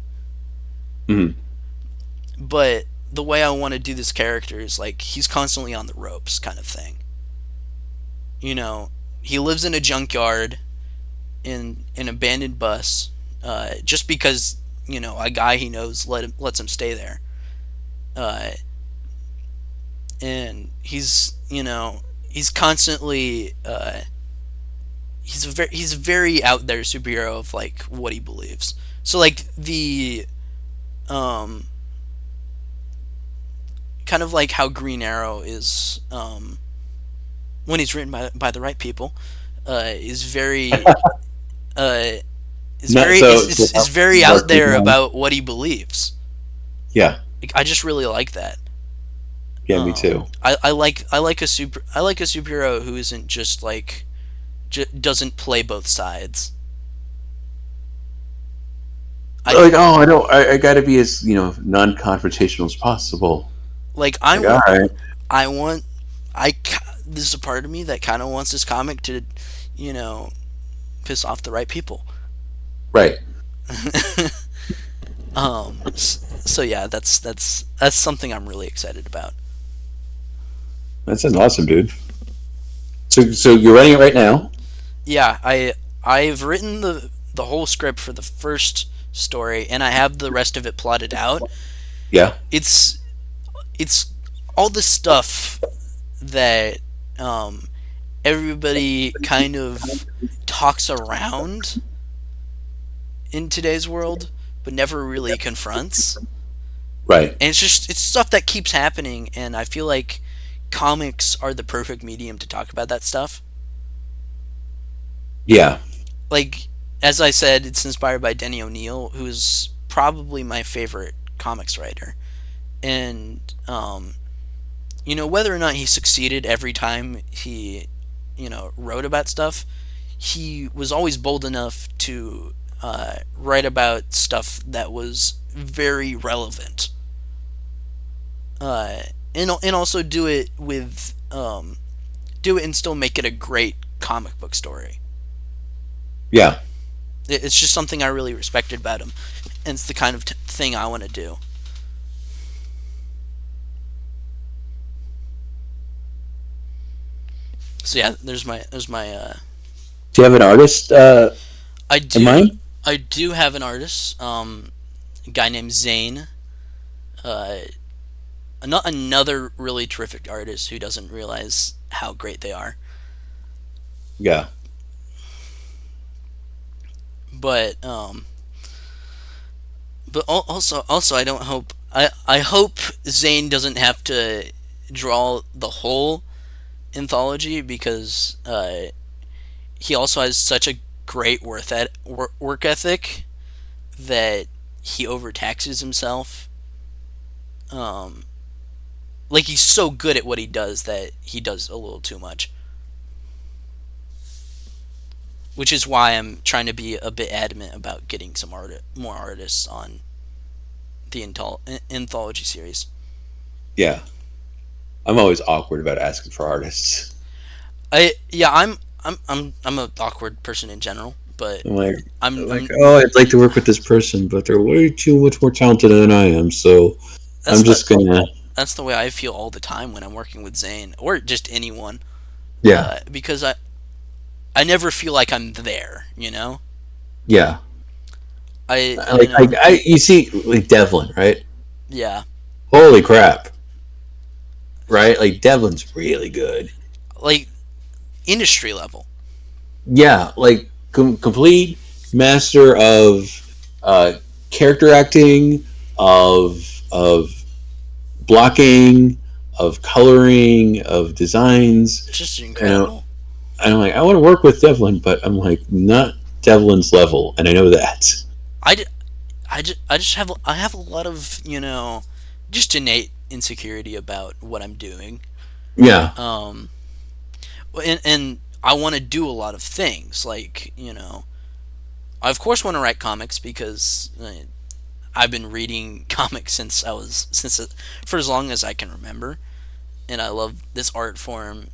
Mm-hmm. But the way I want to do this character is like, he's constantly on the ropes kind of thing. He lives in a junkyard in an abandoned bus, just because a guy he knows lets him stay there. And he's constantly he's a very out there superhero of like what he believes. So like the kind of like how Green Arrow is, when he's written by the right people, is very is very out there about what he believes. Yeah. Like, I just really like that. Yeah, me too. I like a superhero who isn't just like doesn't play both sides. I gotta be as non-confrontational as possible. Like, there's a part of me that kind of wants this comic to, piss off the right people. Right. So yeah, that's something I'm really excited about. That sounds awesome, dude. So you're writing it right now? Yeah, I've written the whole script for the first story, and I have the rest of it plotted out. Yeah. It's all the stuff that everybody kind of talks around in today's world, but never really confronts. Right. And it's stuff that keeps happening, and I feel like comics are the perfect medium to talk about that stuff. Yeah. Like, as I said, it's inspired by Denny O'Neil, who is probably my favorite comics writer. And whether or not he succeeded every time he wrote about stuff, he was always bold enough to write about stuff that was very relevant, and also do it and still make it a great comic book story. Yeah. It's just something I really respected about him, and it's the kind of thing I want to do. So yeah, there's my Do you have an artist? I do. In mind? I do have an artist, a guy named Zane. Another really terrific artist who doesn't realize how great they are. Yeah. But also I don't hope I hope Zane doesn't have to draw the whole anthology, because he also has such a great work ethic that he overtaxes himself. Like, he's so good at what he does that he does a little too much. Which is why I'm trying to be a bit adamant about getting some more artists on the anthology series. Yeah. I'm always awkward about asking for artists. I'm an awkward person in general, But I'm like, I'm I'd like to work with this person, but they're way too much more talented than I am, so I'm just gonna. That's the way I feel all the time when I'm working with Zane or just anyone. Yeah. Because I never feel like I'm there, you know. Yeah. I You see, like Devlin, right? yeah. Holy crap! Right, like Devlin's really good. Like industry level. Yeah, like complete master of uh, character acting, of blocking, of coloring, of designs. Just And, incredible. and I'm like, I want to work with Devlin, but I'm like, not Devlin's level, and I know that. I just have a lot of, just innate insecurity about what I'm doing. Yeah. And I want to do a lot of things, like, I of course want to write comics because I've been reading comics for as long as I can remember, and I love this art form.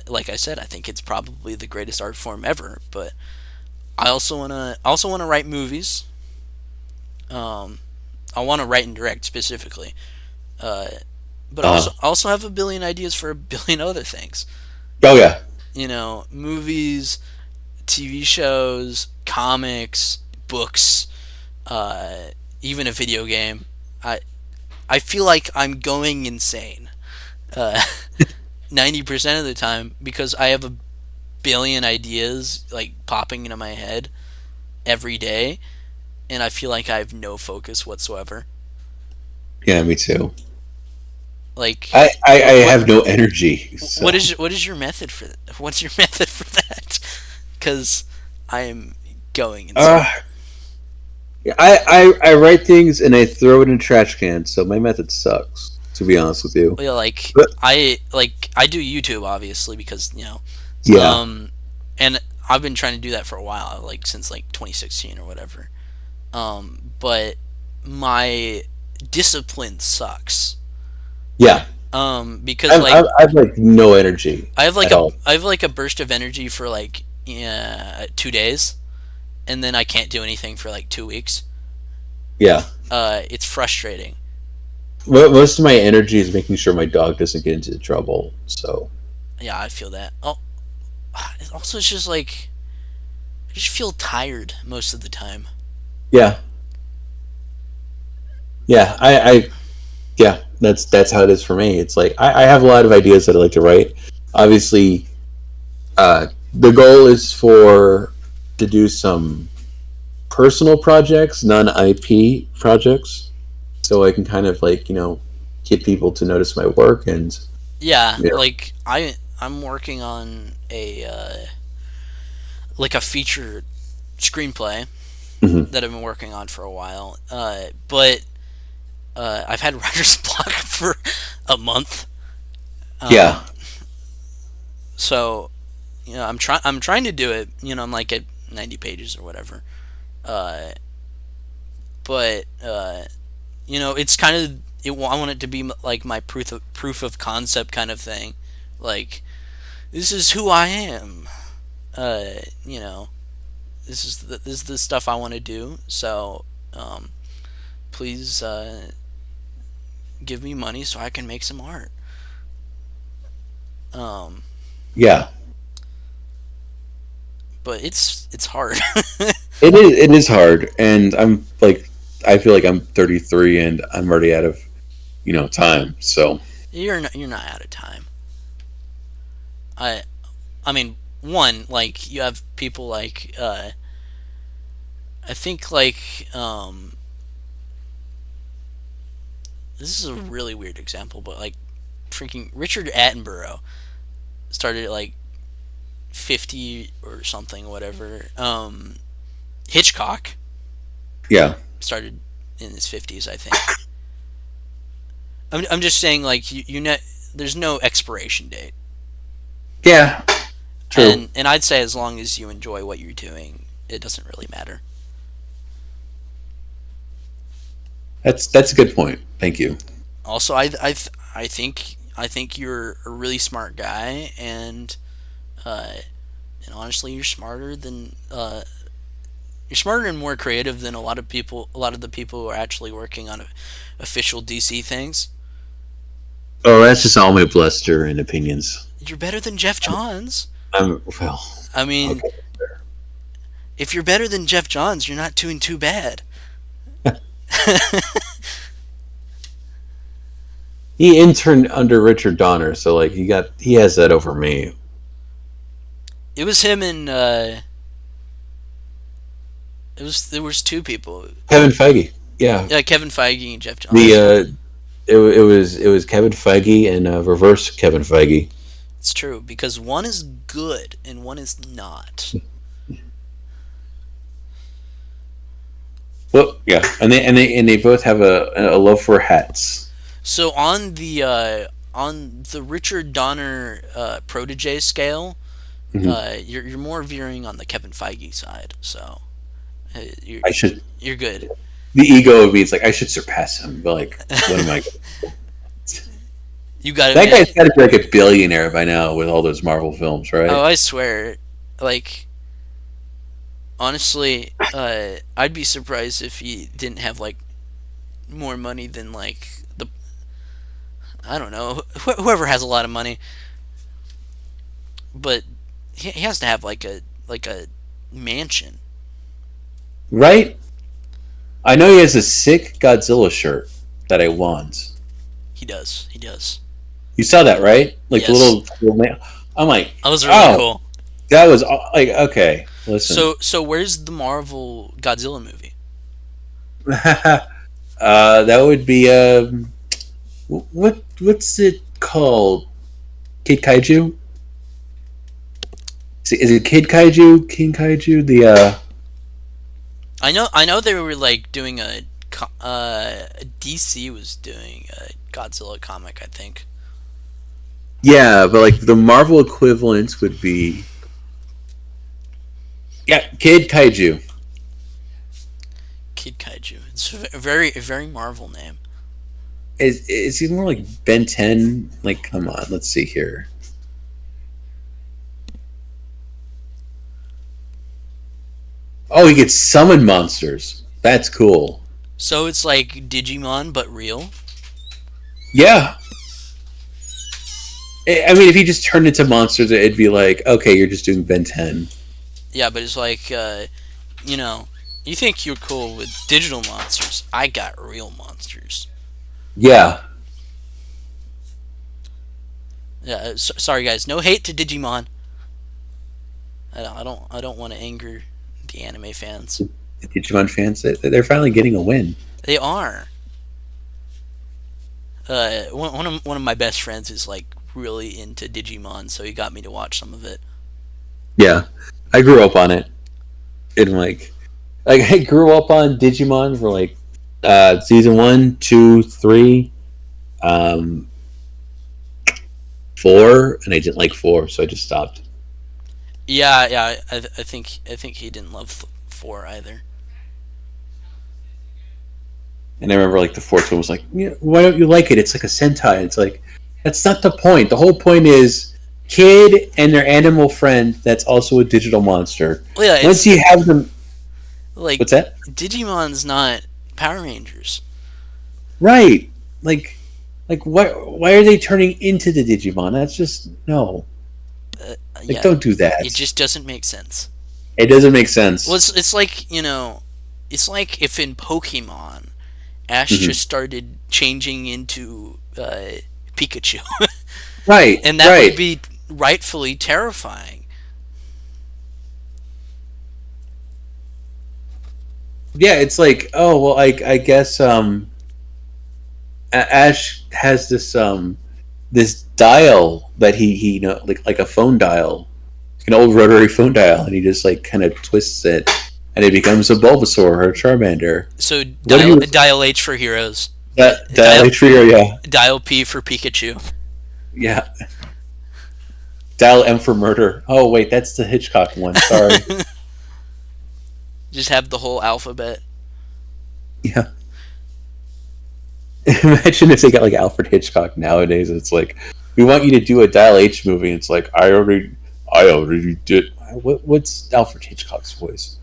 Like I said, I think it's probably the greatest art form ever. But I also wanna write movies. I want to write and direct specifically, but I also have a billion ideas for a billion other things. Oh yeah. Movies, TV shows, comics, books, even a video game. I feel like I'm going insane 90% of the time because I have a billion ideas like popping into my head every day, and I feel like I have no focus whatsoever. Yeah, me too. Like I have no energy. So. What is your method for that? What's your method for that? Because I am going insane. I write things and I throw it in a trash can. So my method sucks, to be honest with you. Yeah, I do YouTube obviously because Yeah. And I've been trying to do that for a while, like since like 2016 or whatever. But my discipline sucks. Yeah. Because I've like no energy. I have like a burst of energy for like 2 days, and then I can't do anything for like 2 weeks. Yeah. It's frustrating. Most of my energy is making sure my dog doesn't get into trouble. So. Yeah, I feel that. Oh, also it's just like I just feel tired most of the time. Yeah. Yeah, yeah, that's how it is for me. It's like I have a lot of ideas that I like to write. Obviously, the goal is to do some personal projects, non-IP projects, so I can kind of like get people to notice my work and like I'm working on a feature screenplay that I've been working on for a while, but I've had writer's block for a month. Yeah. So, I'm trying to do it. I'm like at 90 pages or whatever. But it's kind of I want it to be like my proof of concept kind of thing. Like, this is who I am. This is the stuff I want to do. So, please give me money so I can make some art. Yeah. But it's hard. It is hard, and I feel like I'm 33 and I'm already out of time. So you're not out of time. I mean, one, like, you have people like I think like this is a really weird example, but like freaking Richard Attenborough started at like 50 or something, whatever. Hitchcock, yeah, started in his 50s, I think. I'm just saying, like, there's no expiration date. Yeah, true. And I'd say as long as you enjoy what you're doing, it doesn't really matter. That's a good point. Thank you. Also, I think you're a really smart guy, and honestly, you're smarter than You're smarter and more creative than a lot of people. A lot of the people who are actually working on official DC things. Oh, that's just all my bluster and opinions. You're better than Jeff Johns. Well. I mean, okay. If you're better than Jeff Johns, you're not doing too bad. He interned under Richard Donner, so like he has that over me. It was him and there was two people. Kevin Feige. Yeah. Yeah, Kevin Feige and Jeff Johns. It was Kevin Feige and reverse Kevin Feige. It's true, because one is good and one is not. Well, yeah, and they both have a love for hats. So on the Richard Donner protege scale, you're more veering on the Kevin Feige side. So you're good. The ego of me, it's like I should surpass him, but like, what am I? You got that guy's got to be like a billionaire by now with all those Marvel films, right? Oh, I swear, like. Honestly, I'd be surprised if he didn't have like more money than like I don't know, whoever has a lot of money. But he has to have like a mansion, right? I know he has a sick Godzilla shirt that I want. He does. You saw that, right? Like yes. the little man. I'm like, that was really cool. That was like okay. Listen. So where's the Marvel Godzilla movie? That would be what's it called? Kid Kaiju? Is it Kid Kaiju? King Kaiju? The I know they were like doing DC was doing a Godzilla comic, I think. Yeah, but like the Marvel equivalent would be Kid Kaiju. Kid Kaiju. It's a very Marvel name. Is he more like Ben 10? Like, come on, let's see here. Oh, he gets summon monsters. That's cool. So it's like Digimon, but real? Yeah. I mean, if he just turned into monsters, it'd be like, okay, you're just doing Ben 10. Yeah, but it's like, you think you're cool with digital monsters. I got real monsters. Yeah. Yeah. Sorry, guys. No hate to Digimon. I don't want to anger the anime fans. The Digimon fans, they're finally getting a win. They are. One of my best friends is like really into Digimon, so he got me to watch some of it. Yeah, I grew up on it. And like I grew up on Digimon for like season 1, 2, 3, 4, and I didn't like 4, so I just stopped. Yeah. I think he didn't love 4 either. And I remember like the 4th one was like, why don't you like it? It's like a Sentai. It's like, that's not the point. The whole point is kid and their animal friend that's also a digital monster. Well, yeah, once you have them, like, what's that? Digimon's not Power Rangers, right? Like why are they turning into the Digimon? That's just no. Yeah, don't do that. It just doesn't make sense. It doesn't make sense. Well, it's like it's like if in Pokemon, Ash just started changing into Pikachu, right? And that would be rightfully terrifying. Yeah, it's like, oh well, I guess Ash has this dial that he like a phone dial, like an old rotary phone dial, and he just like kind of twists it, and it becomes a Bulbasaur or a Charmander. So dial H for heroes. Dial H for heroes, yeah. Dial P for Pikachu. Yeah. Dial M for murder. Oh wait, that's the Hitchcock one. Sorry. Just have the whole alphabet. Yeah. Imagine if they got like Alfred Hitchcock nowadays. It's like, we want you to do a Dial H movie. And it's like, I already did. What's Alfred Hitchcock's voice?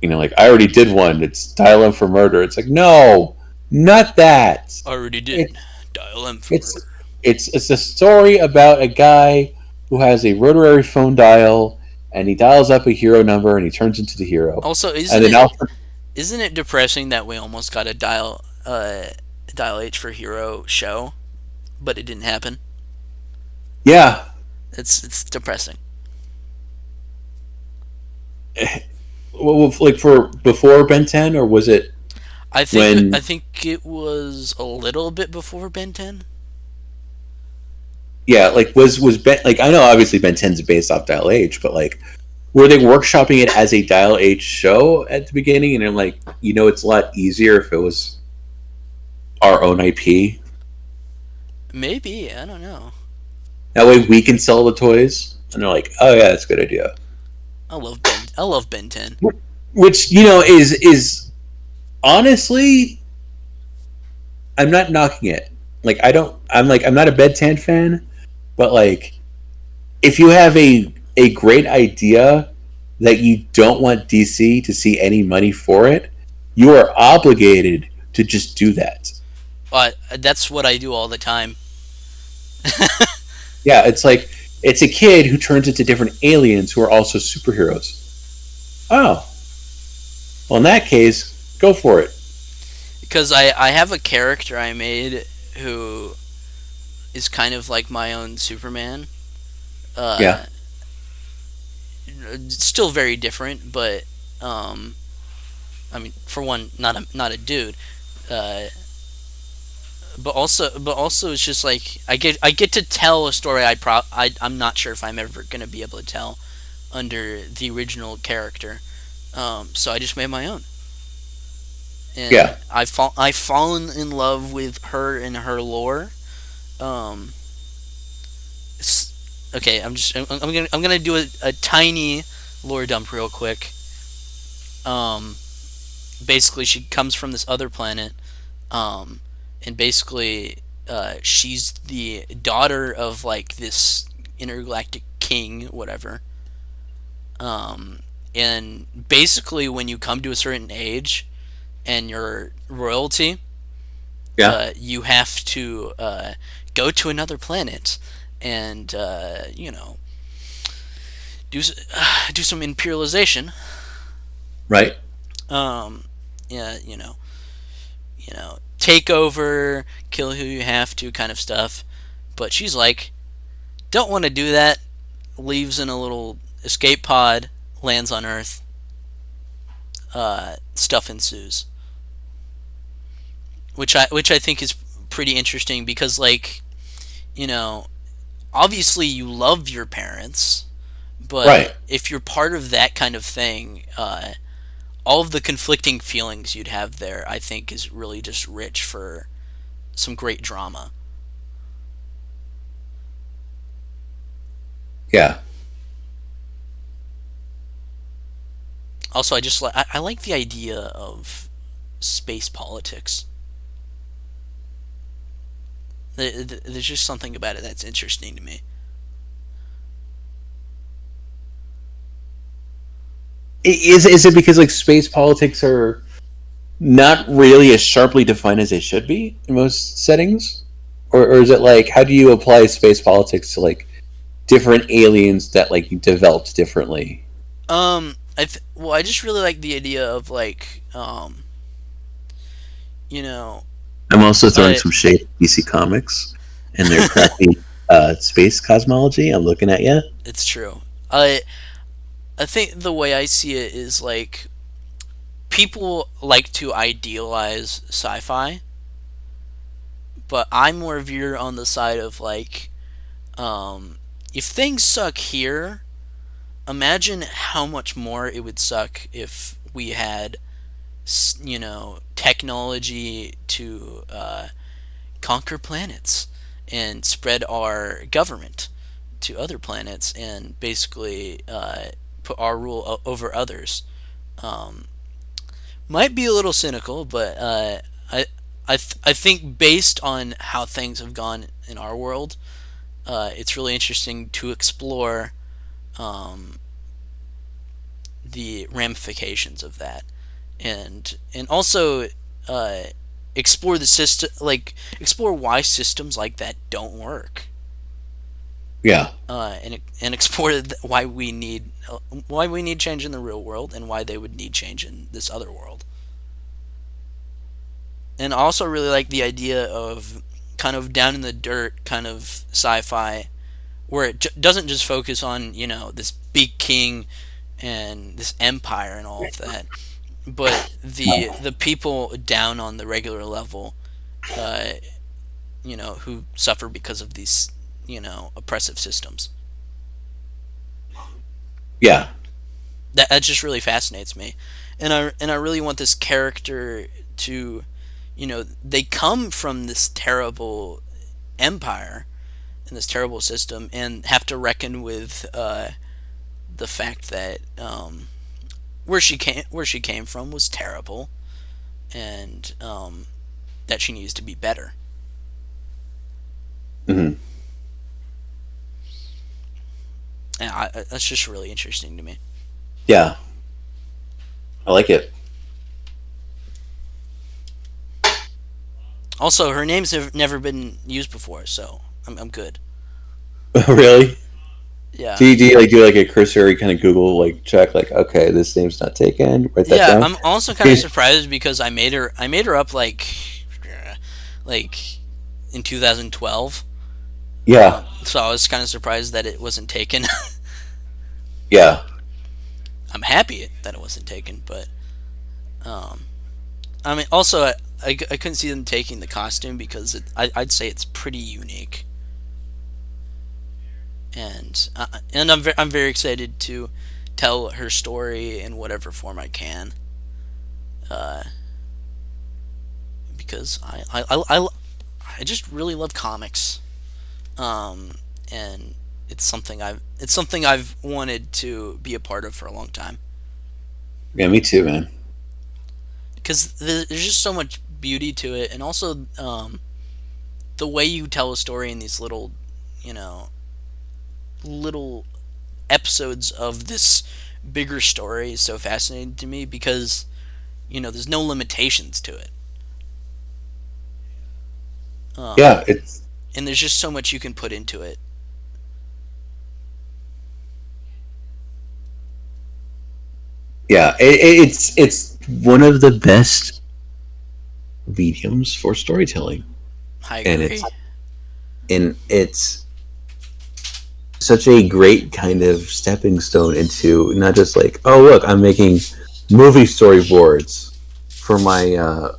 like, I already did one. It's Dial M for Murder. It's like, no, not that. Already did. It's Dial M for it's murder. it's a story about a guy who has a rotary phone dial, and he dials up a hero number, and he turns into the hero. Also, And then isn't it depressing that we almost got a Dial H for Hero show, but it didn't happen? yeah. It's depressing. Well, like for before Ben 10, or was it I when? think it was a little bit before Ben 10. Yeah, like was Ben, like, I know obviously Ben 10's based off Dial H, but like, were they workshopping it as a Dial H show at the beginning? And I'm like, it's a lot easier if it was our own IP. Maybe, I don't know. That way we can sell the toys, and they're like, oh yeah, that's a good idea. I love Ben 10. Which is honestly, I'm not knocking it. Like, I'm not a Ben 10 fan, but like, if you have a great idea that you don't want DC to see any money for it, you are obligated to just do that. That's what I do all the time. Yeah, it's like, it's a kid who turns into different aliens who are also superheroes. Oh, well, in that case, go for it. Because I have a character I made who is kind of like my own Superman. Yeah. Still very different, but I mean, for one, not a dude. But also it's just like I get to tell a story I'm not sure if I'm ever gonna be able to tell under the original character. So I just made my own. And Yeah. I've fallen in love with her and her lore. Um, okay, I'm gonna do a tiny lore dump real quick. Basically, she comes from this other planet. And basically, she's the daughter of like this intergalactic king, whatever. And basically, when you come to a certain age and you're royalty, you have to go to another planet and do some imperialization. Right. Yeah, take over, kill who you have to, kind of stuff. But she's like, don't want to do that. Leaves in a little escape pod, lands on Earth. Stuff ensues, which I think is pretty interesting because, like, obviously you love your parents, but right. if you're part of that kind of thing, all of the conflicting feelings you'd have there, I think, is really just rich for some great drama. Yeah. Also, I like the idea of space politics. There's just something about it that's interesting to me. Is it because like space politics are not really as sharply defined as they should be in most settings, or is it like, how do you apply space politics to like different aliens that like you developed differently? I just really like the idea of like, I'm also throwing some shade at DC Comics and their crappy space cosmology. I'm looking at you. It's true. I think the way I see it is like people like to idealize sci-fi, but I'm more veer on the side of like, if things suck here, imagine how much more it would suck if we had, technology to conquer planets and spread our government to other planets and basically put our rule over others. Might be a little cynical, but I think based on how things have gone in our world, it's really interesting to explore the ramifications of that, and also explore the system, like explore why systems like that don't work. Yeah. And explore why we need change in the real world and why they would need change in this other world. And I also really like the idea of kind of down in the dirt kind of sci-fi, where it doesn't just focus on, you know, this big king and this empire and all of that, but the people down on the regular level, you know, who suffer because of these, you know, oppressive systems. Yeah. That just really fascinates me, and I really want this character to, you know, they come from this terrible empire and this terrible system, and have to reckon with the fact that where she came from was terrible, and that she needs to be better. Mm-hmm. And that's just really interesting to me. Yeah, I like it. Also, her names have never been used before, so I'm good. Really? Yeah. Do you like do like a cursory kind of Google like check, like, okay, this name's not taken, write that down? I'm also kind of surprised because I made her up like in 2012. Yeah. So I was kind of surprised that it wasn't taken. Yeah. I'm happy that it wasn't taken, but I mean, also I couldn't see them taking the costume because I'd say it's pretty unique, and I'm very excited to tell her story in whatever form I can, because I just really love comics, and it's something I've wanted to be a part of for a long time. Yeah, me too, man. Because there's just so much beauty to it, and also the way you tell a story in these little, you know, little episodes of this bigger story is so fascinating to me, because, you know, there's no limitations to it. Yeah, it's and there's just so much you can put into it. yeah, it's one of the best mediums for storytelling, I and agree. it's such a great kind of stepping stone into not just like, oh look, I'm making movie storyboards for my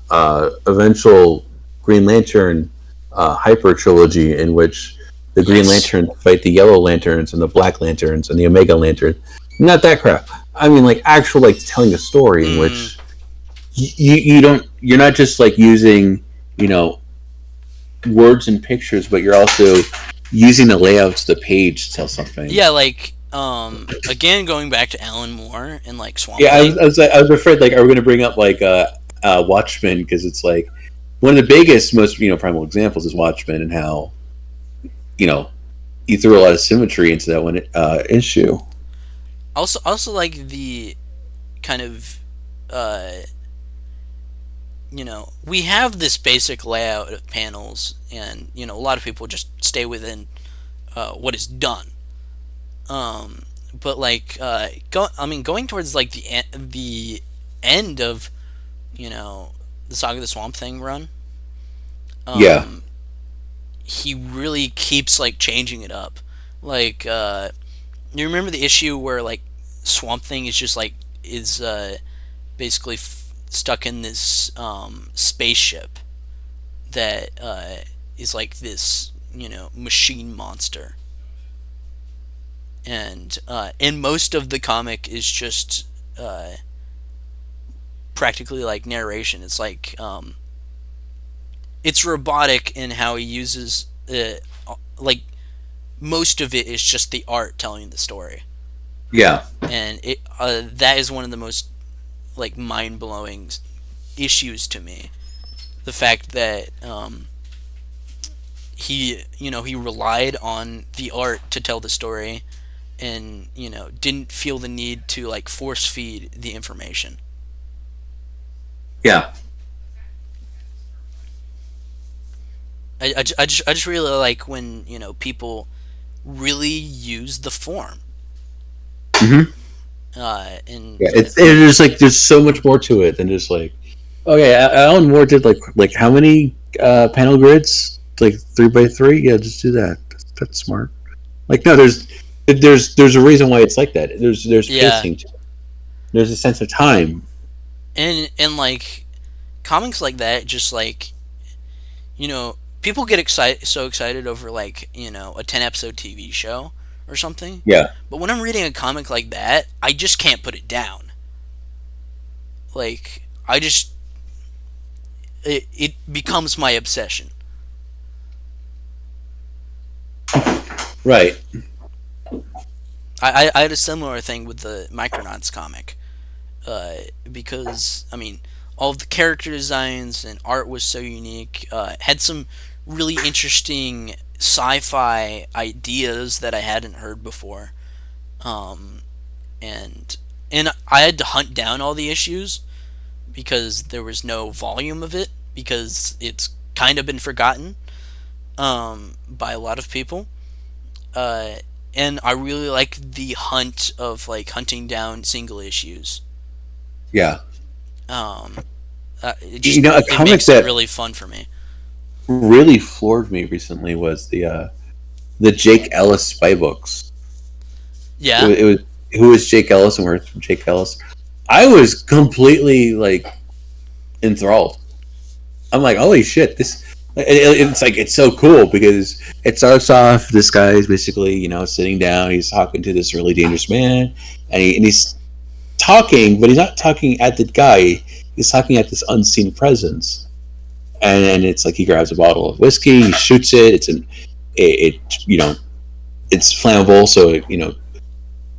eventual Green Lantern hyper trilogy, in which the Green Lanterns fight the Yellow Lanterns and the Black Lanterns and the Omega Lantern. Not that crap. I mean, like, actual, like, telling a story in which you're not just like using, you know, words and pictures, but you're also using the layouts of the page to tell something. Yeah, like again, going back to Alan Moore and like Swamp Thing. Yeah, I was afraid, like, are we going to bring up like Watchmen, because it's like one of the biggest, most, you know, primal examples is Watchmen, and how, you know, you threw a lot of symmetry into that one issue. Also like the kind of you know, we have this basic layout of panels, and, you know, a lot of people just stay within what is done. But like going towards like the end of, you know, the Saga of the Swamp Thing run. Yeah. He really keeps like changing it up. Like you remember the issue where like Swamp Thing is just like basically stuck in this spaceship that is like this, you know, machine monster, and most of the comic is just practically like narration. It's like it's robotic in how he uses like most of it is just the art telling the story. Yeah. And it that is one of the most like mind-blowing issues to me. The fact that he, you know, he relied on the art to tell the story, and didn't feel the need to like force feed the information. Yeah. I just really like when people really use the form. Mm-hmm. And it's just like there's so much more to it than just like, oh yeah, Alan Moore did like how many panel grids? Like 3x3? Yeah, just do that. That's smart. Like no, there's a reason why it's like that. There's pacing to it. There's a sense of time. And like comics like that, just like people get so excited over like a 10-episode TV show or something. Yeah. But when I'm reading a comic like that, I just can't put it down. Like it becomes my obsession. Right. I had a similar thing with the Micronauts comic, because I mean all of the character designs and art was so unique. Had some really interesting sci-fi ideas that I hadn't heard before, and I had to hunt down all the issues because there was no volume of it, because it's kind of been forgotten by a lot of people. And I really like the hunt of like hunting down single issues. Yeah. It just a comic makes that it really fun for me. Really floored me recently was the Jake Ellis spy books. Yeah. It was who is Jake Ellis and where's Jake Ellis? I was completely like enthralled. I'm like, holy shit! It's like it's so cool because it starts off. This guy is basically sitting down. He's talking to this really dangerous man, and he's talking, but he's not talking at the guy. He's talking at this unseen presence. And then it's like he grabs a bottle of whiskey, he shoots it. It's flammable, so it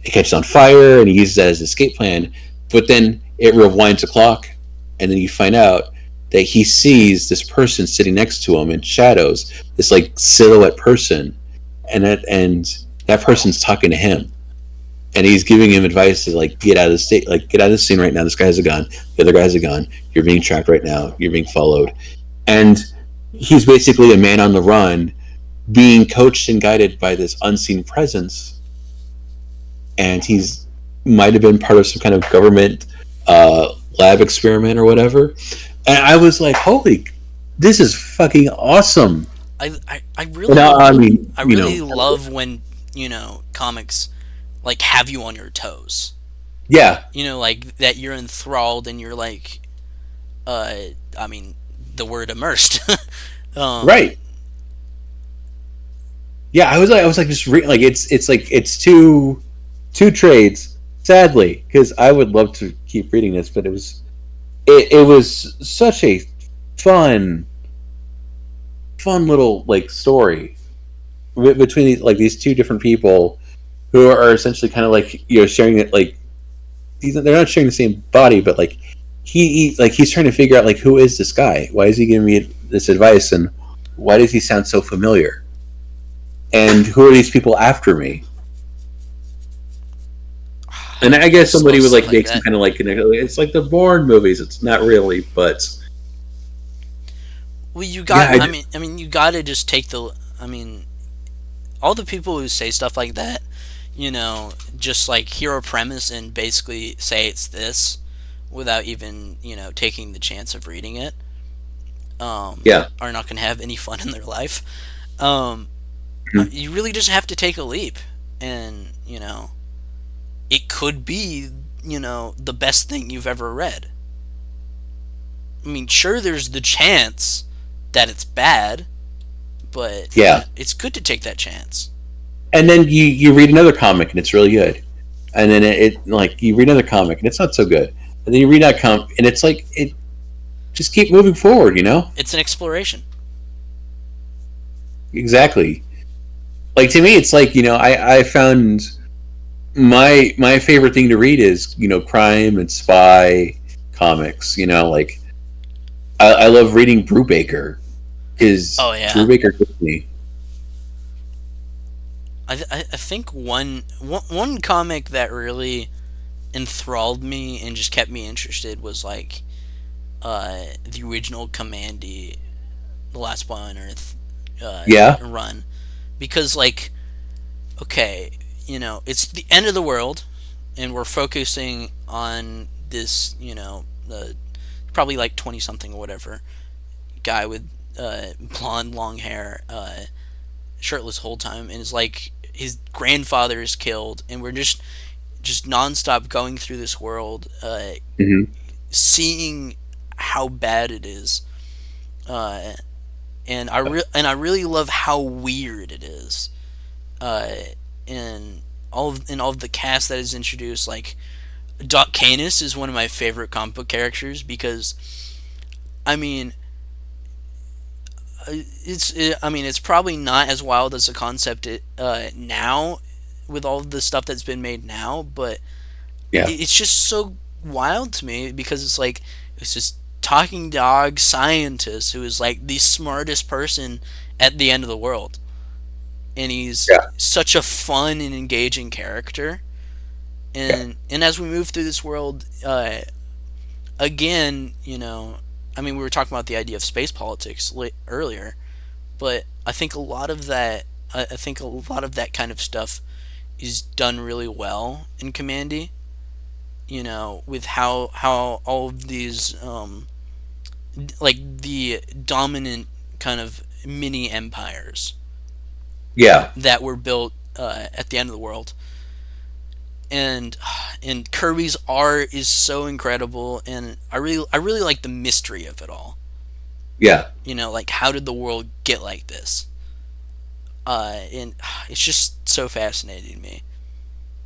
catches on fire, and he uses that as an escape plan. But then it rewinds the clock, and then you find out that he sees this person sitting next to him in shadows, this like silhouette person, and that person's talking to him, and he's giving him advice to like get out of the scene right now. This guy has a gun. The other guy has a gun. You're being tracked right now. You're being followed. And he's basically a man on the run, being coached and guided by this unseen presence. And he's might have been part of some kind of government lab experiment or whatever. And I was like, "Holy, this is fucking awesome!" I really love when comics like have you on your toes. Yeah. Like that you're enthralled and you're like, the word immersed. Right. Yeah, I was like just it's two trades, sadly, because I would love to keep reading this, but it was such a fun little like story between these two different people who are essentially kind of like sharing it, like they're not sharing the same body, but like he's trying to figure out like who is this guy? Why is he giving me this advice, and why does he sound so familiar? And who are these people after me? And I guess somebody would like make some kind of like it's like the Bourne movies. It's not really, but well, you got. Yeah, I mean, you got to just take the. I mean, all the people who say stuff like that, just like hear a premise and basically say it's this, without even taking the chance of reading it, are not going to have any fun in their life. You really just have to take a leap, and it could be the best thing you've ever read. I mean, sure, there's the chance that it's bad, but it's good to take that chance. And then you read another comic and it's really good, and then it like you read another comic and it's not so good. And then you read that comic, and it's like it just keep moving forward, It's an exploration. Exactly. Like to me, it's like I found my favorite thing to read is crime and spy comics. Like I love reading Brubaker because Brubaker gets me. I think one comic that really enthralled me and just kept me interested was like the original Commandy, The Last Boy on Earth Yeah. run, because like, okay, it's the end of the world, and we're focusing on this, the probably like 20 something or whatever guy with blonde long hair, shirtless whole time, and it's like his grandfather is killed, and we're just nonstop going through this world, Hmm. seeing how bad it is, uh, and I really love how weird it is, uh, and all of the cast that is introduced. Like Doc Canis is one of my favorite comic book characters because, I mean, it's probably not as wild as a concept now, with all the stuff that's been made now, but Yeah. it's just so wild to me because it's like it's this talking dog scientist who is like the smartest person at the end of the world, and he's Yeah. such a fun and engaging character. Yeah. And as we move through this world, again, I mean, we were talking about the idea of space politics earlier, but I think a lot of that, kind of stuff is done really well in Commandy. With how all of these, like the dominant kind of mini empires Yeah. that were built at the end of the world, and Kirby's art is so incredible, and I really like the mystery of it all. Yeah. Like, how did the world get like this? And it's just so fascinating to me.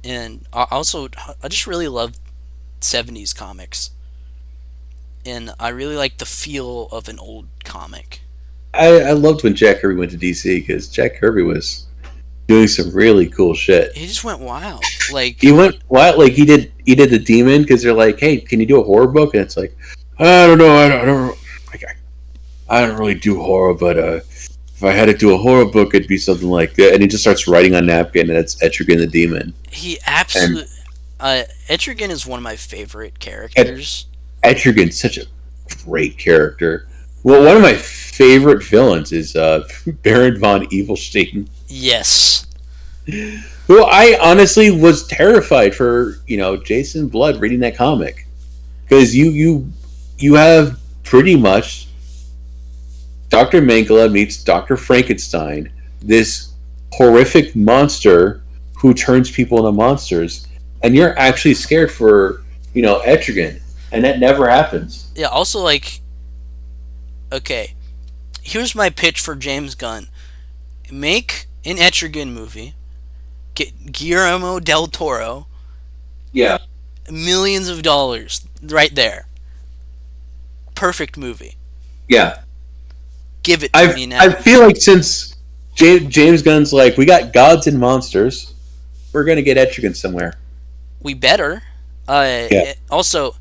And I just really love 70s comics, and I really like the feel of an old comic. I loved when Jack Kirby went to DC because Jack Kirby was doing some really cool shit. He just went wild. Like, He went wild, like he did the Demon, because they're like, "Hey, can you do a horror book?" And it's like, I don't know, I don't really do horror, but if I had to do a horror book, it'd be something like that. And he just starts writing on napkin, and it's Etrigan the Demon. he absolutely. Etrigan is one of my favorite characters. Etrigan's such a great character. Well, one of my favorite villains is Baron von Evilstein. Yes. Who I honestly was terrified for, Jason Blood reading that comic, because you have pretty much Dr. Mengele meets Dr. Frankenstein, this horrific monster who turns people into monsters, and you're actually scared for, Etrigan, and that never happens. Yeah. Also, like, okay, here's my pitch for James Gunn: make an Etrigan movie, get Guillermo del Toro, Yeah. millions of dollars right there. Perfect movie. Yeah. Give it to me now. I feel like since James Gunn's like, we got gods and monsters, we're going to get Etrigan somewhere. We better. Also,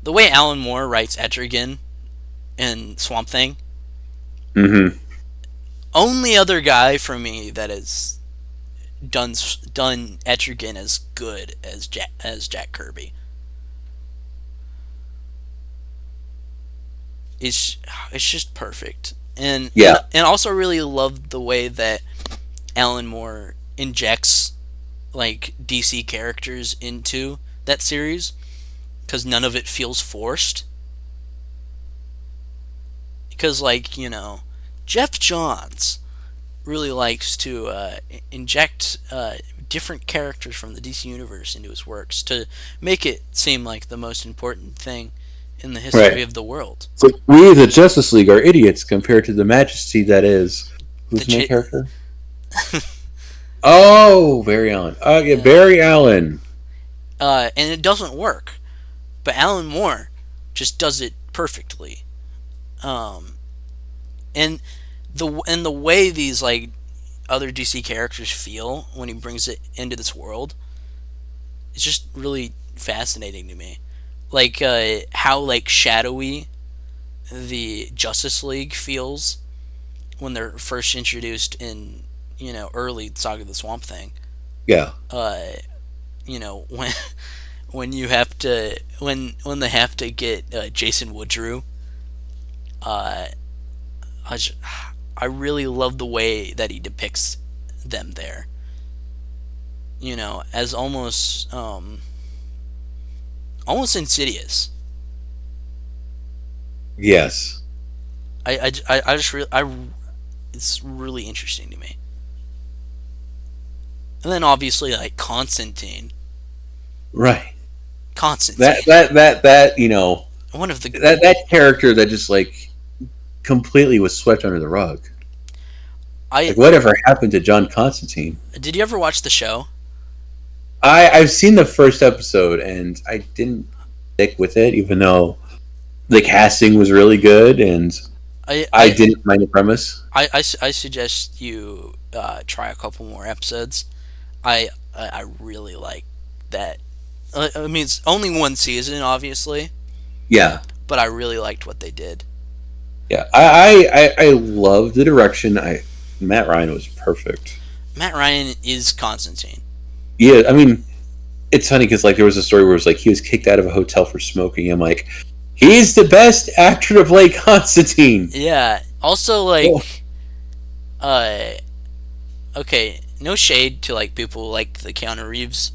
the way Alan Moore writes Etrigan and Swamp Thing, Mm-hmm. only other guy for me that has done Etrigan as good as Jack Kirby. It's just perfect, and also really love the way that Alan Moore injects like DC characters into that series, because none of it feels forced. Because, like, Jeff Johns really likes to inject different characters from the DC universe into his works to make it seem like the most important thing in the history of the world. So we, the Justice League, are idiots compared to the majesty that is who's the main character? Oh, Barry Allen. Barry Allen. And it doesn't work, but Alan Moore just does it perfectly. And the way these like other DC characters feel when he brings it into this world, it's just really fascinating to me. Like how like shadowy the Justice League feels when they're first introduced in early Saga of the Swamp Thing. Yeah. When you have to when they have to get Jason Woodrue, I really love the way that he depicts them there. As almost insidious. Yes. I just really it's really interesting to me. And then obviously like Constantine. Right. Constantine. That one of the that character that just like completely was swept under the rug. Like whatever happened to John Constantine? Did you ever watch the show? I've seen the first episode and I didn't stick with it, even though the casting was really good and I didn't mind the premise. I suggest you try a couple more episodes. I really like that. I mean, it's only one season, obviously. Yeah. But I really liked what they did. Yeah, I love the direction. Matt Ryan was perfect. Matt Ryan is Constantine. Yeah, I mean, it's funny because like there was a story where it was like he was kicked out of a hotel for smoking. I'm like, he's the best actor to play Constantine. Yeah. Also, like, okay, no shade to like people like the Keanu Reeves,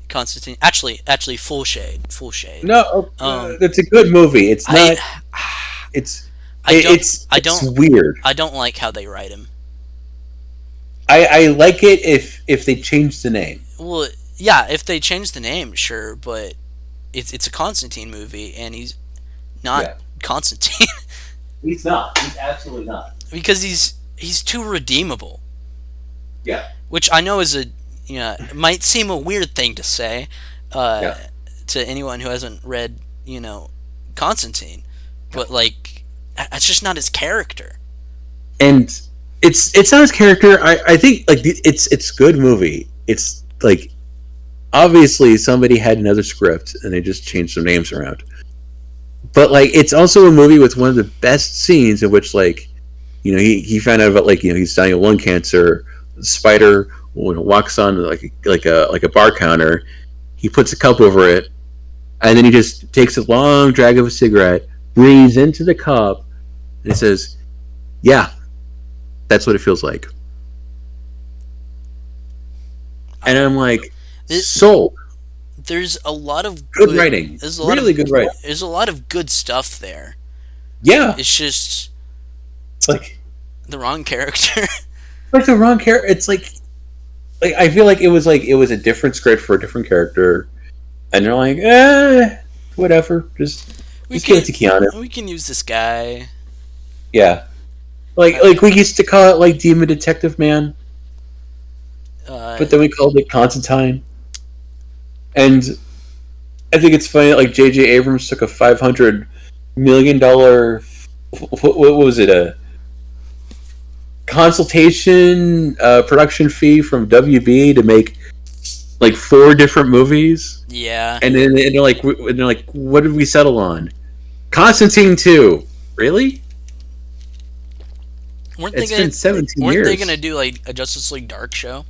Constantine. Actually, full shade. No, it's a good movie. It's not. It's weird. I don't like how they write him. I like it if they change the name. Well, yeah, if they change the name, sure, but it's a Constantine movie, and he's not Constantine. He's not. He's absolutely not. Because he's too redeemable. Yeah. Which I know is might seem a weird thing to say to anyone who hasn't read, Constantine, but like that's just not his character. And it's not his character. I think like it's good movie. It's like obviously somebody had another script and they just changed some names around. But like it's also a movie with one of the best scenes in which like he found out about like he's dying of lung cancer. The spider walks on like a bar counter. He puts a cup over it, and then he just takes a long drag of a cigarette, breathes into the cup, and he says, "Yeah, that's what it feels like." And I'm like, sold. There's a lot of good writing. There's really good writing. There's a lot of good stuff there. Yeah, it's like the wrong character. Like the wrong character. It's like I feel like it was a different script for a different character, and they're like, whatever. Just give it to Keanu. We can use this guy. Yeah, like we used to call it like Demon Detective Man, but then we called it Constantine. And I think it's funny that like J.J. Abrams took a $500 million what was it, a consultation production fee from WB to make like 4 different movies. Yeah. And they're like, what did we settle on? Constantine 2. Really? It's been 17 years. Weren't they going to do like a Justice League Dark show?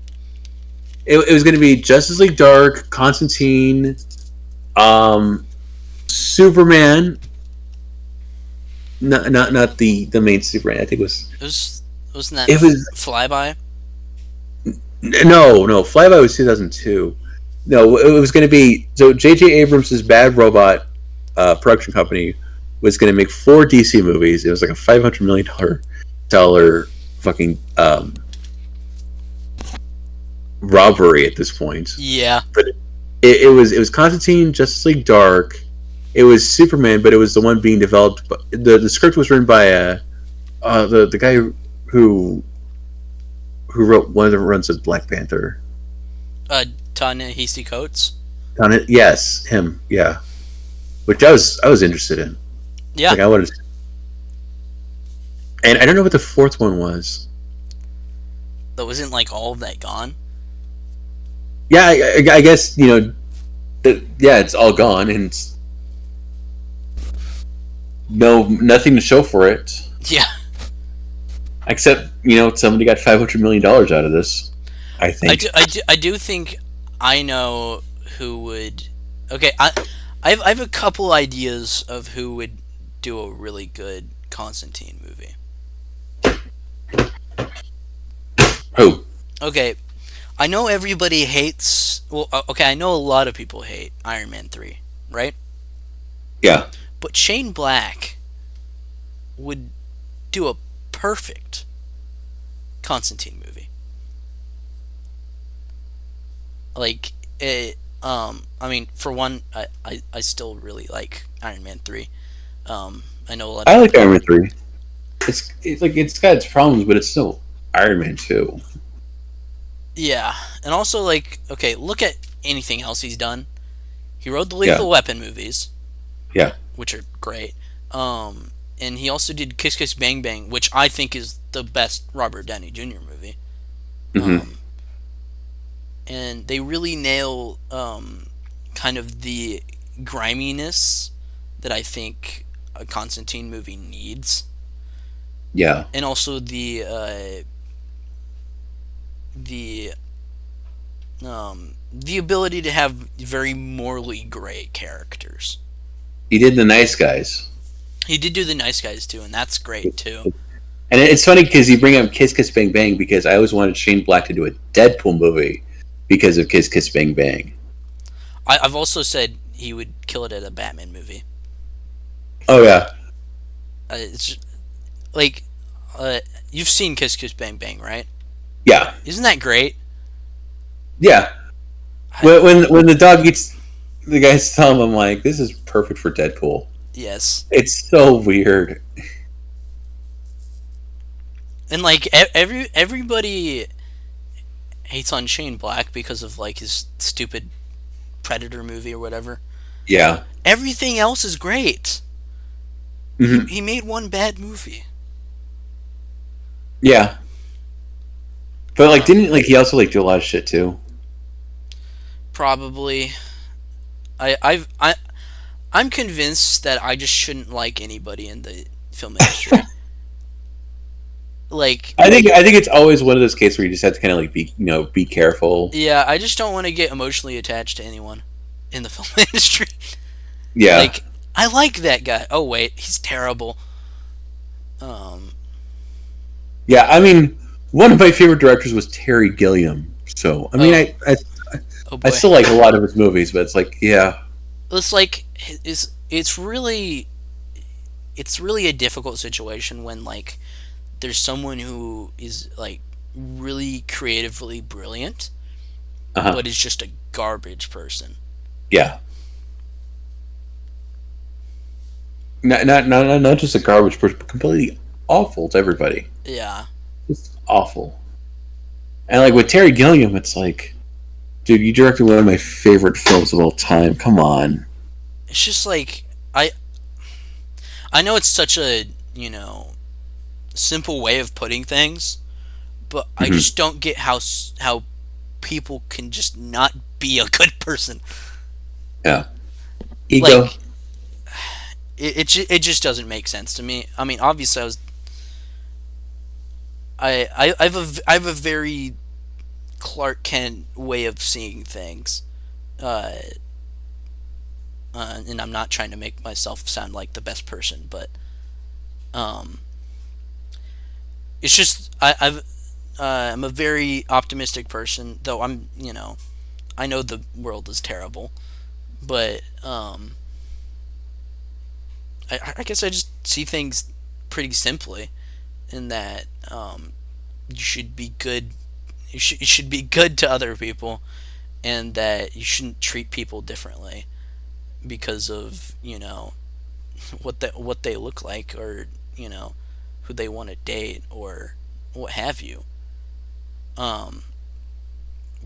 It was going to be Justice League Dark, Constantine, Superman. Not the main Superman. I think it was. Wasn't that Flyby? No. Flyby was 2002. No, it was going to be J.J. Abrams' Bad Robot production company was going to make 4 DC movies. It was like a $500 million fucking robbery at this point. Yeah, but it was Constantine, Justice League Dark. It was Superman, but it was the one being developed. But the script was written by the guy who wrote one of the runs of Black Panther. Ta-Nehisi Coates. Yes, him. Yeah, which I was interested in. Yeah, like I wanted. And I don't know what the 4th one was. But wasn't like all of that gone? Yeah, I guess it's all gone and nothing to show for it. Yeah. Except, somebody got $500 million out of this, I think. I do think I know who would... Okay, I have a couple ideas of who would do a really good Constantine movie. Who? Okay, I know everybody hates... Well, okay, I know a lot of people hate Iron Man 3, right? Yeah. But Shane Black would do a perfect Constantine movie. Like, I mean, for one, I still really like Iron Man 3. I know a lot of I like Iron Man 3. It's got its problems, but it's still Iron Man 2. Yeah, and also, like, okay, look at anything else he's done. He wrote the Lethal Weapon movies. Yeah. Which are great. And he also did Kiss Kiss Bang Bang, which I think is the best Robert Downey Jr. movie. Mm-hmm. And they really nail kind of the griminess that I think a Constantine movie needs. Yeah. And also the ability to have very morally gray characters. He did The Nice Guys. He did do The Nice Guys too, and that's great too. And it's funny because you bring up Kiss Kiss Bang Bang because I always wanted Shane Black to do a Deadpool movie because of Kiss Kiss Bang Bang. I've also said he would kill it at a Batman movie. Oh yeah. It's like you've seen Kiss Kiss Bang Bang, right? Yeah. Isn't that great? Yeah. When the dog eats the guy's thumb, I'm like, this is perfect for Deadpool. Yes. It's so weird. And like everybody hates on Shane Black because of like his stupid Predator movie or whatever. Yeah. Everything else is great. Mm-hmm. He made one bad movie. Yeah. But like, didn't he also like do a lot of shit too? Probably. I'm convinced that I just shouldn't like anybody in the film industry. Like, I think it's always one of those cases where you just have to kind of like be careful. Yeah, I just don't want to get emotionally attached to anyone in the film industry. Yeah. Like, I like that guy. Oh wait, he's terrible. Yeah, I mean, one of my favorite directors was Terry Gilliam. So I mean, I still like a lot of his movies, but it's like, yeah. It's like it's really a difficult situation when like there's someone who is like really creatively brilliant, but is just a garbage person. Yeah. Not just a garbage person, but completely awful to everybody. Yeah. Just awful. And like with Terry Gilliam, it's like, dude, you directed one of my favorite films of all time. Come on. It's just like I know it's such a, simple way of putting things, but I just don't get how people can just not be a good person. Yeah. Ego. Like, it just doesn't make sense to me. I mean, obviously I have a very Clark Kent way of seeing things. And I'm not trying to make myself sound like the best person, but it's just I'm a very optimistic person, though I know the world is terrible, but I guess I just see things pretty simply, in that you should be good. You should be good to other people, and that you shouldn't treat people differently because of what they look like, or who they want to date, or what have you.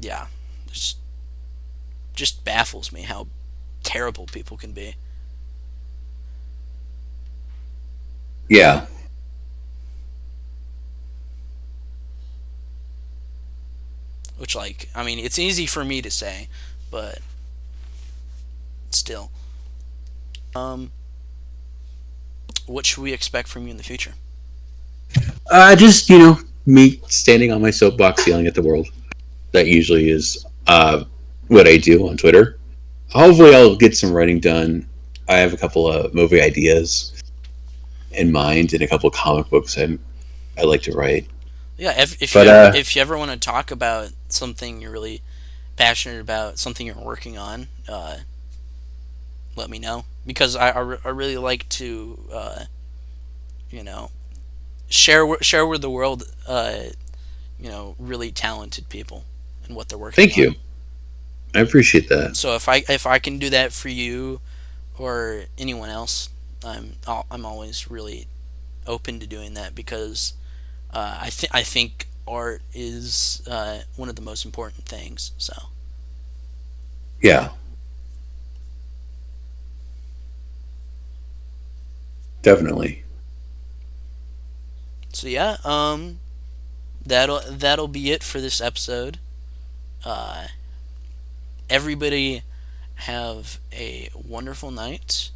Yeah, just baffles me how terrible people can be. Yeah. Which, like, I mean, it's easy for me to say, but still. What should we expect from you in the future? Just me standing on my soapbox yelling at the world. That usually is what I do on Twitter. Hopefully, I'll get some writing done. I have a couple of movie ideas in mind and a couple of comic books I like to write. Yeah, if you ever want to talk about something you're really passionate about, something you're working on, let me know, because I really like to share with the world really talented people and what they're working on. Thank you. I appreciate that. So if I can do that for you or anyone else, I'm always really open to doing that, because I think art is one of the most important things. So yeah, definitely. So yeah, that'll be it for this episode. Everybody have a wonderful night,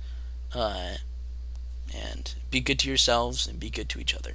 and be good to yourselves and be good to each other.